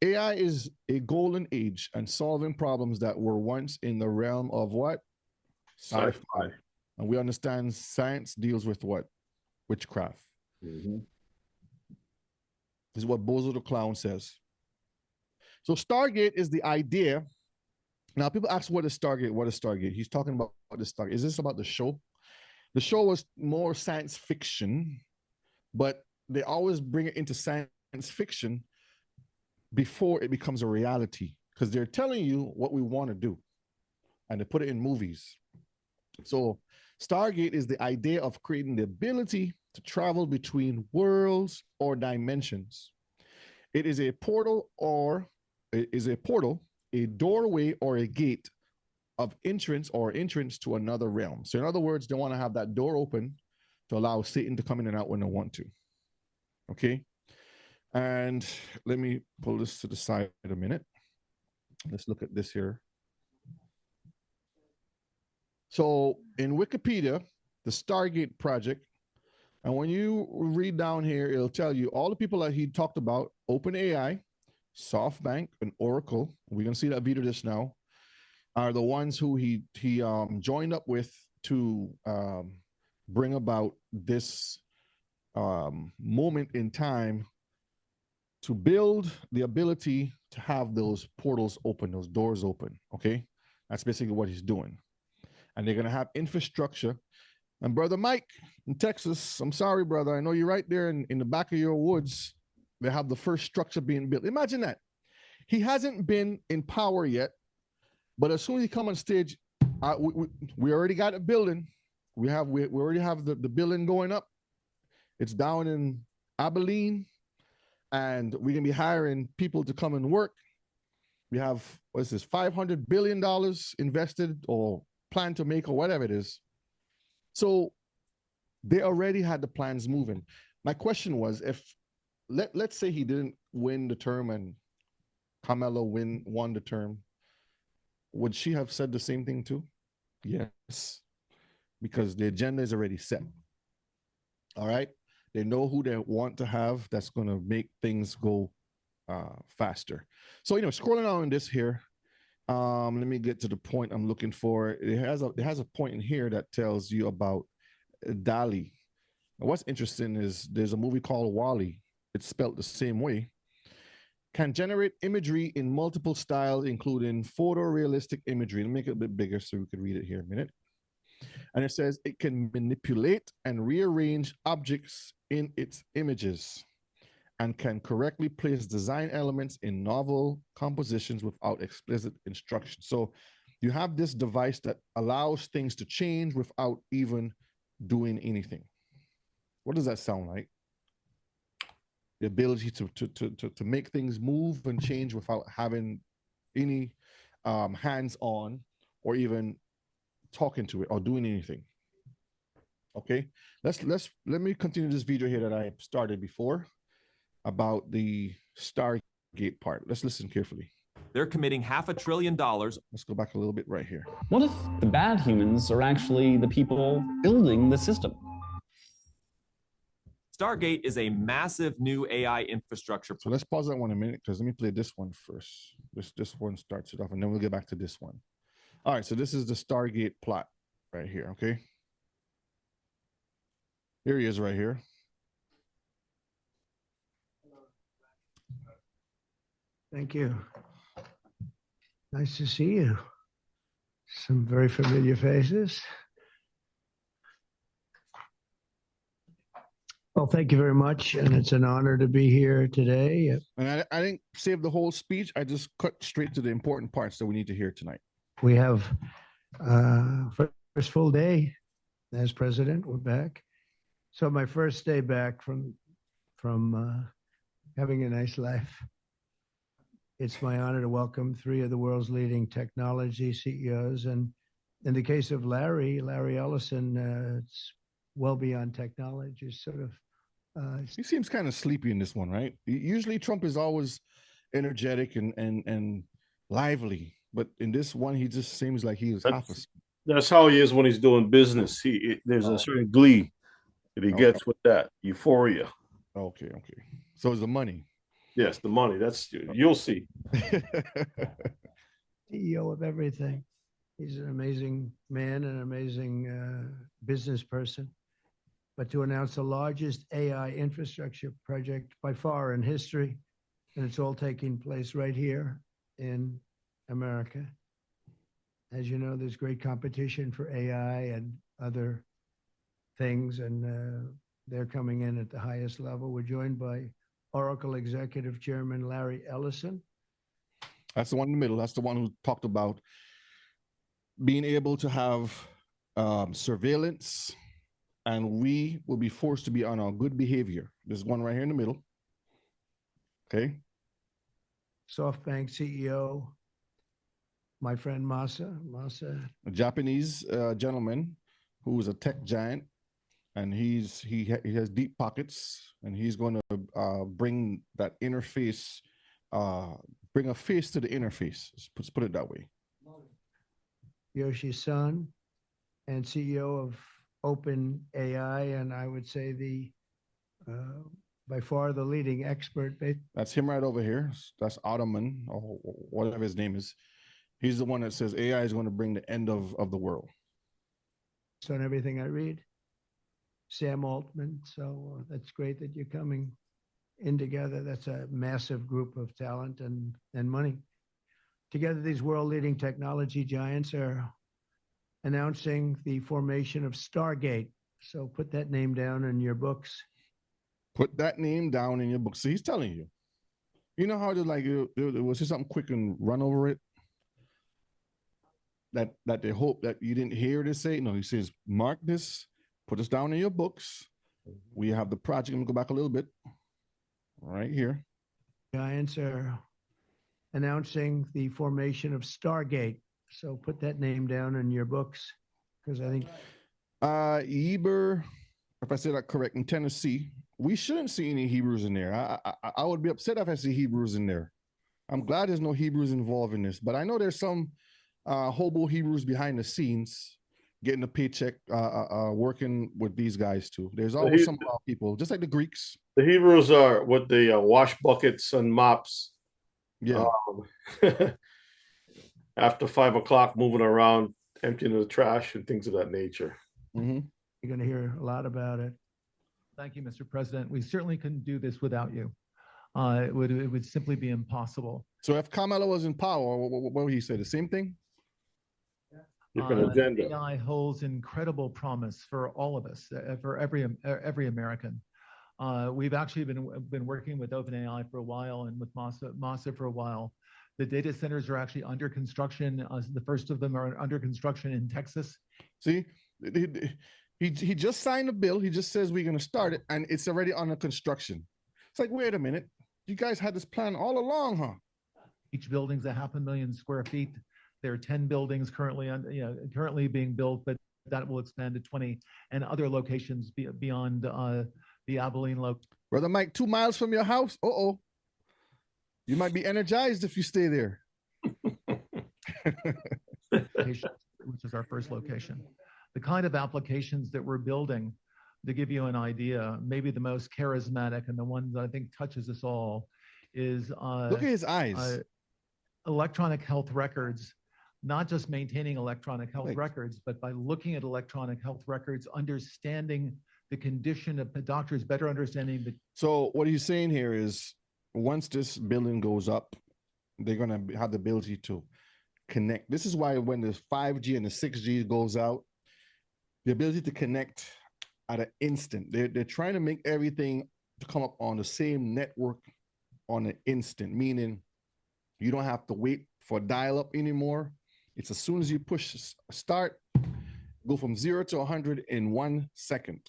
AI is a golden age and solving problems that were once in the realm of what? Sci-fi. And we understand science deals with what? Witchcraft. Mm-hmm. This is what Bozo the Clown says. So Stargate is the idea. Now people ask, what is Stargate? What is Stargate? He's talking about the Stargate. Is this about the show? The show was more science fiction, but they always bring it into science fiction before it becomes a reality, because they're telling you what we want to do and they put it in movies. So Stargate is the idea of creating the ability to travel between worlds or dimensions. It is a portal, a doorway or a gate of entrance to another realm. So in other words, they want to have that door open to allow Satan to come in and out when they want to. Okay. And let me pull this to the side a minute. Let's look at this here. So in Wikipedia, the Stargate project, and when you read down here, it'll tell you all the people that he talked about: OpenAI, SoftBank, and Oracle. We're going to see that video just now. Are the ones who he joined up with to bring about this moment in time to build the ability to have those portals open, those doors open. Okay, that's basically what he's doing. And they're going to have infrastructure. And Brother Mike in Texas, I'm sorry, brother, I know you're right there in the back of your woods. They have the first structure being built. Imagine that. He hasn't been in power yet, but as soon as he come on stage, we already got a building. We already have the building going up. It's down in Abilene, and we're gonna be hiring people to come and work. We have, what is this, $500 billion invested or plan to make or whatever it is. So they already had the plans moving. My question was, if let's say he didn't win the term and Kamala won the term, would she have said the same thing too? Yes, because the agenda is already set. All right, they know who they want to have that's going to make things go faster. So scrolling on this here, let me get to the point I'm looking for. It has a point in here that tells you about DALL-E. And what's interesting is there's a movie called WALL-E. It's spelled the same way. Can generate imagery in multiple styles, including photorealistic imagery. Let me make it a bit bigger so we could read it here a minute. And it says it can manipulate and rearrange objects in its images and can correctly place design elements in novel compositions without explicit instructions. So you have this device that allows things to change without even doing anything. What does that sound like? The ability to make things move and change without having any hands-on or even talking to it or doing anything. Okay, let me continue this video here that I started before about the Stargate part. Let's listen carefully. They're committing $500 billion. Let's go back a little bit right here. What if the bad humans are actually the people building the system? Stargate is a massive new AI infrastructure. So let's pause that one a minute, because let me play this one first. This one starts it off, and then we'll get back to this one. All right, so this is the Stargate plot right here, okay? Here he is right here. Thank you. Nice to see you. Some very familiar faces. Well, thank you very much, and it's an honor to be here today. And I didn't save the whole speech. I just cut straight to the important parts that we need to hear tonight. We have first full day as president. We're back. So my first day back from having a nice life. It's my honor to welcome three of the world's leading technology CEOs. And in the case of Larry Ellison, it's well beyond technology. It's sort of he seems kind of sleepy in this one, right? Usually Trump is always energetic and lively, but in this one, he just seems like he is opposite. That's how he is when he's doing business. There's a certain glee that he gets with that euphoria. Okay. So it's the money. Yes, the money. You'll see. CEO of everything. He's an amazing man, an amazing business person. But to announce the largest AI infrastructure project by far in history, and it's all taking place right here in America. As you know, there's great competition for AI and other things, and they're coming in at the highest level. We're joined by Oracle Executive Chairman Larry Ellison. That's the one in the middle. That's the one who talked about being able to have surveillance, and we will be forced to be on our good behavior. There's one right here in the middle. Okay. SoftBank CEO, my friend Masa. A Japanese gentleman who is a tech giant, and he has deep pockets, and he's going to bring that interface, bring a face to the interface. Let's put it that way. Yoshi Son, and CEO of OpenAI, and I would say by far the leading expert. That's him right over here. That's Ottoman, or whatever his name is. He's the one that says AI is going to bring the end of the world. So on everything I read, Sam Altman. So that's great that you're coming in together. That's a massive group of talent and money. Together, these world-leading technology giants are announcing the formation of Stargate. So put that name down in your books. Put that name down in your books. So he's telling you. You know how to we'll say something quick and run over it? That they hope that you didn't hear to say. No, he says, mark this, put this down in your books. We have the project. Let me go back a little bit. right here. Giants are announcing the formation of Stargate. So put that name down in your books because I think Eber, if I said that correct, in Tennessee, we shouldn't see any Hebrews in there. I would be upset if I see Hebrews in there. I'm glad there's no Hebrews involved in this, but I know there's some hobo Hebrews behind the scenes getting a paycheck, working with these guys too. There's always some people, just like the Greeks. The Hebrews are with the wash buckets and mops. Yeah. After 5 o'clock, moving around, emptying the trash and things of that nature. Mm-hmm. you're going to hear a lot about it. Thank you, Mr. President. We certainly couldn't do this without you. It would simply be impossible. So if Kamala was in power, what would he say? The same thing? AI holds incredible promise for all of us, for every American. We've actually been working with OpenAI for a while and with Masa for a while. The data centers are actually under construction. The first of them are under construction in Texas. See, he just signed a bill. He just says we're going to start it, and it's already under construction. It's like, wait a minute, you guys had this plan all along, huh? Each building's 500,000 square feet. There are 10 buildings currently being built, but that will expand to 20 and other locations beyond the Abilene location. Brother Mike, 2 miles from your house? Uh-oh. You might be energized if you stay there. Which is our first location. The kind of applications that we're building, to give you an idea, maybe the most charismatic and the one that I think touches us all is look at his eyes. Electronic health records, not just maintaining electronic health records, but by looking at electronic health records, understanding the condition of the doctors, better understanding the. So what he's saying here is, once this building goes up, they're going to have the ability to connect. This is why when the 5G and the 6G goes out, the ability to connect at an instant. They're trying to make everything to come up on the same network on an instant, meaning you don't have to wait for dial-up anymore. It's as soon as you push start, go from 0 to 100 in 1 second.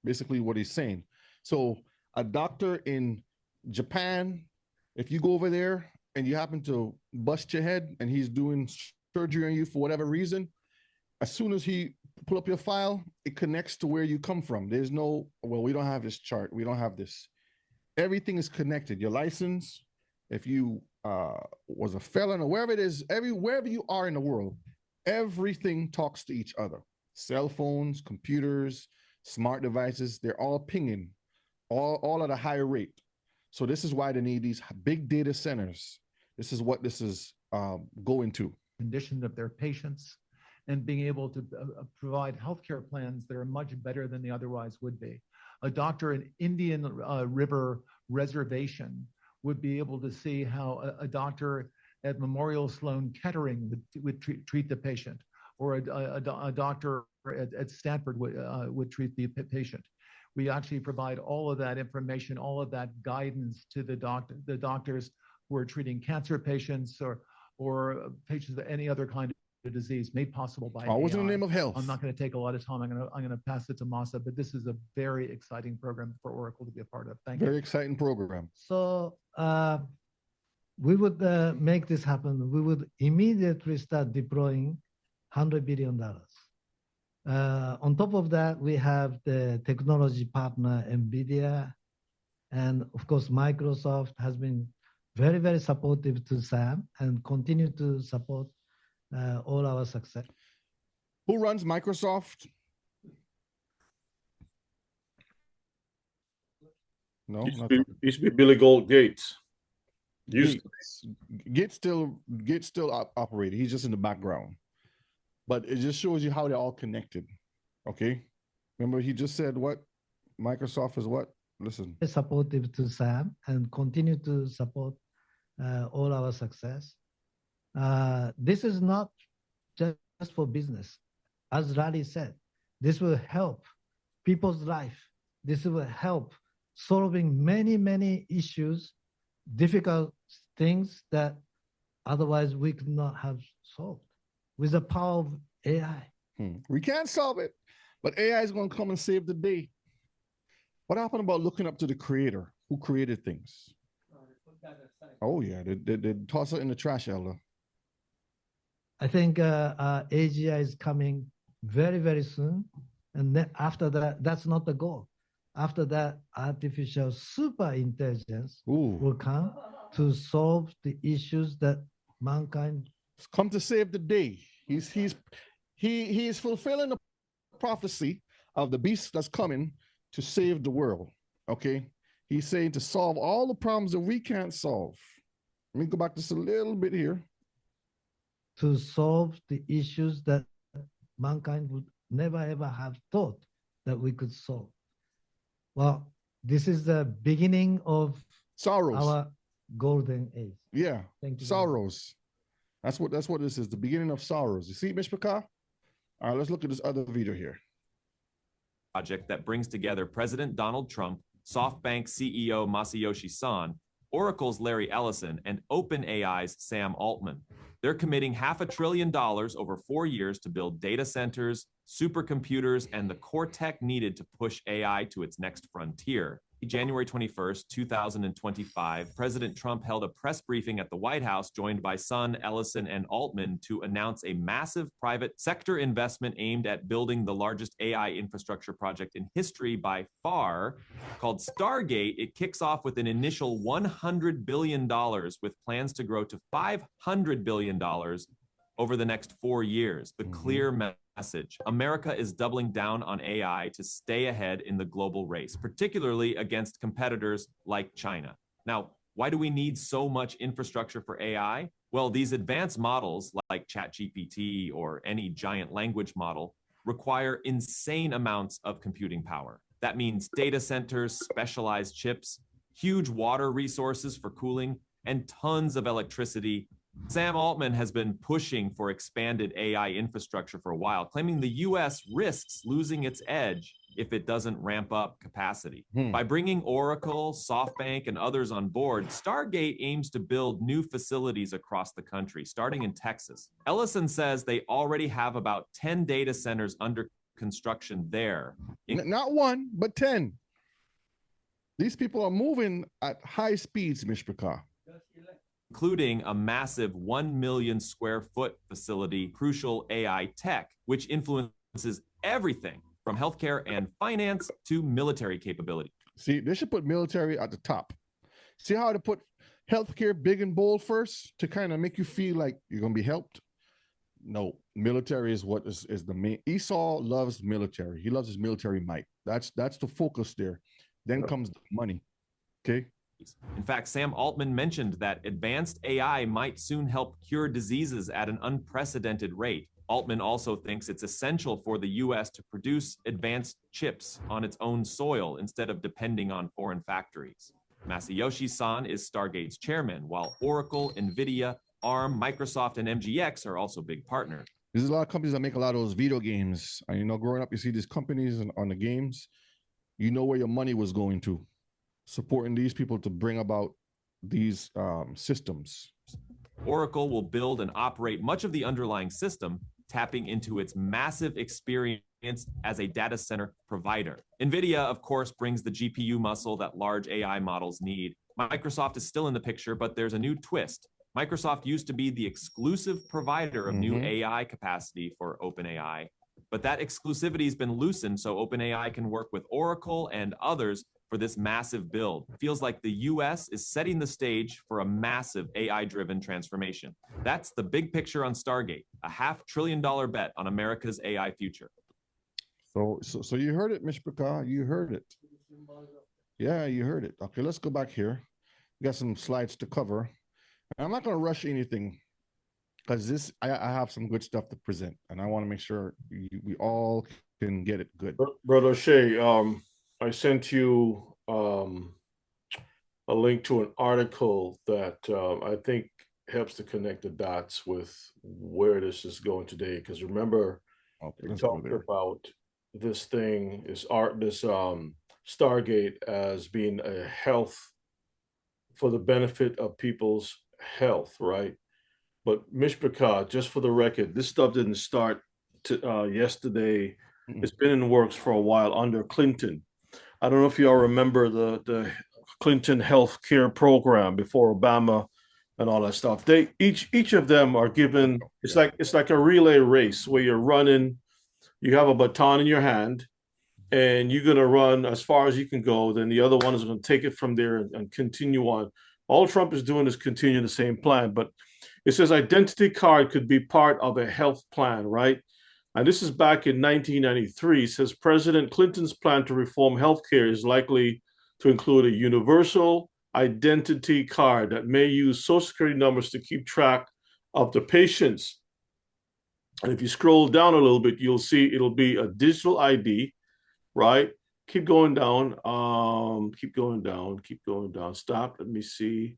Basically what he's saying. So a doctor in Japan, if you go over there and you happen to bust your head and he's doing surgery on you for whatever reason, as soon as he pull up your file, it connects to where you come from. There's no, well, we don't have this chart. We don't have this. Everything is connected. Your license, if you was a felon or wherever it is, wherever you are in the world, everything talks to each other. Cell phones, computers, smart devices, they're all pinging, all at a higher rate. So this is why they need these big data centers. This is what this is going to. Condition of their patients and being able to provide healthcare plans that are much better than they otherwise would be. A doctor in Indian River Reservation would be able to see how a doctor at Memorial Sloan Kettering would treat the patient, or a doctor at Stanford would treat the patient. We actually provide all of that information, all of that guidance to the doctors who are treating cancer patients or patients with any other kind of disease made possible by Always AI. in the name of health. I'm not going to take a lot of time. I'm going to pass it to Masa, but this is a very exciting program for Oracle to be a part of. Thank you. Very exciting program. So we would make this happen. We would immediately start deploying $100 billion. On top of that, we have the technology partner, NVIDIA, and of course, Microsoft has been very, very supportive to SAM and continue to support all our success. Who runs Microsoft? No, used to be Billy Gold Gates. Gates still operating. He's just in the background. But it just shows you how they're all connected. Okay? Remember, he just said what? Microsoft is what? Listen. Supportive to SAM and continue to support all our success. This is not just for business. As Raleigh said, this will help people's life. This will help solving many, many issues, difficult things that otherwise we could not have solved with the power of AI. We can't solve it, but AI is going to come and save the day. What happened about looking up to the creator? who created things. Oh yeah, they toss it in the trash, Elder. I think AGI is coming very, very soon. And then after that, that's not the goal. After that, artificial super intelligence will come to solve the issues that mankind come to save the day. He is fulfilling the prophecy of the beast that's coming to save the world. Okay, he's saying to solve all the problems that we can't solve. Let me go back just a little bit here. To solve the issues that mankind would never ever have thought that we could solve. Well, this is the beginning of sorrows, our golden age. Yeah, thank you. Sorrows. That's what this is. The beginning of sorrows. You see, Mishpachah? All right, let's look at this other video here. Project that brings together President Donald Trump, SoftBank CEO Masayoshi Son, Oracle's Larry Ellison, and OpenAI's Sam Altman. They're committing $500 billion over 4 years to build data centers, supercomputers, and the core tech needed to push AI to its next frontier. January 21st, 2025, President Trump held a press briefing at the White House, joined by Son, Ellison, and Altman, to announce a massive private sector investment aimed at building the largest AI infrastructure project in history by far, called Stargate. It kicks off with an initial $100 billion, with plans to grow to $500 billion over the next 4 years. The clear message: America is doubling down on AI to stay ahead in the global race, particularly against competitors like China. Now, why do we need so much infrastructure for AI? Well, these advanced models like ChatGPT or any giant language model require insane amounts of computing power. That means data centers, specialized chips, huge water resources for cooling, and tons of electricity. Sam Altman has been pushing for expanded AI infrastructure for a while, claiming the US risks losing its edge if it doesn't ramp up capacity. By bringing Oracle, SoftBank, and others on board, Stargate aims to build new facilities across the country, starting in Texas. Ellison says they already have about 10 data centers under construction there. Not one, but 10. These people are moving at high speeds, Mishpachah. Including a massive 1 million square foot facility, crucial AI tech, which influences everything from healthcare and finance to military capability. See, they should put military at the top. See how to put healthcare big and bold first to kind of make you feel like you're going to be helped? No, military is what is the main. Esau loves military. He loves his military might. That's the focus there. Then comes the money. Okay. In fact, Sam Altman mentioned that advanced AI might soon help cure diseases at an unprecedented rate. Altman also thinks it's essential for the US to produce advanced chips on its own soil instead of depending on foreign factories. Masayoshi Son is Stargate's chairman, while Oracle, NVIDIA, ARM, Microsoft, and MGX are also big partners. There's a lot of companies that make a lot of those video games. And, growing up, you see these companies on the games, you know where your money was going to. Supporting these people to bring about these systems. Oracle will build and operate much of the underlying system, tapping into its massive experience as a data center provider. NVIDIA, of course, brings the GPU muscle that large AI models need. Microsoft is still in the picture, but there's a new twist. Microsoft used to be the exclusive provider of new AI capacity for OpenAI, but that exclusivity has been loosened so OpenAI can work with Oracle and others for this massive build. It feels like the US is setting the stage for a massive AI-driven transformation. That's the big picture on Stargate, a $500 billion bet on America's AI future. So you heard it, Mishpachah, you heard it. Yeah, you heard it. Okay, let's go back here. We got some slides to cover. I'm not going to rush anything because I have some good stuff to present, and I want to make sure we all can get it good. Brother Shea, I sent you a link to an article that I think helps to connect the dots with where this is going today. Because remember, we talked about this thing, this Stargate as being a health for the benefit of people's health, right? But Mishpachah, just for the record, this stuff didn't start yesterday. It's been in the works for a while under Clinton. I don't know if y'all remember the Clinton health care program before Obama and all that stuff. They each of them are given, it's like a relay race where you're running, you have a baton in your hand, and you're gonna run as far as you can go. Then the other one is gonna take it from there and continue on. All Trump is doing is continuing the same plan, but it says identity card could be part of a health plan, right? And this is back in 1993. It says President Clinton's plan to reform healthcare is likely to include a universal identity card that may use social security numbers to keep track of the patients. And if you scroll down a little bit, you'll see it'll be a digital ID, right? Keep going down. Keep going down. Stop. Let me see.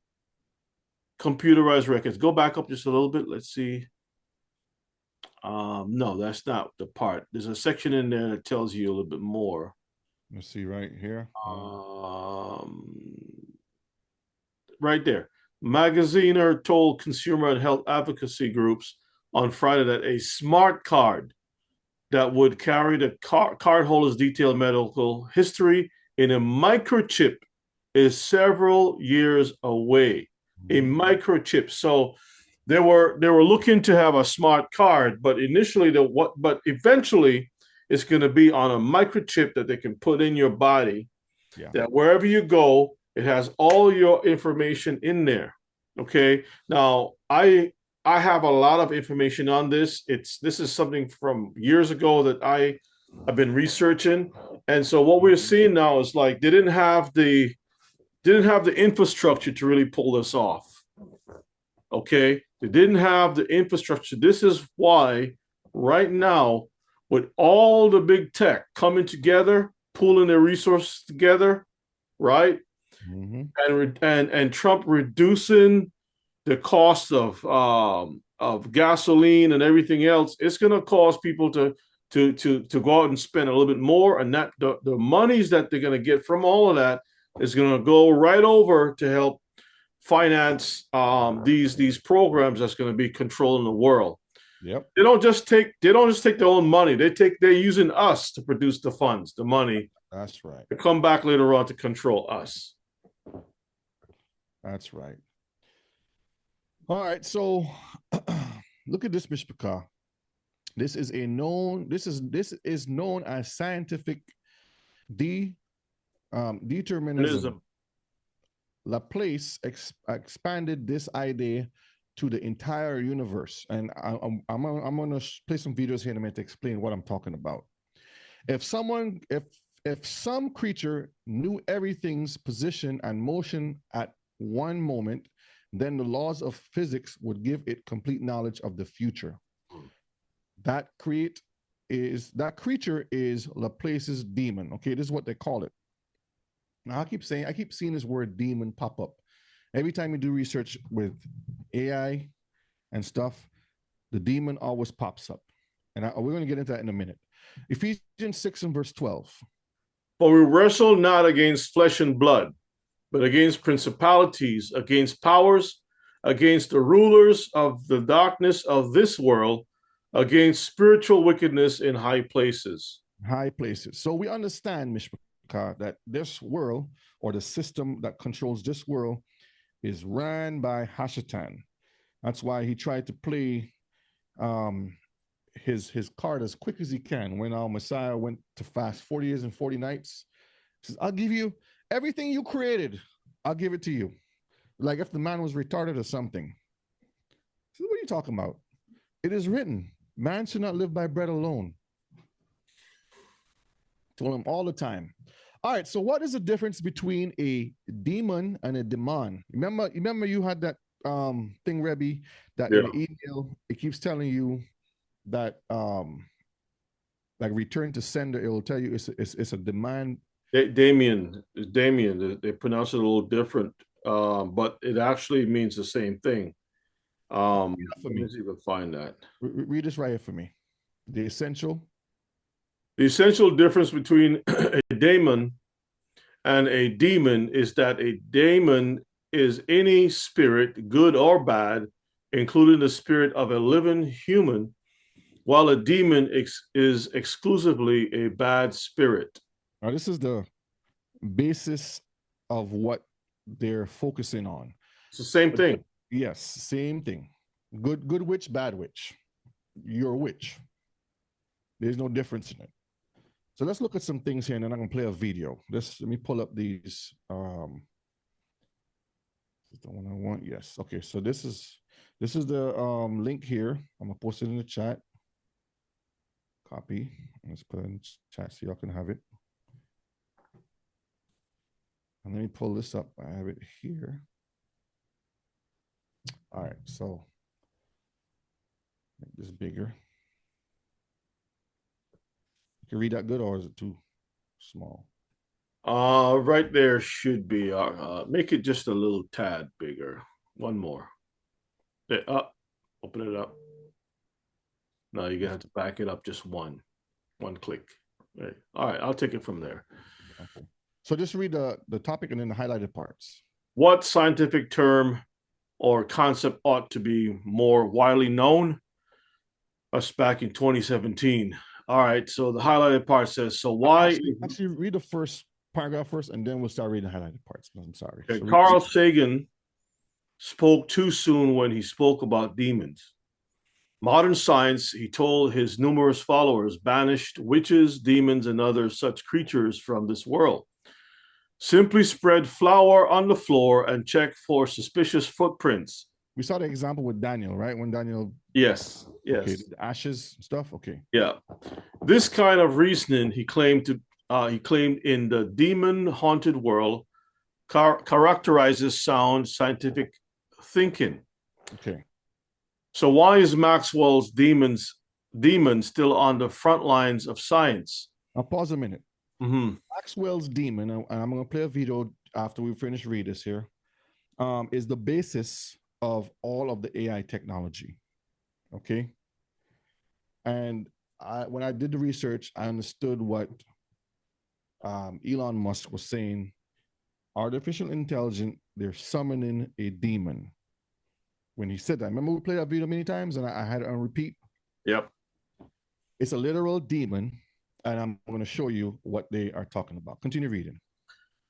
Computerized records. Go back up just a little bit. Let's see. No, that's not the part. There's a section in there that tells you a little bit more. Let's see right here. Right there. Magaziner told consumer and health advocacy groups on Friday that a smart card that would carry the cardholder's detailed medical history in a microchip is several years away. A microchip. So they were looking to have a smart card, but initially but eventually it's going to be on a microchip that they can put in your body. Yeah. That wherever you go, it has all your information in there. Okay. Now I have a lot of information on this. This is something from years ago that I have been researching. And so what we're seeing now is like they didn't have the infrastructure to really pull this off. Okay. They didn't have the infrastructure. This is why right now, with all the big tech coming together, pooling their resources together, right? And Trump reducing the cost of gasoline and everything else, it's going to cause people to go out and spend a little bit more, and that the monies that they're going to get from all of that is going to go right over to help finance these programs that's going to be controlling the world. Yep. They don't just take their own money. They're using us to produce the funds, the money. That's right. To come back later on to control us. That's right. All right, so look at this, Mishpachah. This is known as scientific determinism. Laplace expanded this idea to the entire universe, and I'm going to play some videos here in a minute to explain what I'm talking about. If some creature knew everything's position and motion at one moment, then the laws of physics would give it complete knowledge of the future. That creature is Laplace's demon. Okay, this is what they call it. Now I keep seeing this word demon pop up. Every time you do research with AI and stuff, the demon always pops up. And we're going to get into that in a minute. Ephesians 6 and verse 12. For we wrestle not against flesh and blood, but against principalities, against powers, against the rulers of the darkness of this world, against spiritual wickedness in high places. High places. So we understand, Mishpachah, that this world, or the system that controls this world, is ran by Hashatan. That's why he tried to play his card as quick as he can. When our Messiah went to fast 40 years and 40 nights, he says, I'll give you everything you created. I'll give it to you. Like if the man was retarded or something. So what are you talking about? It is written, man should not live by bread alone. Told him all the time. All right, so what is the difference between a demon and a demon? Remember you had that thing, Rebbe, that in the email, it keeps telling you that like return to sender, it will tell you it's a demand. Damien, they pronounce it a little different, but it actually means the same thing. Let me see if I can find that. Read this right here for me. The essential difference between a daemon and a demon is that a daemon is any spirit, good or bad, including the spirit of a living human, while a demon is exclusively a bad spirit. Now, this is the basis of what they're focusing on. It's the same thing. Yes, same thing. Good witch, bad witch. You're a witch. There's no difference in it. So let's look at some things here, and then I'm gonna play a video. Let me pull up these. Is the one I want? Yes. Okay. So this is the link here. I'm gonna post it in the chat. Copy. Let's put it in the chat so y'all can have it. And let me pull this up. I have it here. All right. So make this bigger. You can read that good, or is it too small? Right there should be. Make it just a little tad bigger. One more. There, up. Open it up. Now you're gonna have to back it up just one click. Right. All right, I'll take it from there. Okay. So just read the topic and then the highlighted parts. What scientific term or concept ought to be more widely known? Us back in 2017. All right, so the highlighted part says, so why? Actually read the first paragraph first, and then we'll start reading the highlighted parts. I'm sorry. Okay, So Carl Sagan spoke too soon when he spoke about demons. Modern science, he told his numerous followers, banished witches, demons, and other such creatures from this world. Simply spread flour on the floor and check for suspicious footprints. We saw the example with Daniel, right? When Daniel. Yes. Okay, the ashes stuff. Okay. Yeah. This kind of reasoning he claimed in the demon-haunted world characterizes sound scientific thinking. Okay. So why is Maxwell's demon still on the front lines of science? Now pause a minute. Mm-hmm. Maxwell's demon, and I'm going to play a video after we finish read this here, is the basis of all of the AI technology. Okay. And when I did the research, I understood what Elon Musk was saying. Artificial intelligence, they're summoning a demon. When he said that, remember we played that video many times, and I had it on repeat. Yep. It's a literal demon, and I'm going to show you what they are talking about. Continue reading.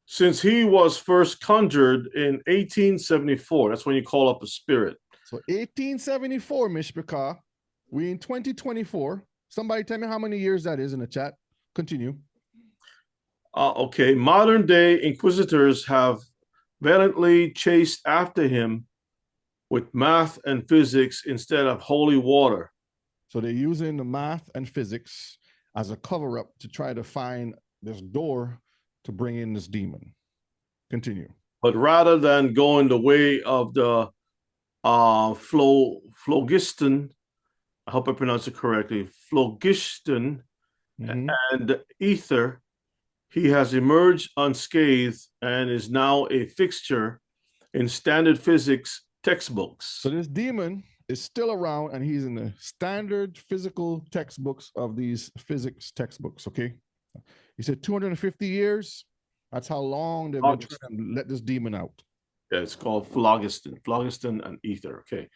Since he was first conjured in 1874, that's when you call up a spirit. So 1874, Mishpika, we in 2024. Somebody tell me how many years that is in the chat. Continue. Okay, modern day inquisitors have valiantly chased after him with math and physics instead of holy water. So they're using the math and physics as a cover-up to try to find this door to bring in this demon. Continue. But rather than going the way of the phlogiston, I hope I pronounce it correctly, phlogiston and ether, he has emerged unscathed and is now a fixture in standard physics textbooks. So this demon is still around, and he's in the standard physical textbooks of these physics textbooks, okay? He said 250 years. That's how long they've been trying to let this demon out. Yeah, it's called phlogiston and ether, okay.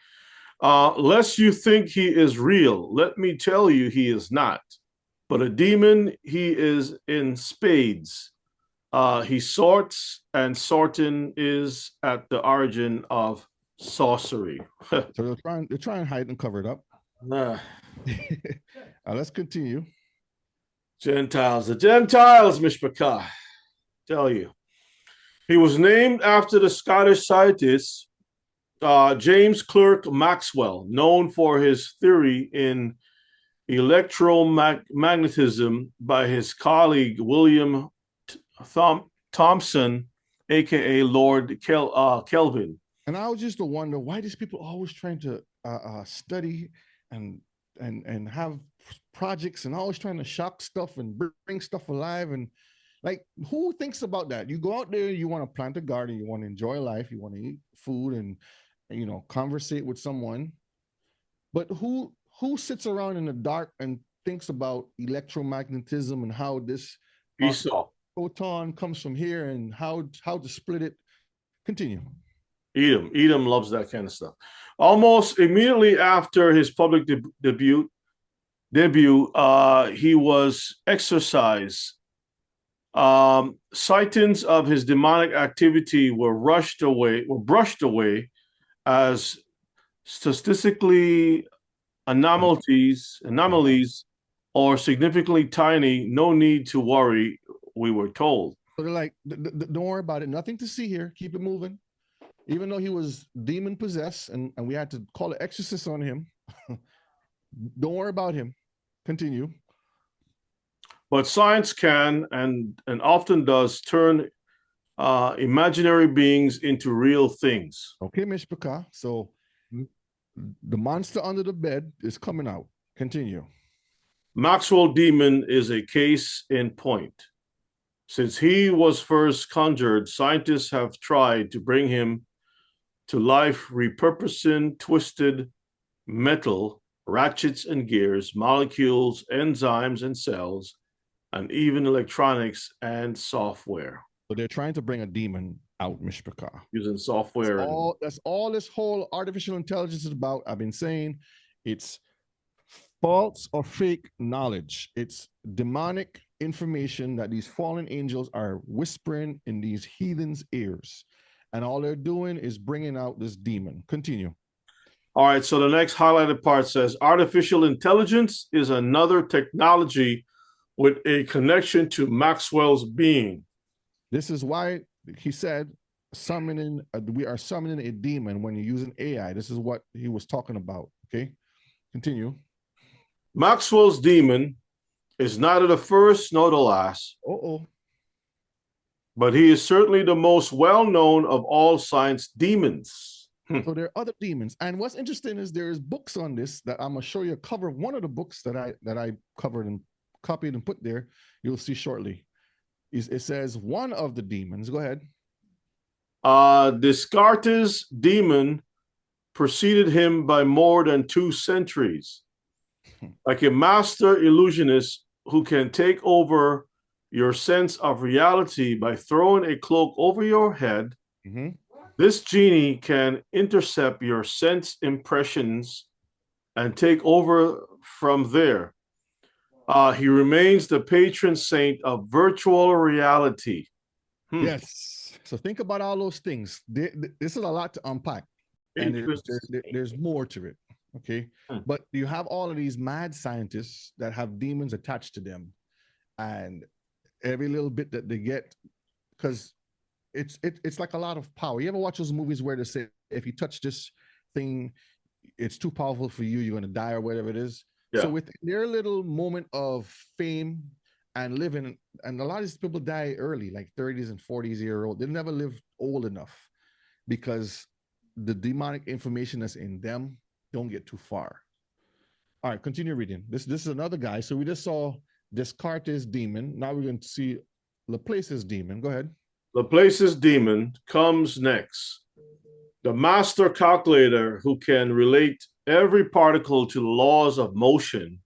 Lest you think he is real, let me tell you he is not. But a demon, he is in spades. He sorts, and sorting is at the origin of sorcery. So they're trying to hide and cover it up. Let's continue. The Gentiles, Mishpachah, tell you. He was named after the Scottish scientist James Clerk Maxwell, known for his theory in electromagnetism by his colleague William Thomson, aka Lord Kelvin. And I was just to wonder why these people always trying to study and have projects and always trying to shock stuff and bring stuff alive. And like, who thinks about that? You go out there, you want to plant a garden, you want to enjoy life, you want to eat food and, you know, conversate with someone. But who sits around in the dark and thinks about electromagnetism and how this photon comes from here and how to split it? Continue. Edom loves that kind of stuff. Almost immediately after his public debut, he was exorcised Sightings of his demonic activity were brushed away as statistically anomalies or significantly tiny. No need to worry, we were told. So they're like, don't worry about it. Nothing to see here. Keep it moving. Even though he was demon possessed and we had to call an exorcist on him, don't worry about him. Continue. But science can and often does turn imaginary beings into real things. Okay, Mishpaka. So the monster under the bed is coming out. Continue. Maxwell Demon is a case in point. Since he was first conjured, scientists have tried to bring him to life, repurposing twisted metal, ratchets and gears, molecules, enzymes and cells, and even electronics and software. So they're trying to bring a demon out, Mishpaka. Using software. That's all this whole artificial intelligence is about. I've been saying it's false or fake knowledge. It's demonic information that these fallen angels are whispering in these heathens' ears. And all they're doing is bringing out this demon. Continue. All right, so the next highlighted part says artificial intelligence is another technology with a connection to Maxwell's being. This is why he said we are summoning a demon when you're using AI. This is what he was talking about. Okay, continue. Maxwell's demon is neither the first nor the last. But he is certainly the most well-known of all science demons. So there are other demons. And what's interesting is there's books on this that I'm going to show you a cover of one of the books that I covered and copied and put there. You'll see shortly. It says one of the demons. Go ahead. Descartes' demon preceded him by more than 2 centuries. Like a master illusionist who can take over your sense of reality by throwing a cloak over your head, this genie can intercept your sense impressions and take over from there. He remains the patron saint of virtual reality. Yes. So think about all those things. This is a lot to unpack. And there's more to it. Okay. But you have all of these mad scientists that have demons attached to them. And every little bit that they get, because it's like a lot of power. You ever watch those movies where they say, if you touch this thing, it's too powerful for you, you're going to die or whatever it is. Yeah. So with their little moment of fame and living, and a lot of these people die early, like 30s and 40s year old. They never live old enough because the demonic information that's in them don't get too far. All right, continue reading. This is another guy. So we just saw Descartes' demon. Now we're going to see Laplace's demon. Go ahead. Laplace's demon comes next. The master calculator who can relate every particle to the laws of motion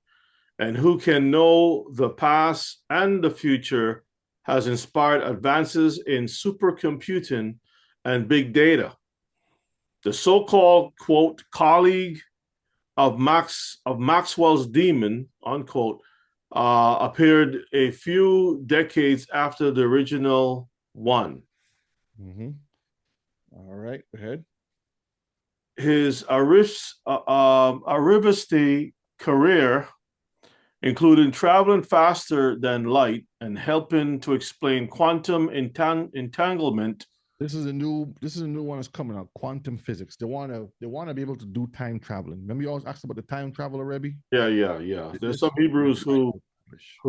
and who can know the past and the future has inspired advances in supercomputing and big data. The so-called, quote, colleague of Maxwell's demon, unquote, appeared a few decades after the original one. All right, go ahead. His Arivasti career, including traveling faster than light and helping to explain quantum entanglement. This is a new one that's coming out. Quantum physics. They want to be able to do time traveling. Remember you always asked about the time traveler, Rebbe? Yeah. There's some Hebrews who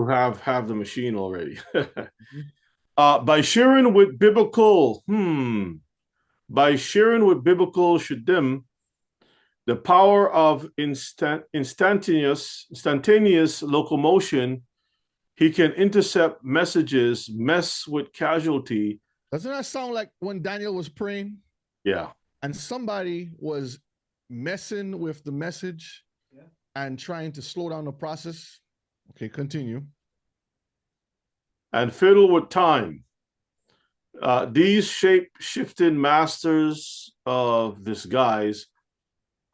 have the machine already. By sharing with biblical Shaddim, the power of instantaneous locomotion, he can intercept messages, mess with casualty. Doesn't that sound like when Daniel was praying? Yeah. And somebody was messing with the message and trying to slow down the process? Okay, continue. And fiddle with time. These shape-shifting masters of disguise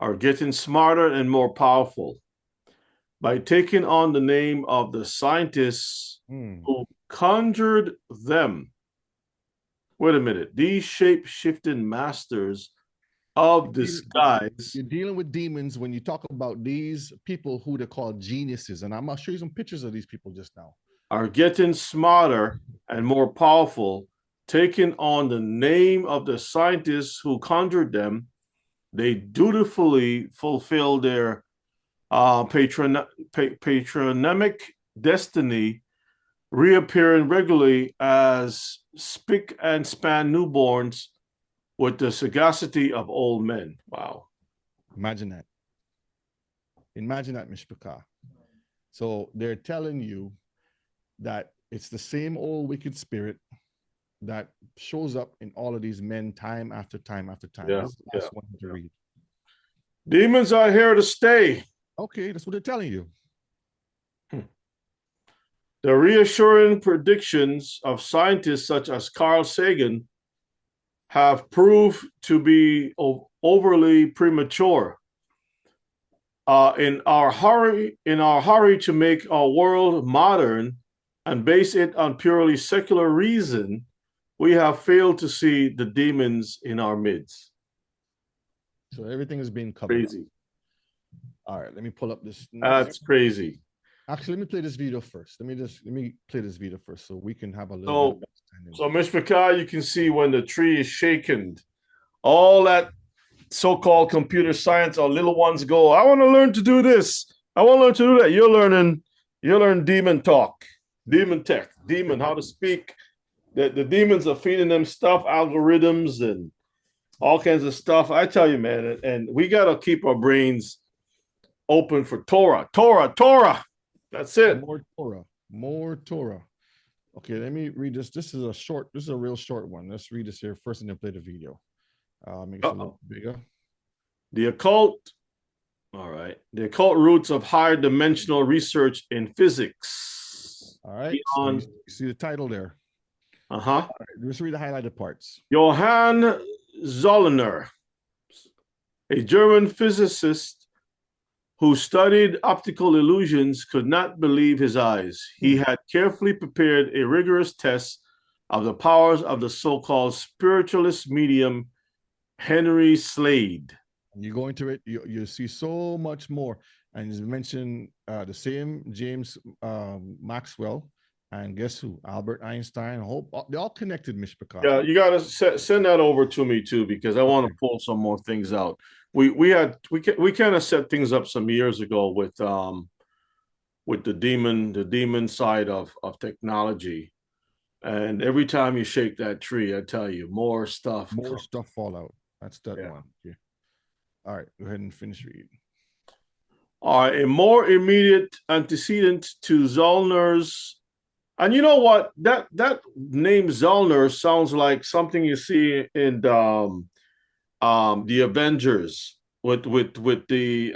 are getting smarter and more powerful by taking on the name of the scientists who conjured them. Wait a minute. These shape-shifting masters of disguise. You're dealing with demons when you talk about these people who they call geniuses. And I'm going to show you some pictures of these people just now. Are getting smarter and more powerful, taking on the name of the scientists who conjured them. They dutifully fulfill their patronymic destiny, reappearing regularly as spick and span newborns with the sagacity of old men. Wow. Imagine that. Imagine that, Mishpachah. So they're telling you that it's the same old wicked spirit that shows up in all of these men time after time after time. Yeah, This is the last one to read. Demons are here to stay. Okay, that's what they're telling you. The reassuring predictions of scientists such as Carl Sagan have proved to be overly premature. In our hurry to make our world modern and base it on purely secular reason, we have failed to see the demons in our midst. So everything is being covered. Crazy. All right, let me pull up this. That's crazy. Actually, let me play this video first. Let me play this video first so we can have a little bit of understanding. So Mishpachah, you can see when the tree is shaken, all that so-called computer science or little ones go, I want to learn to do this. I want to learn to do that. You're learning demon talk, demon tech, demon, how to speak. The demons are feeding them stuff, algorithms and all kinds of stuff. I tell you, man, and we got to keep our brains open for Torah. That's it. More Torah. Okay, let me read this. This is a real short one. Let's read this here first and then play the video. Make it a little bigger. The occult. All right. The occult roots of higher dimensional research in physics. All right. So you see the title there. Uh-huh. All right, let's read the highlighted parts. Johann Zollner, a German physicist who studied optical illusions, could not believe his eyes. He had carefully prepared a rigorous test of the powers of the so-called spiritualist medium, Henry Slade. You go into it, you see so much more. And you mentioned the same James Maxwell, and guess who? Albert Einstein. They're all connected, Mishpachah. Yeah, you got to send that over to me too, because I want to pull some more things out. We kind of set things up some years ago with the demon side of technology, and every time you shake that tree, I tell you, more stuff fall out. That's that one. Yeah. All right, go ahead and finish reading. All right, a more immediate antecedent to Zollner's. And you know what? That name Zollner sounds like something you see in the Avengers with the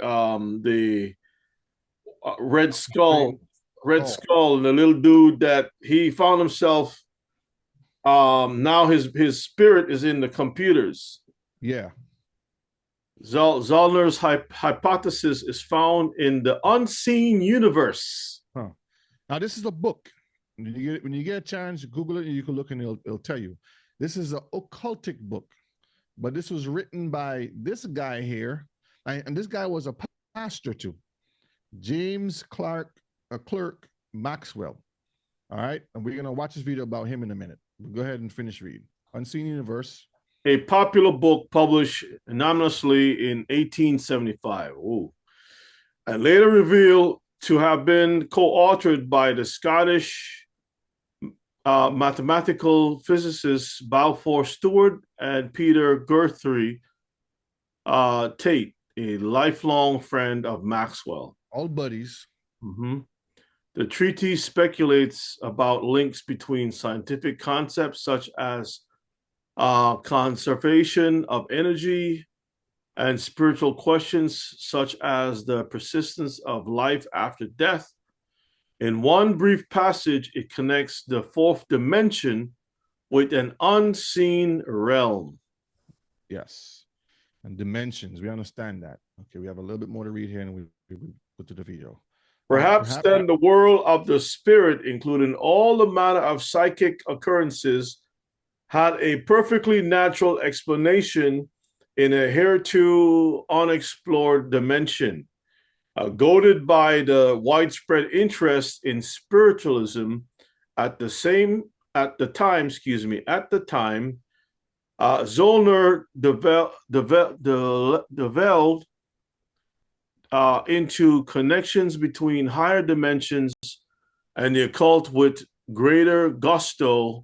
Red Skull, and the little dude that he found himself. Now his spirit is in the computers. Yeah. Zollner's hypothesis is found in the unseen universe. Huh. Now this is a book. When you get a chance, Google it and you can look and it'll tell you. This is an occultic book, but this was written by this guy here, and this guy was a pastor too, James Clerk Maxwell. All right, and we're gonna watch this video about him in a minute. We'll go ahead and finish reading. Unseen Universe. A popular book published anonymously in 1875. Ooh. And later revealed to have been co-authored by the Scottish mathematical physicists Balfour Stewart and Peter Guthrie Tate, a lifelong friend of Maxwell. All buddies. Mm-hmm. The treatise speculates about links between scientific concepts such as conservation of energy and spiritual questions such as the persistence of life after death. In one brief passage, it connects the fourth dimension with an unseen realm. Yes. And dimensions, we understand that. Okay, we have a little bit more to read here and we go to the video. Perhaps then the world of the spirit, including all the manner of psychic occurrences, had a perfectly natural explanation in a hitherto unexplored dimension. Goaded by the widespread interest in spiritualism at the time, Zollner delved into connections between higher dimensions and the occult with greater gusto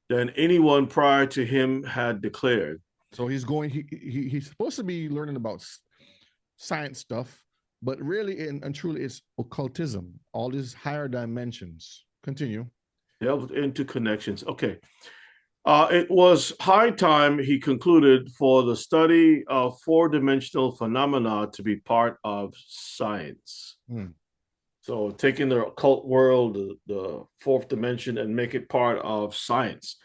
than anyone prior to him had declared. So he's supposed to be learning about science stuff, but really and truly it's occultism, all these higher dimensions. Continue. Delved into connections. Okay. It was high time, he concluded, for the study of four-dimensional phenomena to be part of science. So taking the occult world, the fourth dimension, and make it part of science.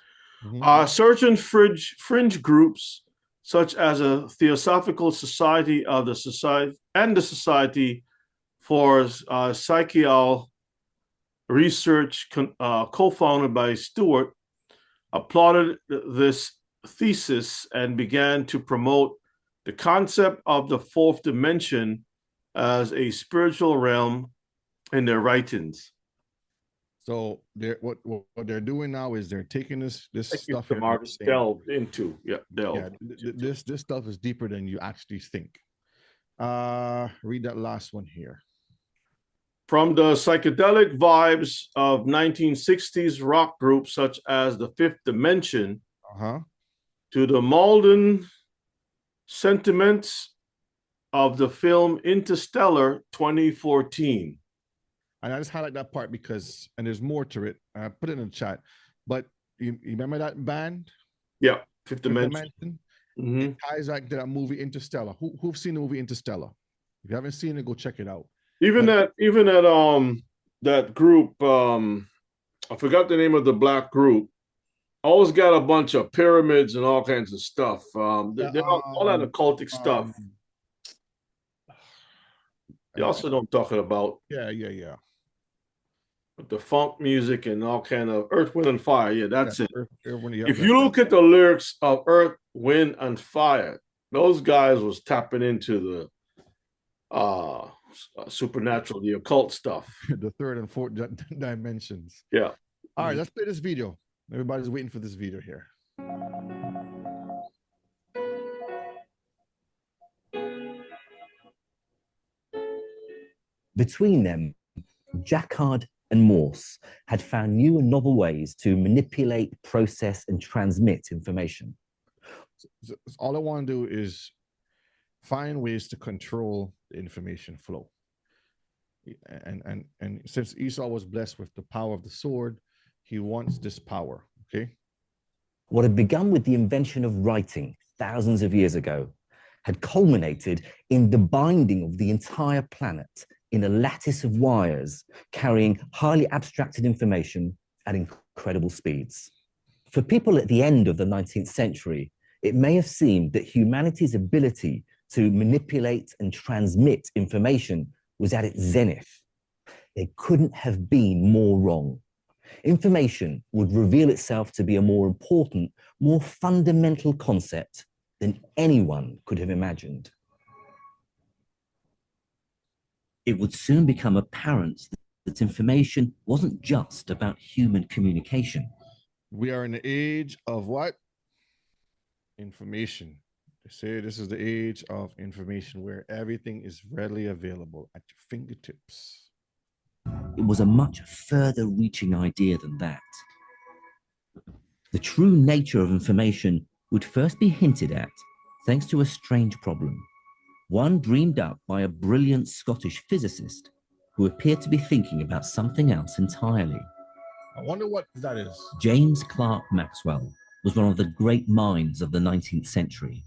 Certain fringe groups, such as a Theosophical Society of the Society for Psychical Research, co-founded by Stewart, applauded this thesis and began to promote the concept of the fourth dimension as a spiritual realm in their writings. So what they're doing now is they're taking this stuff delve into. This stuff is deeper than you actually think. Read that last one here. From the psychedelic vibes of 1960s rock groups such as the Fifth Dimension to the Malden sentiments of the film Interstellar 2014. And I just highlight that part because, and there's more to it. I put it in the chat, but you remember that band? Yeah, Fifth Dimension. It ties back to that movie Interstellar. Who've seen the movie Interstellar? If you haven't seen it, go check it out. Even that group, I forgot the name of the black group, always got a bunch of pyramids and all kinds of stuff. All that occultic stuff. You also know what I'm talking about. Yeah. With the funk music and all kind of Earth, Wind, and Fire. Yeah, that's it. If Yeah, you look at the lyrics of Earth, Wind, and Fire, those guys was tapping into the supernatural, the occult stuff. The third and fourth dimensions. Yeah. All right, let's play this video. Everybody's waiting for this video here. Between them, Jacquard and Morse had found new and novel ways to manipulate, process, and transmit information. So all I want to do is find ways to control the information flow. And since Esau was blessed with the power of the sword, he wants this power, okay? What had begun with the invention of writing thousands of years ago had culminated in the binding of the entire planet in a lattice of wires carrying highly abstracted information at incredible speeds. For people at the end of the 19th century, it may have seemed that humanity's ability to manipulate and transmit information was at its zenith. It couldn't have been more wrong. Information would reveal itself to be a more important, more fundamental concept than anyone could have imagined. It would soon become apparent that information wasn't just about human communication. We are in the age of what? Information. They say this is the age of information where everything is readily available at your fingertips. It was a much further reaching idea than that. The true nature of information would first be hinted at thanks to a strange problem, one dreamed up by a brilliant Scottish physicist who appeared to be thinking about something else entirely. I wonder what that is. James Clerk Maxwell was one of the great minds of the 19th century.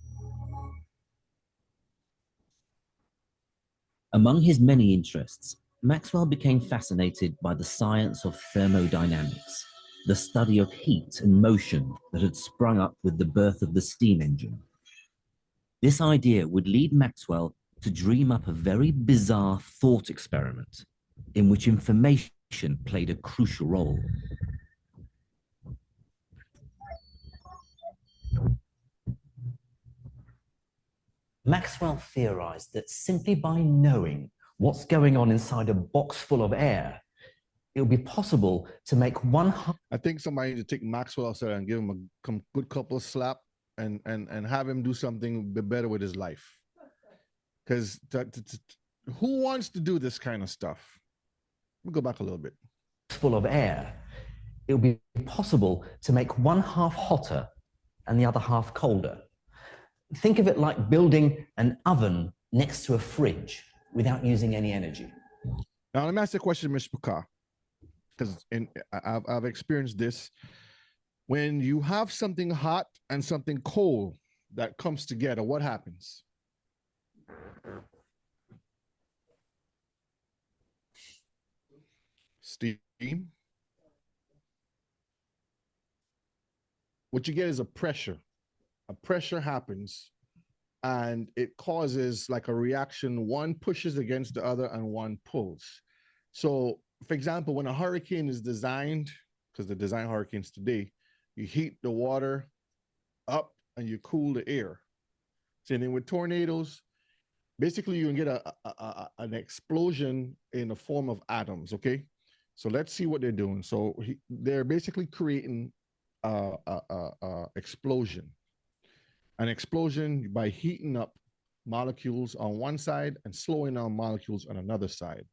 Among his many interests, Maxwell became fascinated by the science of thermodynamics, the study of heat and motion that had sprung up with the birth of the steam engine. This idea would lead Maxwell to dream up a very bizarre thought experiment in which information played a crucial role. Maxwell theorized that simply by knowing what's going on inside a box full of air, it would be possible to make one. I think somebody to take Maxwell outside and give him a good couple of slap and have him do something better with his life. Because who wants to do this kind of stuff? We'll go back a little bit. Full of air, it would be possible to make one half hotter and the other half colder. Think of it like building an oven next to a fridge without using any energy. Now, let me ask you a question, Mr. Paka, because I've experienced this. When you have something hot and something cold that comes together, what happens? Steam. What you get is a pressure. A pressure happens and it causes like a reaction. One pushes against the other and one pulls. So, for example, when a hurricane is designed, because they design hurricanes today, you heat the water up and you cool the air. Same thing with tornadoes. Basically, you can get an explosion in the form of atoms, okay? So let's see what they're doing. So they're basically creating explosion. An explosion by heating up molecules on one side and slowing down molecules on another side.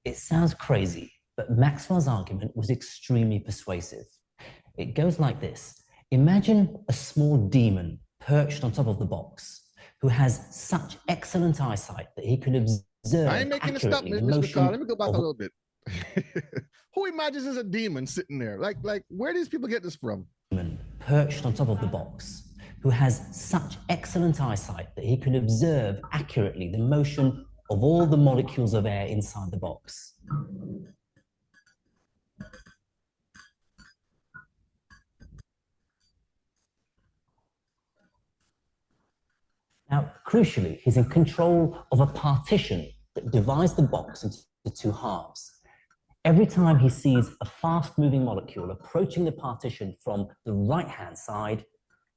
It sounds crazy, but Maxwell's argument was extremely persuasive. It goes like this. Imagine a small demon perched on top of the box who has such excellent eyesight that he can observe I ain't making this up, Mr. McCall. Let me go back a little bit. Who imagines there's a demon sitting there? Like, where do these people get this from? Perched on top of the box, who has such excellent eyesight that he can observe accurately the motion of all the molecules of air inside the box. Now, crucially, he's in control of a partition that divides the box into two halves. Every time he sees a fast-moving molecule approaching the partition from the right-hand side,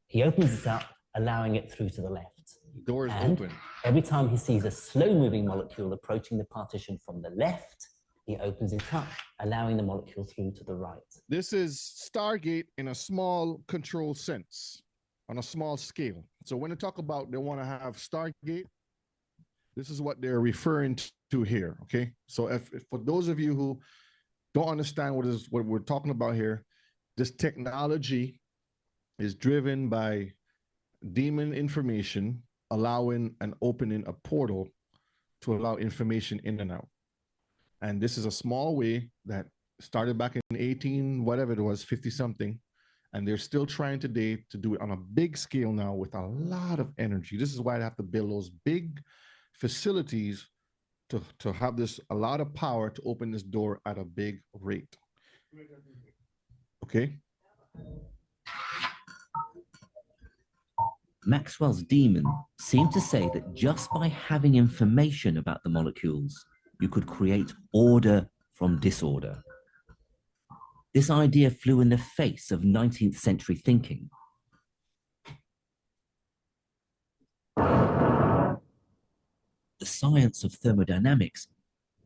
he opens it up, allowing it through to the left. The door is and open. Every time he sees a slow-moving molecule approaching the partition from the left, he opens it up, allowing the molecule through to the right. This is Stargate in a small control sense, on a small scale. So when they talk about they want to have Stargate, this is what they're referring to here, okay? So if for those of you who don't understand what we're talking about here, this technology is driven by demon information, allowing and opening a portal to allow information in and out. And this is a small way that started back in 18, whatever it was, 50 something. And they're still trying today to do it on a big scale now with a lot of energy. This is why they have to build those big facilities to have this, a lot of power to open this door at a big rate. Okay? Maxwell's demon seemed to say that just by having information about the molecules, you could create order from disorder. This idea flew in the face of 19th century thinking. The science of thermodynamics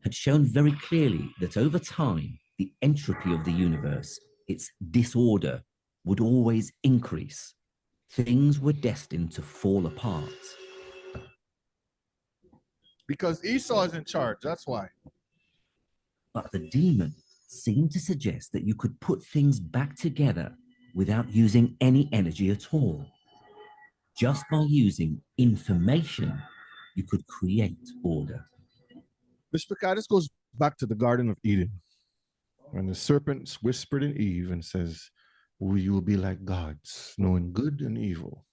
had shown very clearly that over time, the entropy of the universe, its disorder, would always increase. Things were destined to fall apart. Because Esau is in charge, that's why. But the demon seemed to suggest that you could put things back together without using any energy at all. Just by using information, you could create order. Mr. Picard, this goes back to the Garden of Eden. When the serpent whispered in Eve and says, "Well, you will be like gods, knowing good and evil."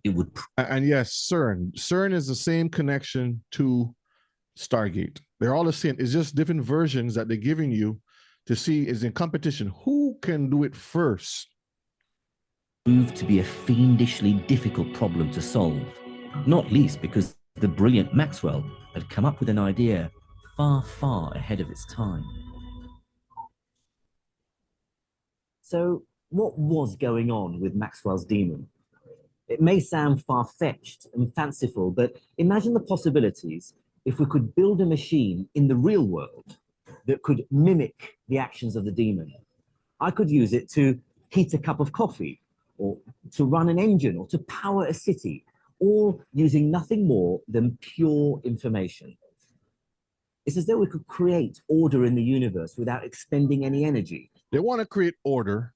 It would. And yes, CERN. CERN is the same connection to Stargate. They're all the same. It's just different versions that they're giving you to see is in competition. Who can do it first? proved to be a fiendishly difficult problem to solve, not least because the brilliant Maxwell had come up with an idea far, far ahead of its time. So, what was going on with Maxwell's demon? It may sound far-fetched and fanciful, but imagine the possibilities if we could build a machine in the real world that could mimic the actions of the demon. I could use it to heat a cup of coffee, or to run an engine, or to power a city, all using nothing more than pure information. It's as though we could create order in the universe without expending any energy. They want to create order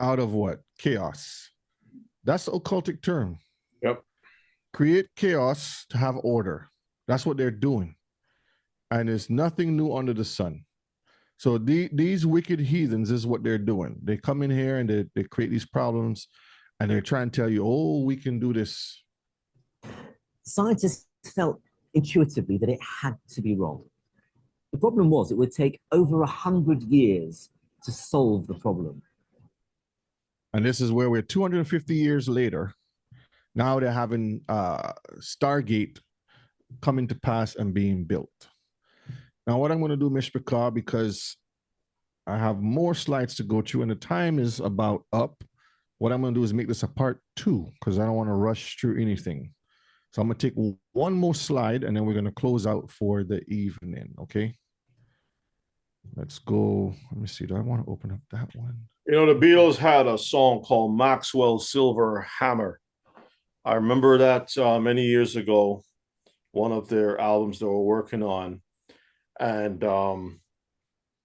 out of what? Chaos. That's the occultic term. Yep. Create chaos to have order. That's what they're doing. And there's nothing new under the sun. So these wicked heathens is what they're doing. They come in here and they create these problems, and they're trying to tell you, oh, we can do this. Scientists felt intuitively that it had to be wrong. The problem was it would take over 100 years to solve the problem. And this is where we're 250 years later. Now they're having Stargate coming to pass and being built. Now, what I'm going to do, Mishpachah, because I have more slides to go through and the time is about up, what I'm going to do is make this a part 2 because I don't want to rush through anything. So I'm going to take one more slide and then we're going to close out for the evening, okay? Let's go. Let me see. Do I want to open up that one? You know, the Beatles had a song called Maxwell's Silver Hammer. I remember that many years ago, one of their albums they were working on. And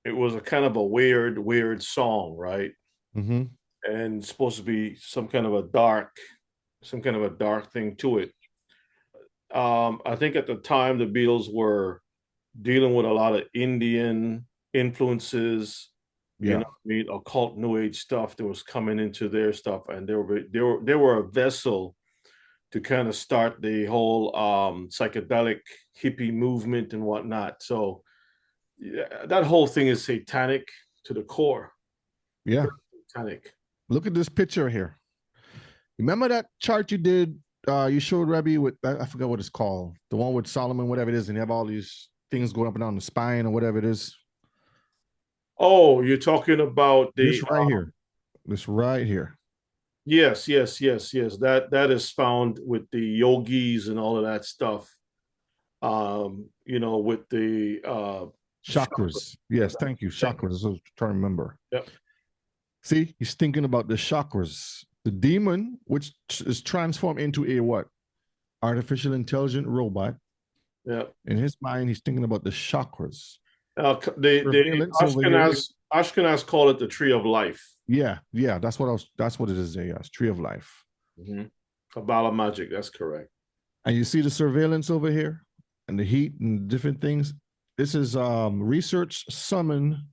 it was a kind of a weird song, right? Mm-hmm. And supposed to be some kind of a dark thing to it. I think at the time the Beatles were dealing with a lot of Indian influences, Yeah. you know what I mean, occult New Age stuff that was coming into their stuff, and they were a vessel to kind of start the whole psychedelic hippie movement and whatnot. So yeah, that whole thing is satanic to the core. Yeah. Satanic. Look at this picture here. Remember that chart you did, you showed Rebbe with, I forgot what it's called, the one with Solomon, whatever it is, and you have all these things going up and down the spine or whatever it is. Oh, you're talking about this right here. This right here. Yes. That is found with the yogis and all of that stuff. You know, with the chakras. Yes, thank you. Chakras. I was trying to remember. Yep. See, he's thinking about the chakras. The demon, which is transformed into a what? Artificial intelligent robot. Yeah. In his mind, he's thinking about the chakras. The Ashkenaz call it the tree of life. Yeah, that's what it is there. Yes, tree of life. Mm-hmm. Kabbalah magic, that's correct. And you see the surveillance over here and the heat and different things. This is research summon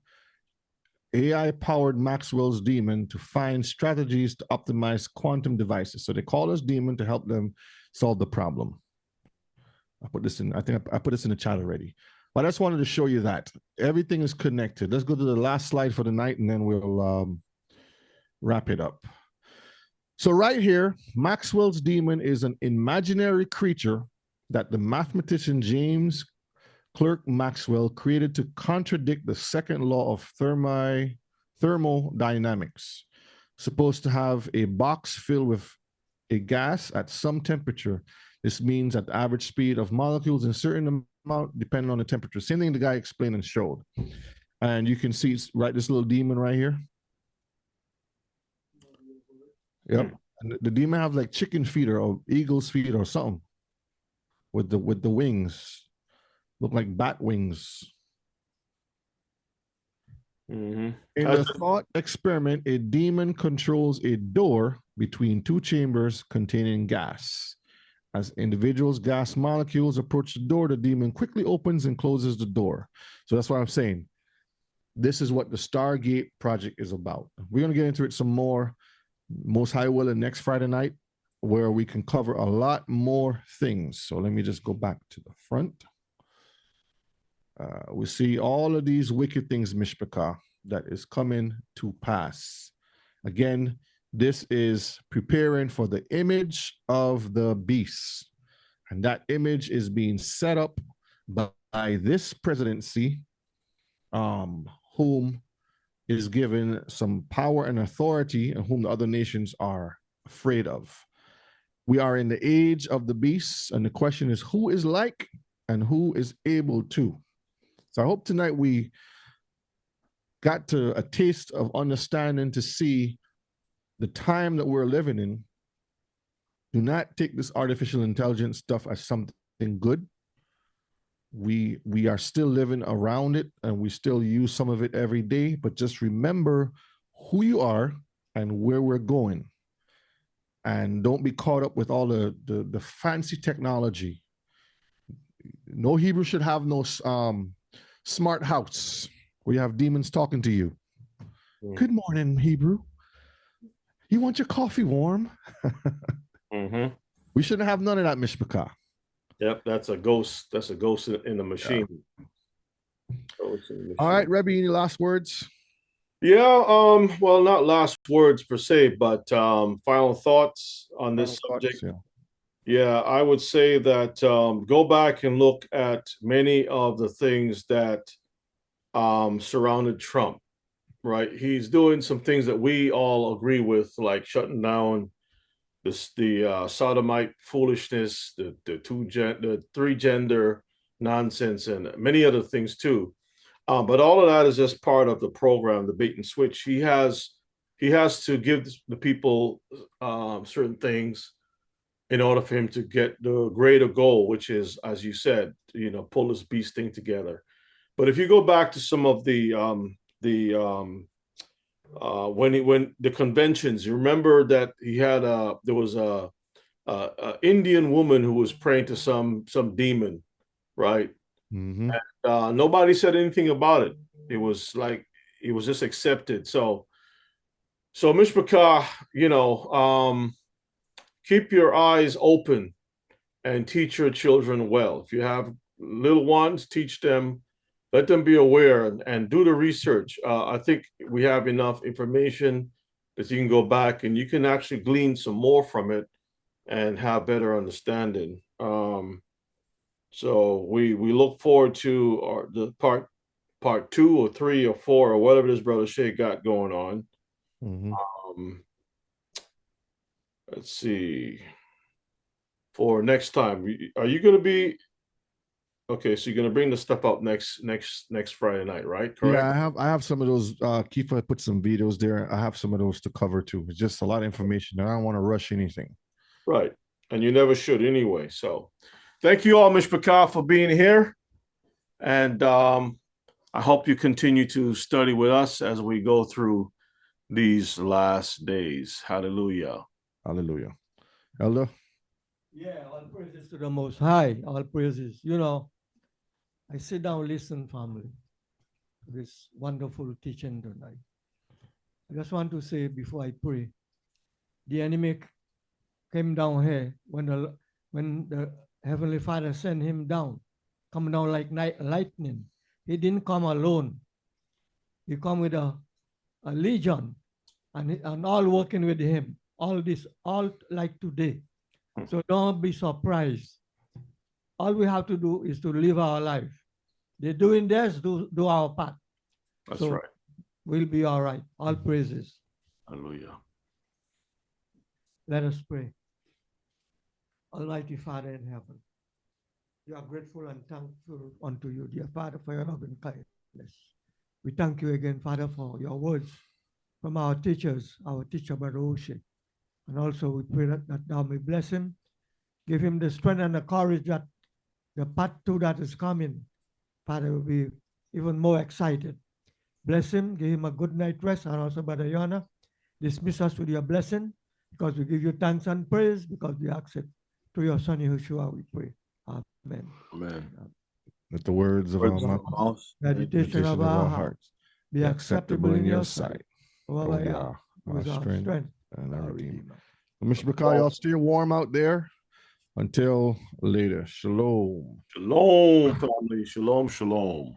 AI-powered Maxwell's demon to find strategies to optimize quantum devices. So they call us demon to help them solve the problem. I put this in, I think I put this in the chat already. But I just wanted to show you that everything is connected. Let's go to the last slide for the night and then we'll wrap it up. So right here, Maxwell's demon is an imaginary creature that the mathematician James Clerk Maxwell created to contradict the second law of thermodynamics. Supposed to have a box filled with a gas at some temperature. This means at the average speed of molecules in certain amount, depending on the temperature. Same thing the guy explained and showed. And you can see it's right, this little demon right here. Yep. And the demon have like chicken feet or eagle's feet or something with the wings. Look like bat wings. Mm-hmm. In the thought experiment, a demon controls a door between two chambers containing gas. As individuals' gas molecules approach the door, the demon quickly opens and closes the door. So that's what I'm saying. This is what the Stargate project is about. We're going to get into it some more, most high will, next Friday night, where we can cover a lot more things. So let me just go back to the front. We see all of these wicked things, Mishpachah, that is coming to pass. Again, This is preparing for the image of the beast. And that image is being set up by this presidency, whom is given some power and authority, and whom the other nations are afraid of. We are in the age of the beast, and the question is who is like and who is able to. So I hope tonight we got to a taste of understanding to see the time that we're living in. Do not take this artificial intelligence stuff as something good. We are still living around it, and we still use some of it every day, but just remember who you are and where we're going. And don't be caught up with all the fancy technology. No Hebrew should have no smart house where you have demons talking to you. Good morning, Hebrew. You want your coffee warm? We shouldn't have none of that, Mishpachah. Yep, that's a ghost. That's a ghost in the machine. All right, Rebbe, any last words? Yeah, well, not last words per se, but final thoughts on this subject. Yeah, I would say that go back and look at many of the things that surrounded Trump, right? He's doing some things that we all agree with, like shutting down the sodomite foolishness, the three gender nonsense, and many other things too. But all of that is just part of the program, the bait and switch. He has to give the people certain things in order for him to get the greater goal, which is, as you said, pull this beast thing together. But if you go back to some of when the conventions, you remember that he had there was a Indian woman who was praying to some demon, right? Mm-hmm. And nobody said anything about it. It was like it was just accepted. So Mishpachah, keep your eyes open and teach your children well. If you have little ones, teach them, let them be aware and do the research. I think we have enough information that you can go back and you can actually glean some more from it and have better understanding. So we look forward to the part 2 or 3 or 4 or whatever this brother Shay got going on. Let's see. For next time, are you going to be okay? So you're going to bring the stuff up next Friday night, right? Correct. Yeah, I have some of those. Kifa put some videos there. I have some of those to cover too. It's just a lot of information, and I don't want to rush anything. Right, and you never should anyway. So, thank you all, Mishpachah, for being here, and I hope you continue to study with us as we go through these last days. Hallelujah. Hallelujah. Elder? Yeah, all praises to the Most High. All praises. I sit down, listen, family, to this wonderful teaching tonight. I just want to say before I pray, the enemy came down here when the Heavenly Father sent him down, come down like lightning. He didn't come alone. He come with a legion and all working with him. All like today. So don't be surprised. All we have to do is to live our life. They're doing theirs, do our part. That's right. We'll be all right. All praises. Hallelujah. Let us pray. Almighty Father in heaven, we are grateful and thankful unto you, dear Father, for your love and kindness. We thank you again, Father, for your words from our teachers, our teacher, Brother Oshe. And also we pray that thou may bless him, give him the strength and the courage that the part 2 that is coming, Father, will be even more excited. Bless him, give him a good night rest, and also Brother Yona, dismiss us with your blessing, because we give you thanks and praise, because we ask it through your Son Yeshua, we pray. Amen. Amen. Let the words of our mouth, meditation of our hearts, be acceptable in your sight. Oh, yeah, our strength and our Redeemer. Mishpachah, y'all stay warm out there until later. Shalom. Shalom, family. Shalom, shalom.